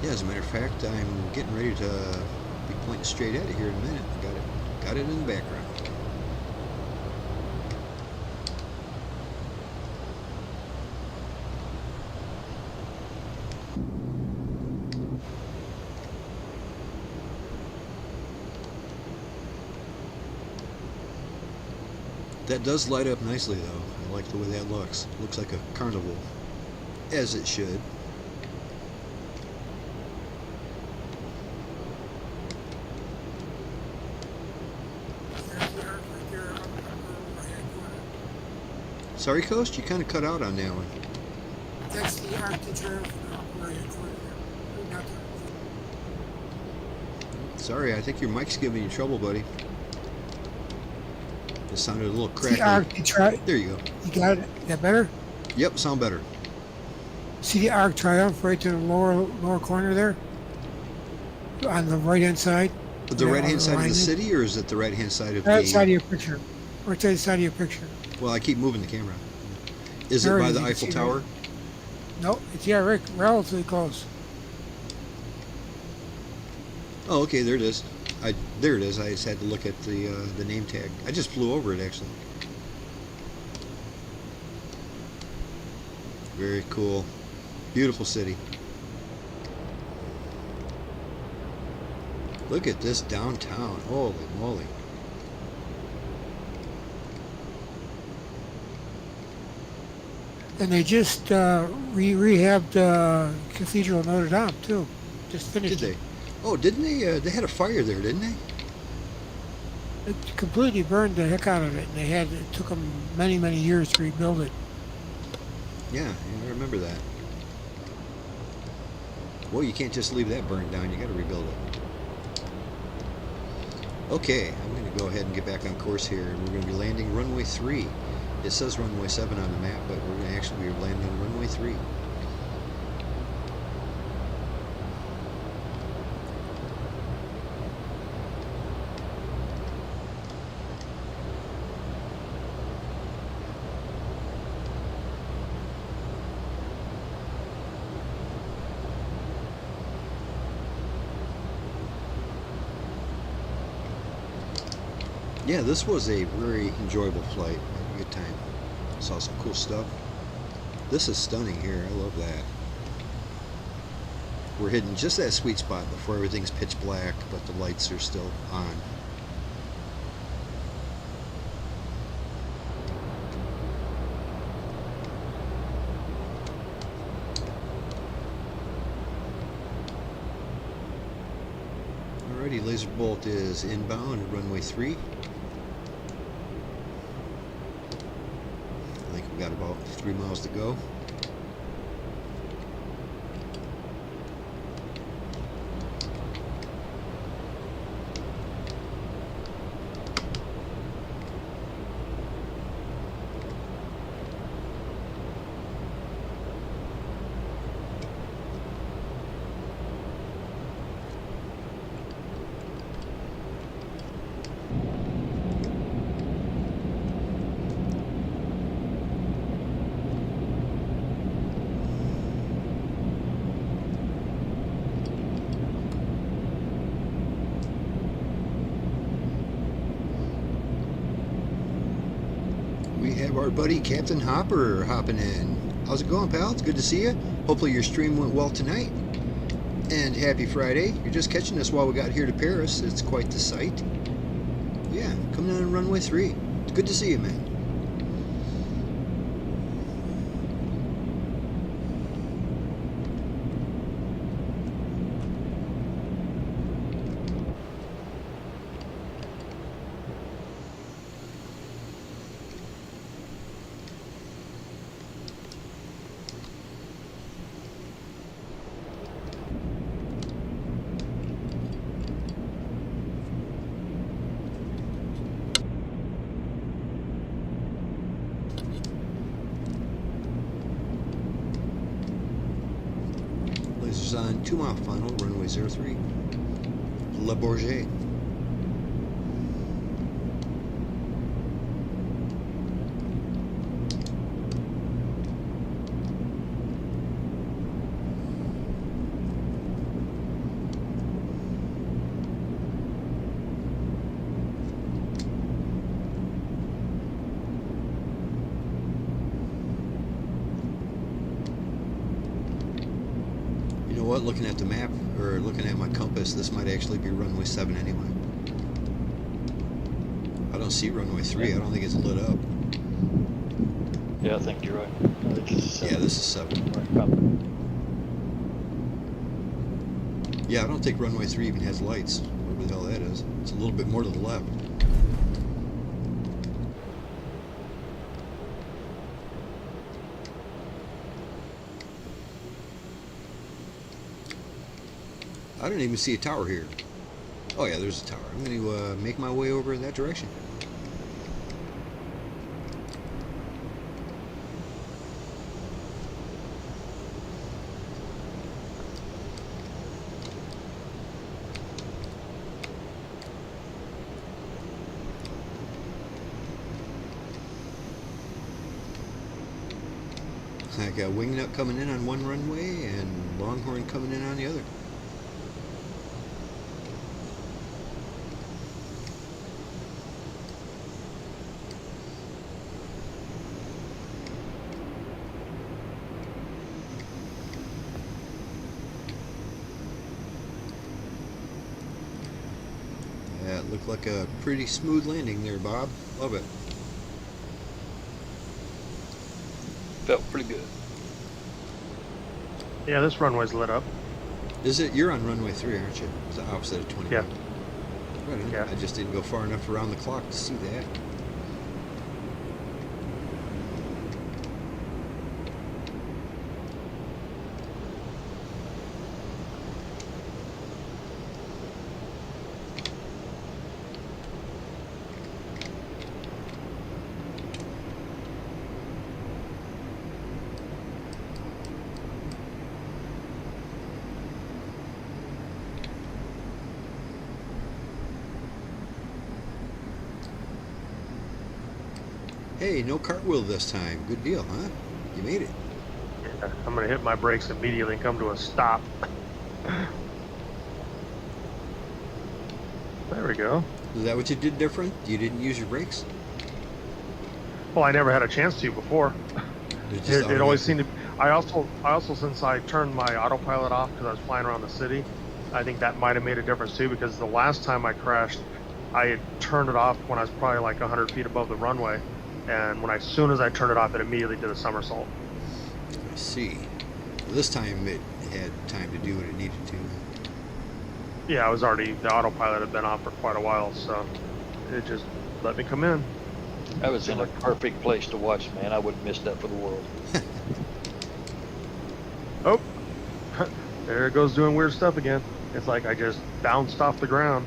Yeah, as a matter of fact, I'm getting ready to be pointing straight at it here in a minute. Got it in the background. That does light up nicely, though. I like the way that looks. Looks like a carnival, as it should. Sorry, Coast, you kind of cut out on that one. That's the Arc de Triomphe. Sorry, I think your mic's giving you trouble, buddy. It sounded a little crackly. The Arc de Triomphe. There you go. You got it? Is that better? Yep, sound better. See the Arc Triumph right to the lower corner there? On the right-hand side? The Yeah, right-hand side of the alignment. city, or is it the right-hand side of Right the... side of your picture. Right side of your picture. Well, I keep moving the camera. Is it There by it the is, you can Eiffel see Tower? No, it's relatively close. Oh, okay, there it is. There it is. I just had to look at the name tag. I just flew over it, actually. Very cool. Beautiful city. Look at this downtown. Holy moly. And they just rehabbed Cathedral of Notre Dame too. Just finished Did it. they? Oh, didn't they? They had a fire there, didn't they? It completely burned the heck out of it. And it took them many years to rebuild it. Yeah, I remember that. Well, you can't just leave that burned down. You got to rebuild it. Okay, I'm going to go ahead and get back on course here, and we're going to be landing runway 3. It says runway 7 on the map, but we're going to actually be landing on runway 3. Yeah, this was a very enjoyable flight. Had a good time. Saw some cool stuff. This is stunning here. I love that. We're hitting just that sweet spot before everything's pitch black, but the lights are still on. Alrighty, Lazerbolt is inbound, runway 3. I think we've got about 3 miles to go. We have our buddy Captain Hopper hopping in. How's it going, pal? It's good to see you. Hopefully your stream went well tonight. And happy Friday. You're just catching us while we got here to Paris. It's quite the sight. Yeah, coming on runway 3. It's good to see you, man. Lasers on 2 mile final, runway 03. Le Bourget. You know what, looking at the map, or looking at my compass, this might actually be runway 7 anyway. I don't see runway 3, I don't think it's lit up. Yeah, I think you're right. I think it's Yeah, this is 7. right, probably. Yeah, I don't think runway 3 even has lights, whatever the hell that is. It's a little bit more to the left. I don't even see a tower here. Oh yeah, there's a tower. I'm going to make my way over in that direction. I got Wingnut coming in on one runway and Longhorn coming in on the other. Yeah, it looked like a pretty smooth landing there, Bob. Love it. Felt pretty good. Yeah, this runway's lit up. Is it? You're on runway 3, aren't you? It's the opposite of 21. Yeah. Right on. Yeah. I just didn't go far enough around the clock to see that. Hey, no cartwheel this time. Good deal, huh? You made it. Yeah, I'm going to hit my brakes immediately and come to a stop. There we go. Is that what you did different? You didn't use your brakes? Well, I never had a chance to before. It just It always automatically- seemed to. I also since I turned my autopilot off because I was flying around the city, I think that might have made a difference too. Because the last time I crashed, I had turned it off when I was probably like 100 feet above the runway, and as soon as I turned it off, it immediately did a somersault. I see. Well, this time it had time to do what it needed to. Yeah, the autopilot had been off for quite a while, so it just let me come in. I was in a perfect place to watch, man. I wouldn't miss that for the world. Oh, there it goes doing weird stuff again. It's like I just bounced off the ground.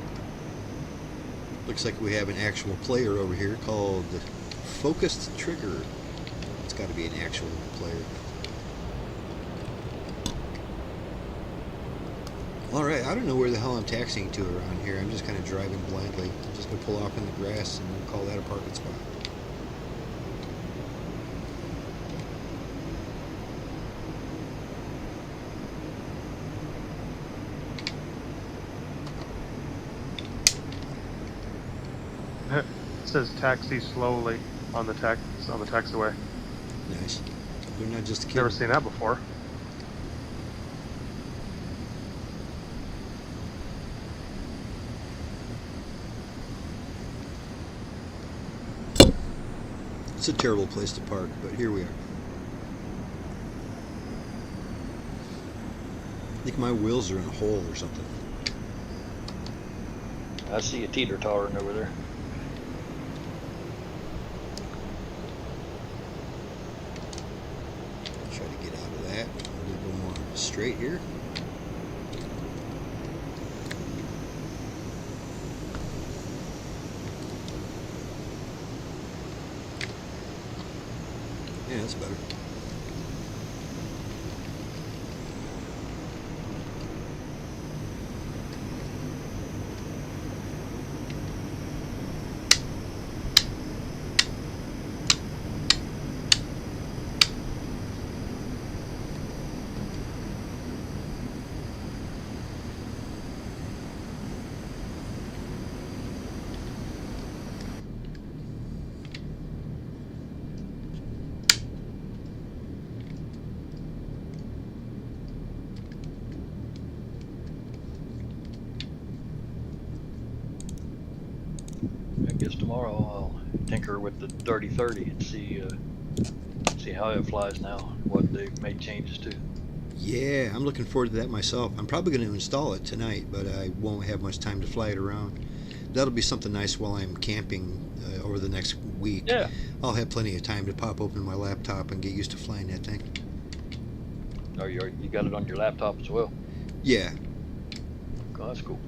Looks like we have an actual player over here called Focused Trigger. It's got to be an actual player. Alright, I don't know where the hell I'm taxiing to around here. I'm just kind of driving blindly. I'm just going to pull off in the grass and we'll call that a parking spot. It says taxi slowly on the taxiway. Nice. They're not just a kid. Never seen that before. It's a terrible place to park, but here we are. I think my wheels are in a hole or something. I see a teeter-tottering over there. Try to get out of that. A little more straight here. Yeah, that's better. I guess tomorrow I'll tinker with the 3030 and see how it flies now, what they've made changes to. Yeah, I'm looking forward to that myself. I'm probably going to install it tonight, but I won't have much time to fly it around. That'll be something nice while I'm camping over the next week. Yeah. I'll have plenty of time to pop open my laptop and get used to flying that thing. Oh, you got it on your laptop as well? Yeah. Oh, that's cool.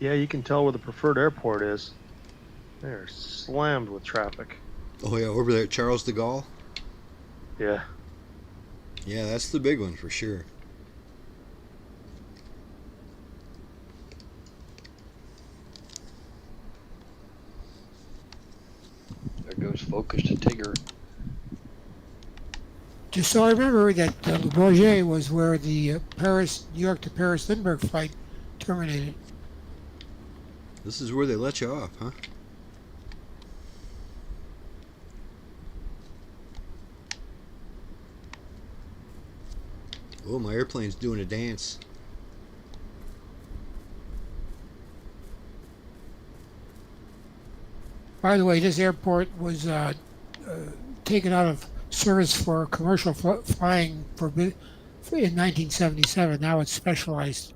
Yeah, you can tell where the preferred airport is. They're slammed with traffic. Oh yeah, over there at Charles de Gaulle? Yeah. Yeah, that's the big one for sure. There goes Focus to Tigger. Just so I remember that Bourget was where the New York to Paris Lindbergh flight terminated. This is where they let you off, huh? Oh, my airplane's doing a dance. By the way, this airport was taken out of service for commercial flying in 1977. Now it's specialized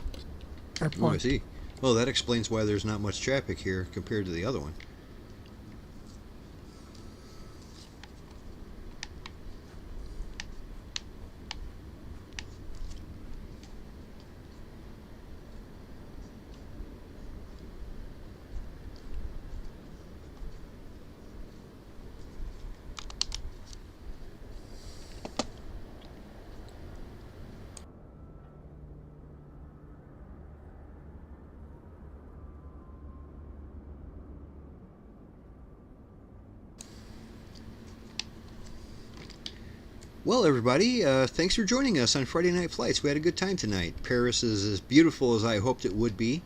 Oh, I airport. see. Well, that explains why there's not much traffic here compared to the other one. Well, everybody, thanks for joining us on Friday Night Flights. We had a good time tonight. Paris is as beautiful as I hoped it would be.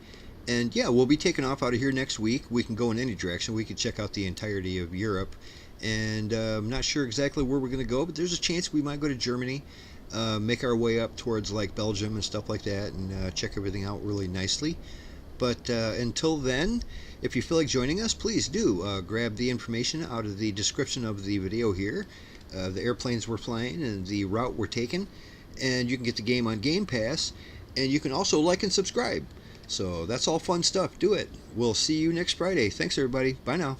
And yeah, we'll be taking off out of here next week. We can go in any direction. We could check out the entirety of Europe. And I'm not sure exactly where we're going to go, but there's a chance we might go to Germany, make our way up towards like Belgium and stuff like that, and check everything out really nicely. But until then, if you feel like joining us, please do grab the information out of the description of the video here, the airplanes we're flying and the route we're taking, and you can get the game on Game Pass, and you can also like and subscribe. So that's all fun stuff. Do it. We'll see you next Friday. Thanks, everybody. Bye now.